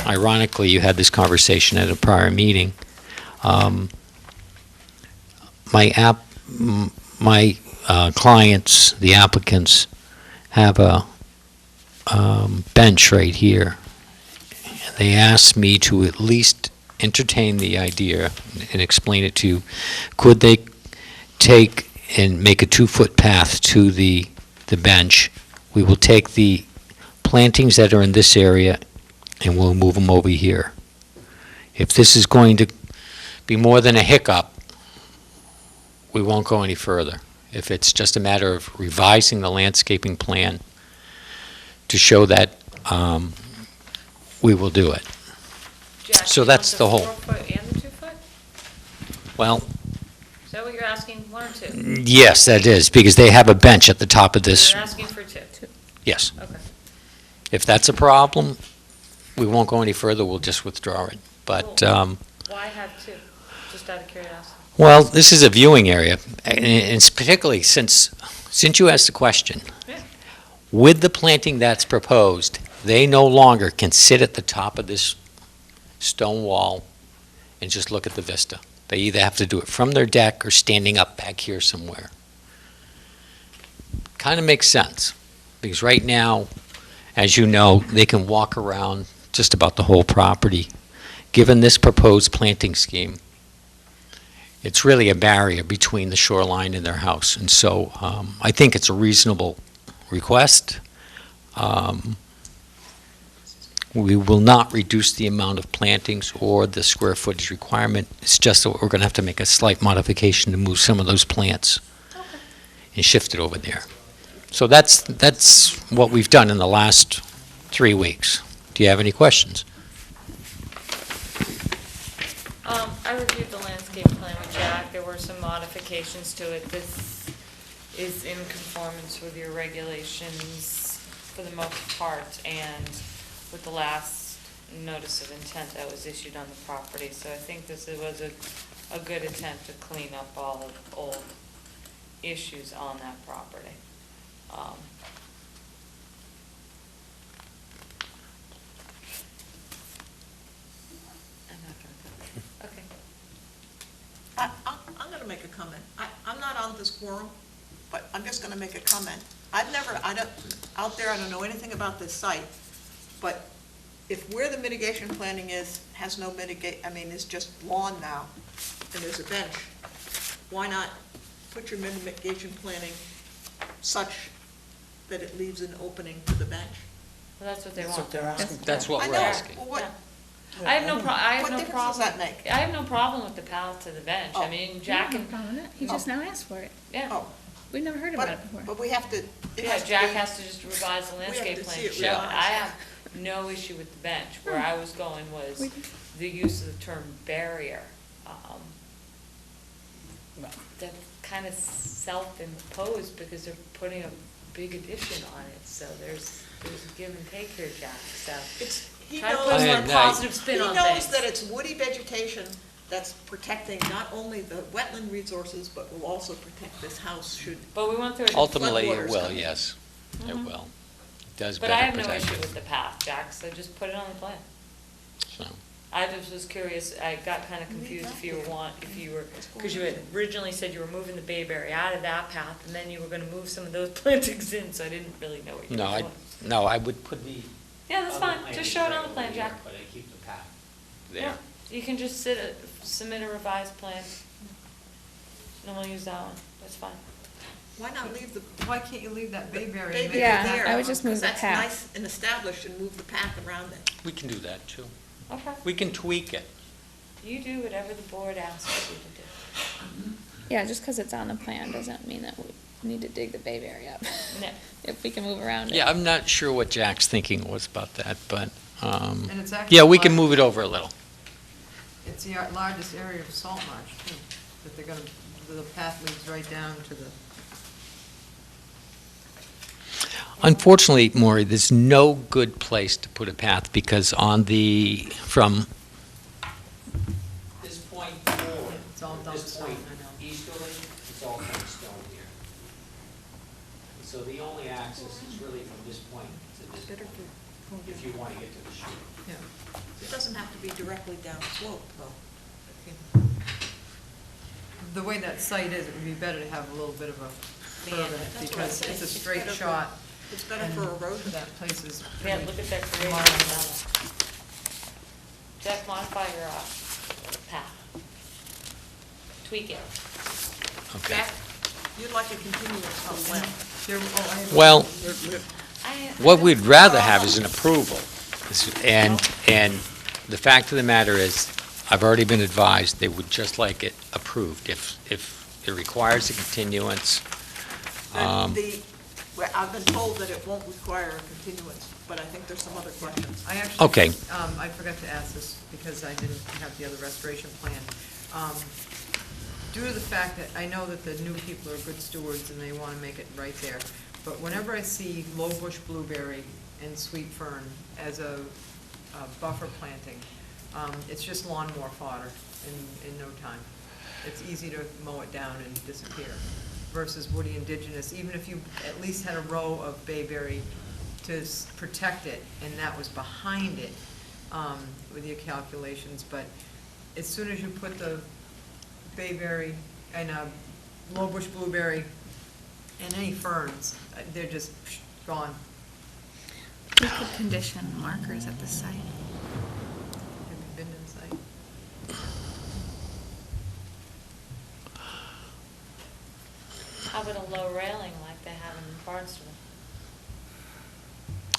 ironically you had this conversation at a prior meeting, my clients, the applicants, have a bench right here. They asked me to at least entertain the idea and explain it to you. Could they take and make a 2-foot path to the bench? We will take the plantings that are in this area and we'll move them over here. If this is going to be more than a hiccup, we won't go any further. If it's just a matter of revising the landscaping plan to show that, we will do it. Jack, So you that's want the whole- 4-foot and the 2-foot? Well, Is that what you're asking, 1 or 2? yes, that is, because they have a bench at the top of this. You're asking for 2? Yes. Okay. If that's a problem, we won't go any further, we'll just withdraw it. But, Why have 2? Just out of curiosity. well, this is a viewing area, and it's particularly since you asked the question, Yeah. with the planting that's proposed, they no longer can sit at the top of this stone wall and just look at the vista. They either have to do it from their deck or standing up back here somewhere. Kind of makes sense, because right now, as you know, they can walk around just about the whole property. Given this proposed planting scheme, it's really a barrier between the shoreline and their house. And so I think it's a reasonable request. We will not reduce the amount of plantings or the square footage requirement. It's just that we're going to have to make a slight modification to move some of those plants and shift it over there. So that's what we've done in the last 3 weeks. Do you have any questions? I reviewed the landscape plan with Jack. There were some modifications to it. This is in conformance with your regulations for the most part and with the last notice of intent that was issued on the property. So I think this was a good attempt to clean up all of old issues on that property. I'm not gonna okay. I'm going to make a comment. I'm not on this quorum, but I'm just going to make a comment. Out there, I don't know anything about this site, but if where the mitigation planning has no is just lawn now, and there's a bench, why not put your mitigation planning such that it leaves an opening to the bench? Well, that's what they That's want. what they're asking. That's what I we're know. asking. Well, what, I have no what difference does that make? I have no problem with the path to the bench. Oh. I mean, Jack and, He just now asked for it. yeah. Oh, We've never heard about it before. but we have to. it Yeah, has to Jack be- has to just revise the We have landscape to plan see to it show it. revised. I have no issue with the bench. Where I was going was the use of the term barrier. That's kind of self-imposed because they're putting a big addition on it, so there's a give and take here, Jack, so. He Try to knows, put a more And, positive spin on he knows things. that it's woody vegetation that's protecting not only the wetland resources, but will also protect this house should. But we went through a Ultimately, it floodwaters will, come in. yes. It Mhm. will. It does But I better have no protect issue it. with the path, Jack, so just put it on the plan. So, I just was curious, I got kind of confused if you were, because you had originally said you were moving the bayberry out of that path, and then you were gonna move some of those plantings in, so I didn't really know what you were doing. I would put the. Yeah, that's other fine, plantings just show it on the right plan, over here, Jack. But I keep the path Yeah, there. you can just submit a revised plan, and we'll use that one, that's fine. Why not leave the Why can't you leave that bayberry? bayberry Yeah, there? I would just move the Because path. that's nice and established and move the path around it. We can do that, too. Okay. We can tweak it. You do whatever the board asks you to do. Yeah, just because it's on the plan doesn't mean that we need to dig the bayberry up. No. If we can move around it. Yeah, I'm not sure what Jack's thinking was about that, but, And it's actually yeah, we can like- move it over a little. It's the largest area of salt marsh, too, that they're gonna, the path leads right down to the. Unfortunately, Maury, there's no good place to put a path because from this point forward, It's all dump this stone, point I know. easterly, it's all kind of stone here. So the only access is really from this point to this point, if you want to get to the street. It doesn't have to be directly down slope, though. The way that site is, it would be better to have a little bit of a curve in it, That's what I because said. it's a It's straight better for- shot. It's better and for erosion. That place is Yeah, pretty look at that grade. marginal. Jeff, modify your path. Tweak it. Okay. Jack, you'd like a continuance on when? Well, I- what we'd rather have is an approval. And the fact of the matter is, I've already been advised they would just like it approved. If it requires a continuance, Well, I've been told that it won't require a continuance, but I think there's some other questions. I actually. Okay. I forgot to ask this because I didn't have the other restoration plan. Due to the fact that I know that the new people are good stewards and they want to make it right there, but whenever I see low bush blueberry and sweet fern as a buffer planting, it's just lawnmower fodder in no time. It's easy to mow it down and disappear versus woody indigenous, even if you at least had a row of bayberry to protect it, and that was behind it with your calculations. But as soon as you put the bayberry and low bush blueberry and any ferns, they're just gone. We could condition markers at the site. Have you been inside? How about a low railing like they have in Barnstable?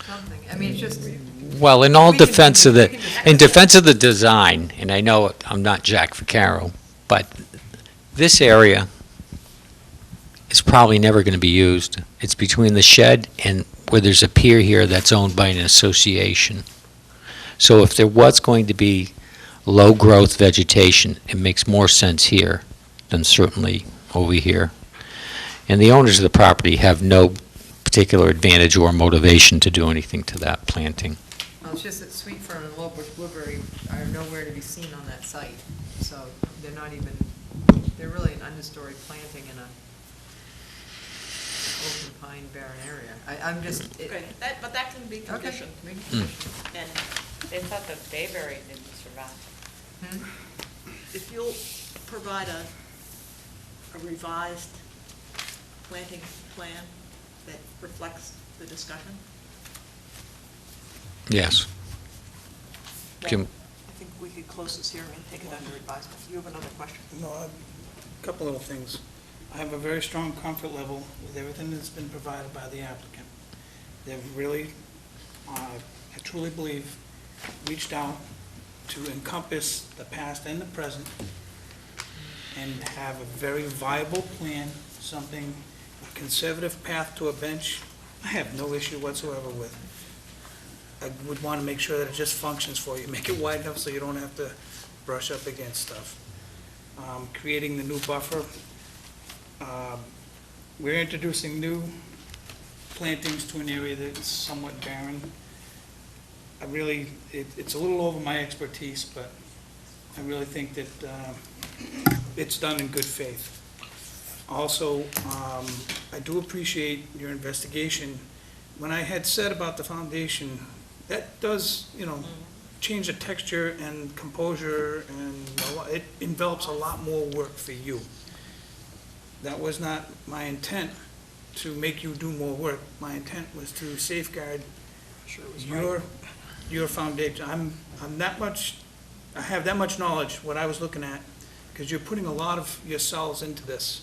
Something, I mean, it's just. well, in defense of the design, and I know I'm not Jack Vaccaro, but this area is probably never going to be used. It's between the shed and where there's a pier here that's owned by an association. So if there was going to be low-growth vegetation, it makes more sense here than certainly over here. And the owners of the property have no particular advantage or motivation to do anything to that planting. Well, it's just that sweet fern and low bush blueberry are nowhere to be seen on that site, so they're not even, they're really an understory planting in a open pine barren area. I'm just. Okay, but that can be conditioned. And They thought the bayberry didn't survive. if you'll provide a revised planting plan that reflects the discussion, Yes. then I think we could close this hearing and take it under advisement. You have another question? No, a couple little things. I have a very strong comfort level with everything that's been provided by the applicant. They've really, I truly believe, reached out to encompass the past and the present and have a very viable plan, something, a conservative path to a bench, I have no issue whatsoever with. I would want to make sure that it just functions for you, make it wide enough so you don't have to brush up against stuff. Creating the new buffer. We're introducing new plantings to an area that's somewhat barren. It's a little over my expertise, but I really think that it's done in good faith. Also, I do appreciate your investigation. When I had said about the foundation, that does, change the texture and composure, and it envelops a lot more work for you. That was not my intent to make you do more work. My intent was to safeguard your foundation. I have that much knowledge, what I was looking at, because you're putting a lot of yourselves into this,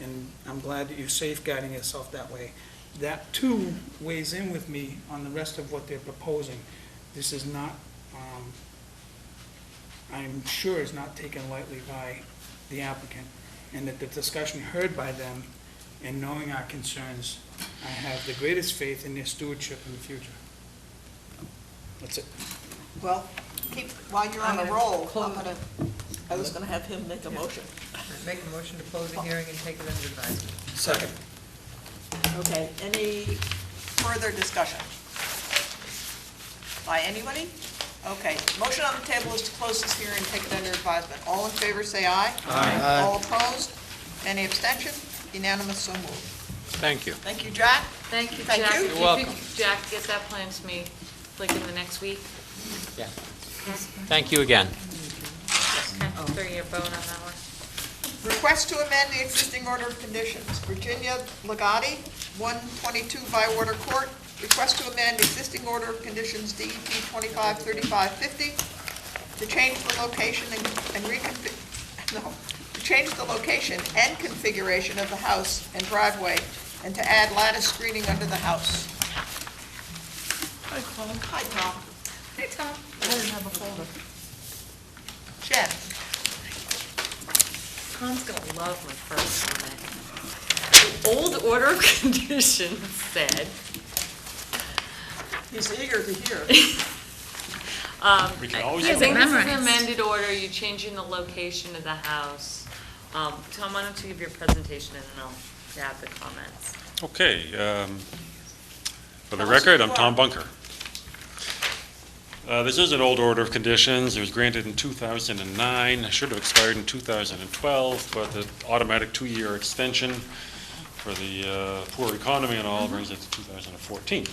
and I'm glad that you're safeguarding yourself that way. That, too, weighs in with me on the rest of what they're proposing. This is not, I'm sure is not taken lightly by the applicant, and that the discussion heard by them and knowing our concerns, I have the greatest faith in their stewardship in the future. That's it. Well, while you're on I'm a gonna roll, close- I was going to have him make a motion. Make a motion to close the hearing and take it under advisement. Second. Okay, any further discussion? By anybody? Okay, motion on the table is to close this hearing and take it under advisement. All in favor, say aye. Aye. All opposed? Any abstention? Unanimous, so moved. Thank you. Thank you, Jack. Thank you, Thank Jack. you. If You're welcome. Jack, get that plan to me, like in the next week. Yeah. Thank you again. Okay, throw your bone on that one. Request to amend the existing order of conditions. Virginia Legati, 122 Bywater Court. Request to amend existing order of conditions DEP 253550 to change the location to change the location and configuration of the house and driveway and to add lattice screening under the house. Hi, Tom. Hi, Tom. Hey, Tom. I didn't have a folder. Jen. Tom's gonna love my first comment. The old order of conditions said, He's eager to hear. We can always I go think back. this is an amended order, you're changing the location of the house. Tom, why don't you give your presentation and then I'll add the comments. Okay, for the Tell us record, who I'm you Tom are. Bunker. This is an old order of conditions. It was granted in 2009, should have expired in 2012, but the automatic 2-year extension for the poor economy and all brings it to 2014.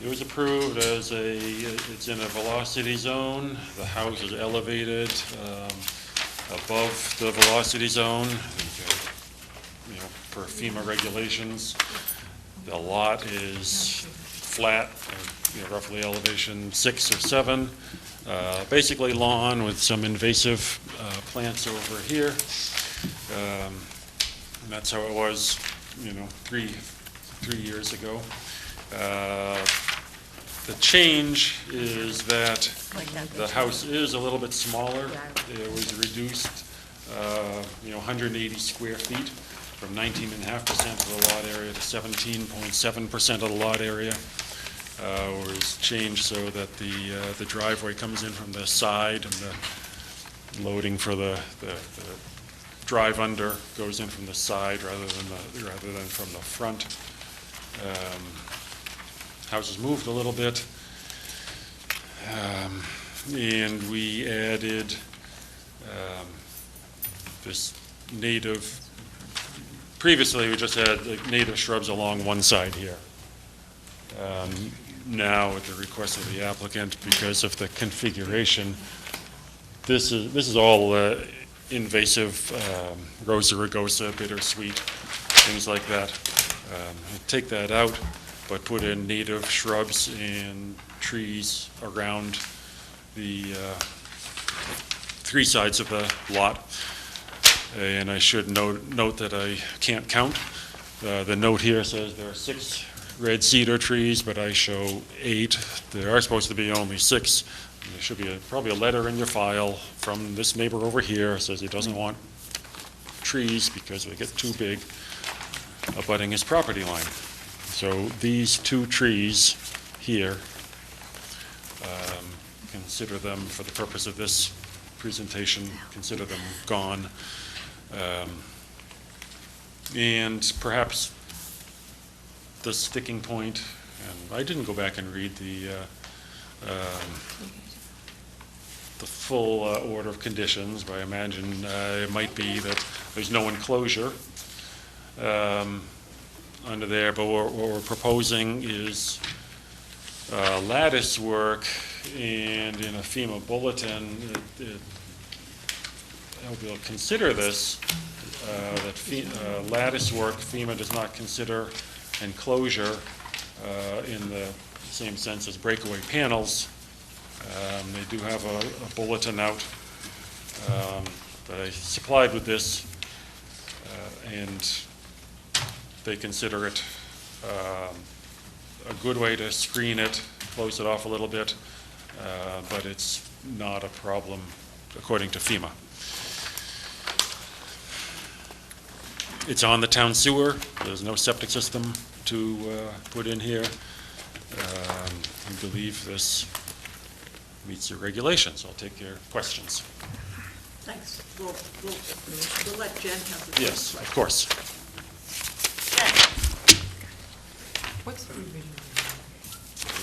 It was approved as it's in a velocity zone. The house is elevated above the velocity zone, per FEMA regulations. The lot is flat, roughly elevation 6 or 7. Basically lawn with some invasive plants over here. And that's how it was, 3 years ago. The change is that the house is a little bit smaller. It was reduced, 180 square feet from 19.5% of the lot area to 17.7% of the lot area. Was changed so that the driveway comes in from the side and the loading for the drive under goes in from the side rather than from the front. House has moved a little bit, and we added this native. Previously, we just had native shrubs along one side here. Now, at the request of the applicant, because of the configuration, this is all invasive, Rosa rugosa, bittersweet, things like that. Take that out, but put in native shrubs and trees around the 3 sides of the lot. And I should note that I can't count. The note here says there are 6 red cedar trees, but I show 8. There are supposed to be only 6. There should be probably a letter in your file from this neighbor over here, says he doesn't want trees because they get too big, abutting his property line. So these 2 trees here, consider them, for the purpose of this presentation, consider them gone. And perhaps the sticking point, and I didn't go back and read the full order of conditions, but I imagine it might be that there's no enclosure under there, but what we're proposing is lattice work, and in a FEMA bulletin, we'll consider this, that lattice work, FEMA does not consider enclosure in the same sense as breakaway panels. They do have a bulletin out that I supplied with this, and they consider it a good way to screen it, close it off a little bit, but it's not a problem according to FEMA. It's on the town sewer. There's no septic system to put in here. I believe this meets the regulations. I'll take your questions. Thanks. We'll let Jen have the Yes, first of course. What's the revision?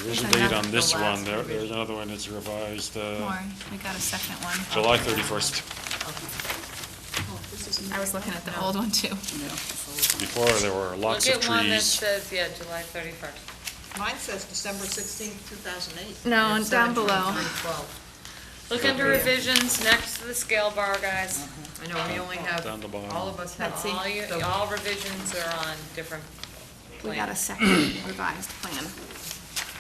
There is a It's date another- on this the one, last there's another one that's revised, More, we got a second one. July 31st. I was looking at the old one too. Before, there were lots of Look at one that trees. says, yeah, July 31st. Mine says December 16th, 2008. No, and down below. 312. Look under revisions, next to the scale bar, guys. I know, we only have, Down the bottom. all of us have. All revisions are on different We got a plans. second revised plan.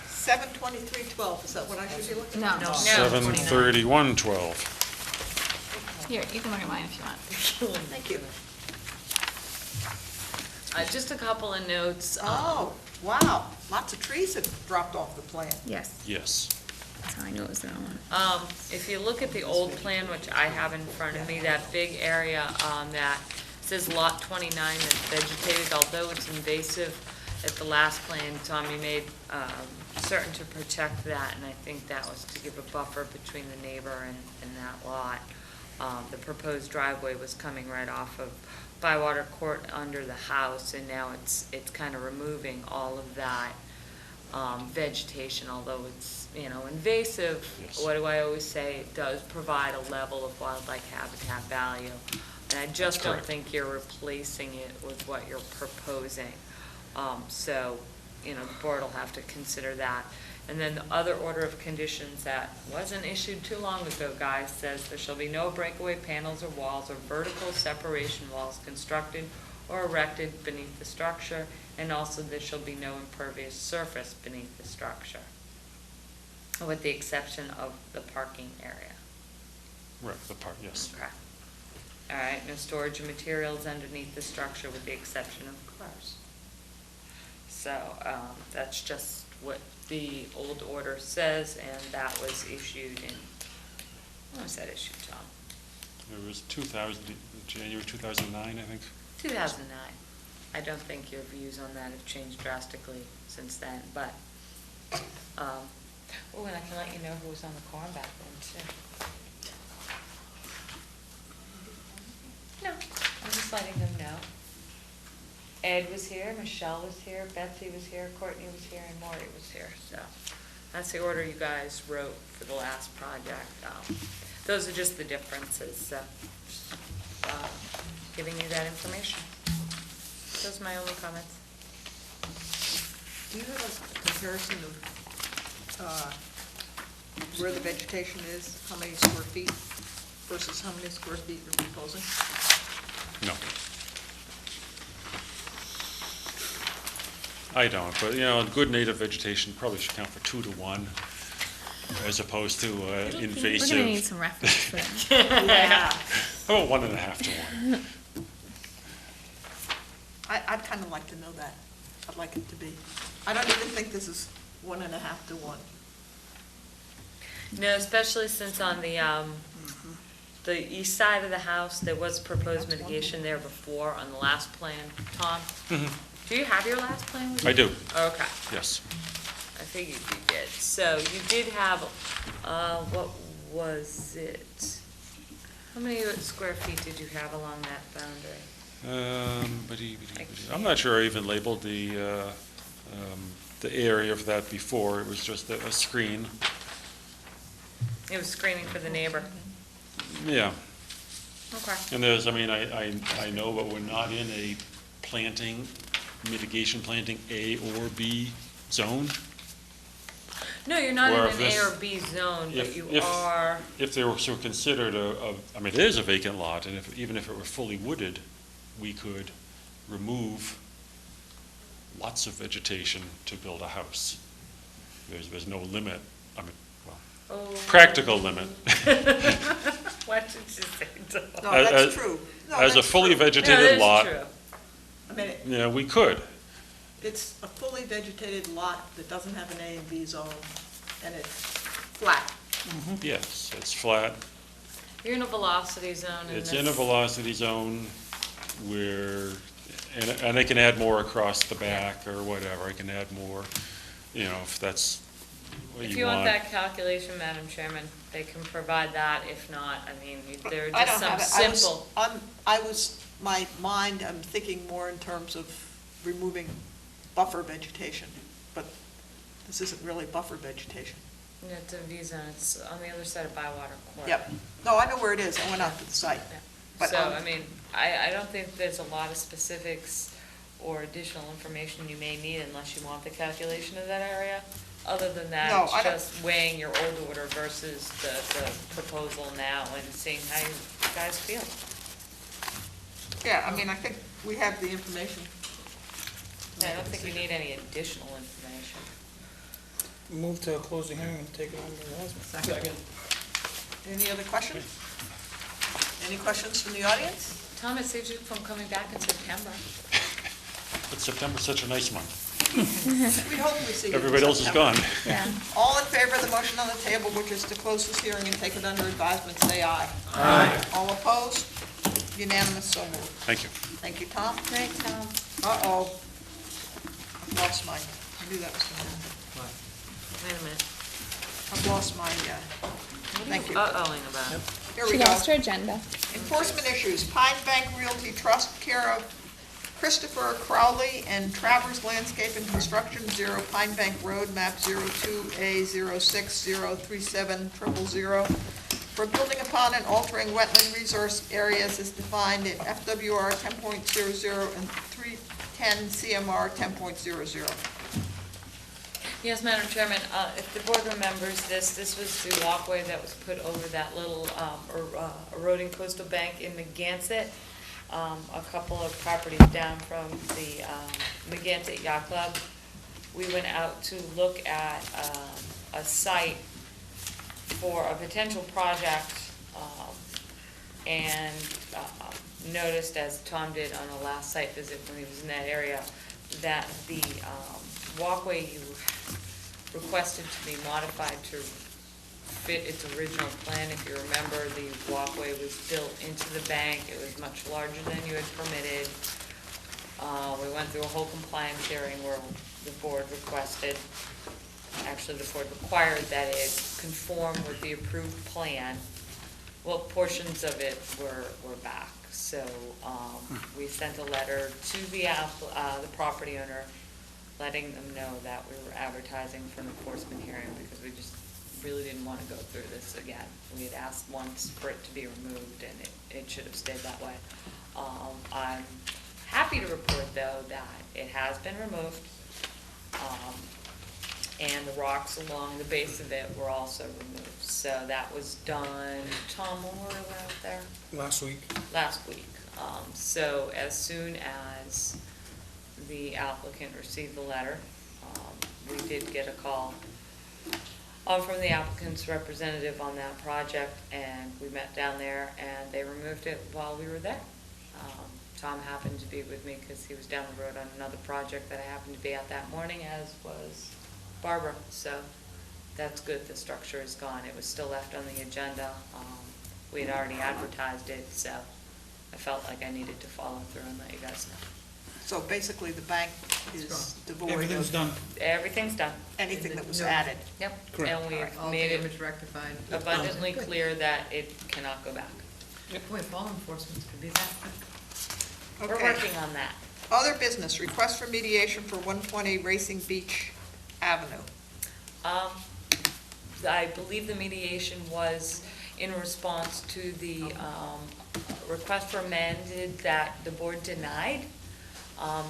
7/23/12, is that what I should be looking No. at? No. 7/31/12. Here, you can look at mine if you want. Thank you. Just a couple of notes. Oh, wow, lots of trees have dropped off the plan. Yes, Yes. that's how I knew it was the wrong one. If you look at the old plan, which I have in front of me, that big area that says Lot 29 that's vegetated, although it's invasive, at the last plan, Tommy made certain to protect that, and I think that was to give a buffer between the neighbor and that lot. The proposed driveway was coming right off of Bywater Court under the house, and now it's kind of removing all of that vegetation, although it's, invasive. Yes. What do I always say? It does provide a level of wildlife habitat value. And I just That's don't correct. think you're replacing it with what you're proposing. So, the board will have to consider that. And then the other order of conditions that wasn't issued too long ago, guys, says there shall be no breakaway panels or walls or vertical separation walls constructed or erected beneath the structure, and also there shall be no impervious surface beneath the structure, with the exception of the parking area. Right, the part, yes. Okay. All right, no storage of materials underneath the structure with the exception of cars. So, that's just what the old order says, and that was issued in, when was that issued, Tom? It was January 2009, I think. 2009. I don't think your views on that have changed drastically since then, but, oh, and I can let you know who was on the corn back then, too. No, I'm just letting them know. Ed was here, Michelle was here, Betsy was here, Courtney was here, and Maury was here, so that's the order you guys wrote for the last project. Those are just the differences, so, giving you that information. Those are my only comments. Do you have a comparison of where the vegetation is, how many square feet versus how many square feet you're proposing? No. I don't, but, good native vegetation probably should count for 2 to 1, as opposed to invasive. We're gonna need some reference for that. Yeah. How about 1.5 to 1? I'd kind of like to know that. I'd like it to be. I don't even think this is 1.5 to 1. No, especially since on the east side of the house, there was proposed mitigation there before on the last plan. Tom? Do you have your last plan with you? I do, Okay, yes. I figured you did. So you did have, what was it? How many square feet did you have along that boundary? I'm not sure I even labeled the area of that before. It was just a screen. It was screening for the neighbor. Yeah. Okay. And there's, I know, but we're not in a mitigation planting A or B zone. No, you're not Where in if an A this- or B zone, but you if- are, If there were so considered it is a vacant lot, and even if it were fully wooded, we could remove lots of vegetation to build a house. There's no limit, practical limit. what did you say, Tom? No, that's true. No, As a that's fully true. vegetated lot, That is true. I mean, yeah, we could. it's a fully vegetated lot that doesn't have an A and B zone, and it's flat. Yes, it's flat. You're in a velocity zone in It's this. in a velocity zone where, and I can add more across the back or whatever. I can add more, if that's what If you you want want. that calculation, Madam Chairman, they can provide that. If not, there are I just don't some have it. simple. I'm thinking more in terms of removing buffer vegetation, but this isn't really buffer vegetation. Yeah, it's a visa, it's on the other side of Bywater Court. Yep. No, I know where it is. I went out to the site. But, So, I mean, I don't think there's a lot of specifics or additional information you may need unless you want the calculation of that area. Other than that, No, I it's don't- just weighing your old order versus the proposal now and seeing how you guys feel. Yeah, I mean, I think we have the information. I don't think you need any additional information. Move to close the hearing and take it under advisement. Second. Any other questions? Any questions from the audience? Tom, it saves you from coming back in September. But September's such a nice month. We hope we see you. in Everybody else is September. gone. Yeah. All in favor of the motion on the table, which is to close this hearing and take it under advisement, say aye. Aye. All opposed? Unanimous, so moved. Thank you. Thank you, Tom. Right, Tom? Uh-oh. I've lost mine. I knew that was going to happen. Wait a minute. I've lost my, thank you. Uh-ohing about. Here we She go. lost her agenda. Enforcement issues, Pine Bank Realty Trust, care of Christopher Crowley and Travers Landscape and Construction, 0 Pine Bank Road, map 02A0603700, for building upon and altering wetland resource areas as defined in FWR 10.00 and 310 CMR 10.00. Yes, Madam Chairman, if the board remembers this was the walkway that was put over that little eroding coastal bank in Megansett. A couple of properties down from the Megansett Yacht Club. We went out to look at a site for a potential project and noticed, as Tom did on the last site visit when he was in that area, that the walkway you requested to be modified to fit its original plan. If you remember, the walkway was built into the bank. It was much larger than you had permitted. We went through a whole compliance hearing where the board requested, actually the board required that it conform with the approved plan. Well, portions of it were back. So we sent a letter to the property owner, letting them know that we were advertising for an enforcement hearing because we just really didn't want to go through this again. We had asked once for it to be removed, and it should have stayed that way. I'm happy to report, though, that it has been removed, and the rocks along the base of it were also removed. So that was done, Tom, when were we out there? Last week. Last week. So as soon as the applicant received the letter, we did get a call from the applicant's representative on that project, and we met down there, and they removed it while we were there. Tom happened to be with me because he was down the road on another project that I happened to be at that morning, as was Barbara. So that's good, the structure is gone. It was still left on the agenda. We had already advertised it, so I felt like I needed to follow through and let you guys know. So basically, the bank is devoid Everything's of done. Everything's done. anything that was No. added. Yep. Correct. And we've All made it damage rectified. abundantly clear that it cannot go back. Boy, if all enforcement could be that. We're Okay. working on that. Other business, request for mediation for 120 Racing Beach Avenue. I believe the mediation was in response to the request for amended that the board denied.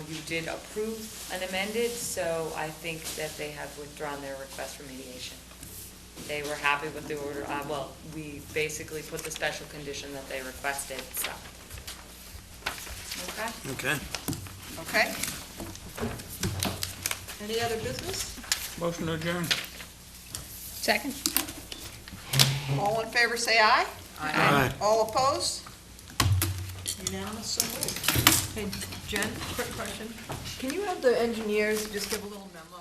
You did approve an amended, so I think that they have withdrawn their request for mediation. They were happy with the order, well, we basically put the special condition that they requested, so. Okay? Okay. Okay? Any other business? Motion to adjourn. Second. All in favor, say aye. Aye. All opposed? Unanimous, so moved. Hey, Jen, quick question. Can you have the engineers just give a little memo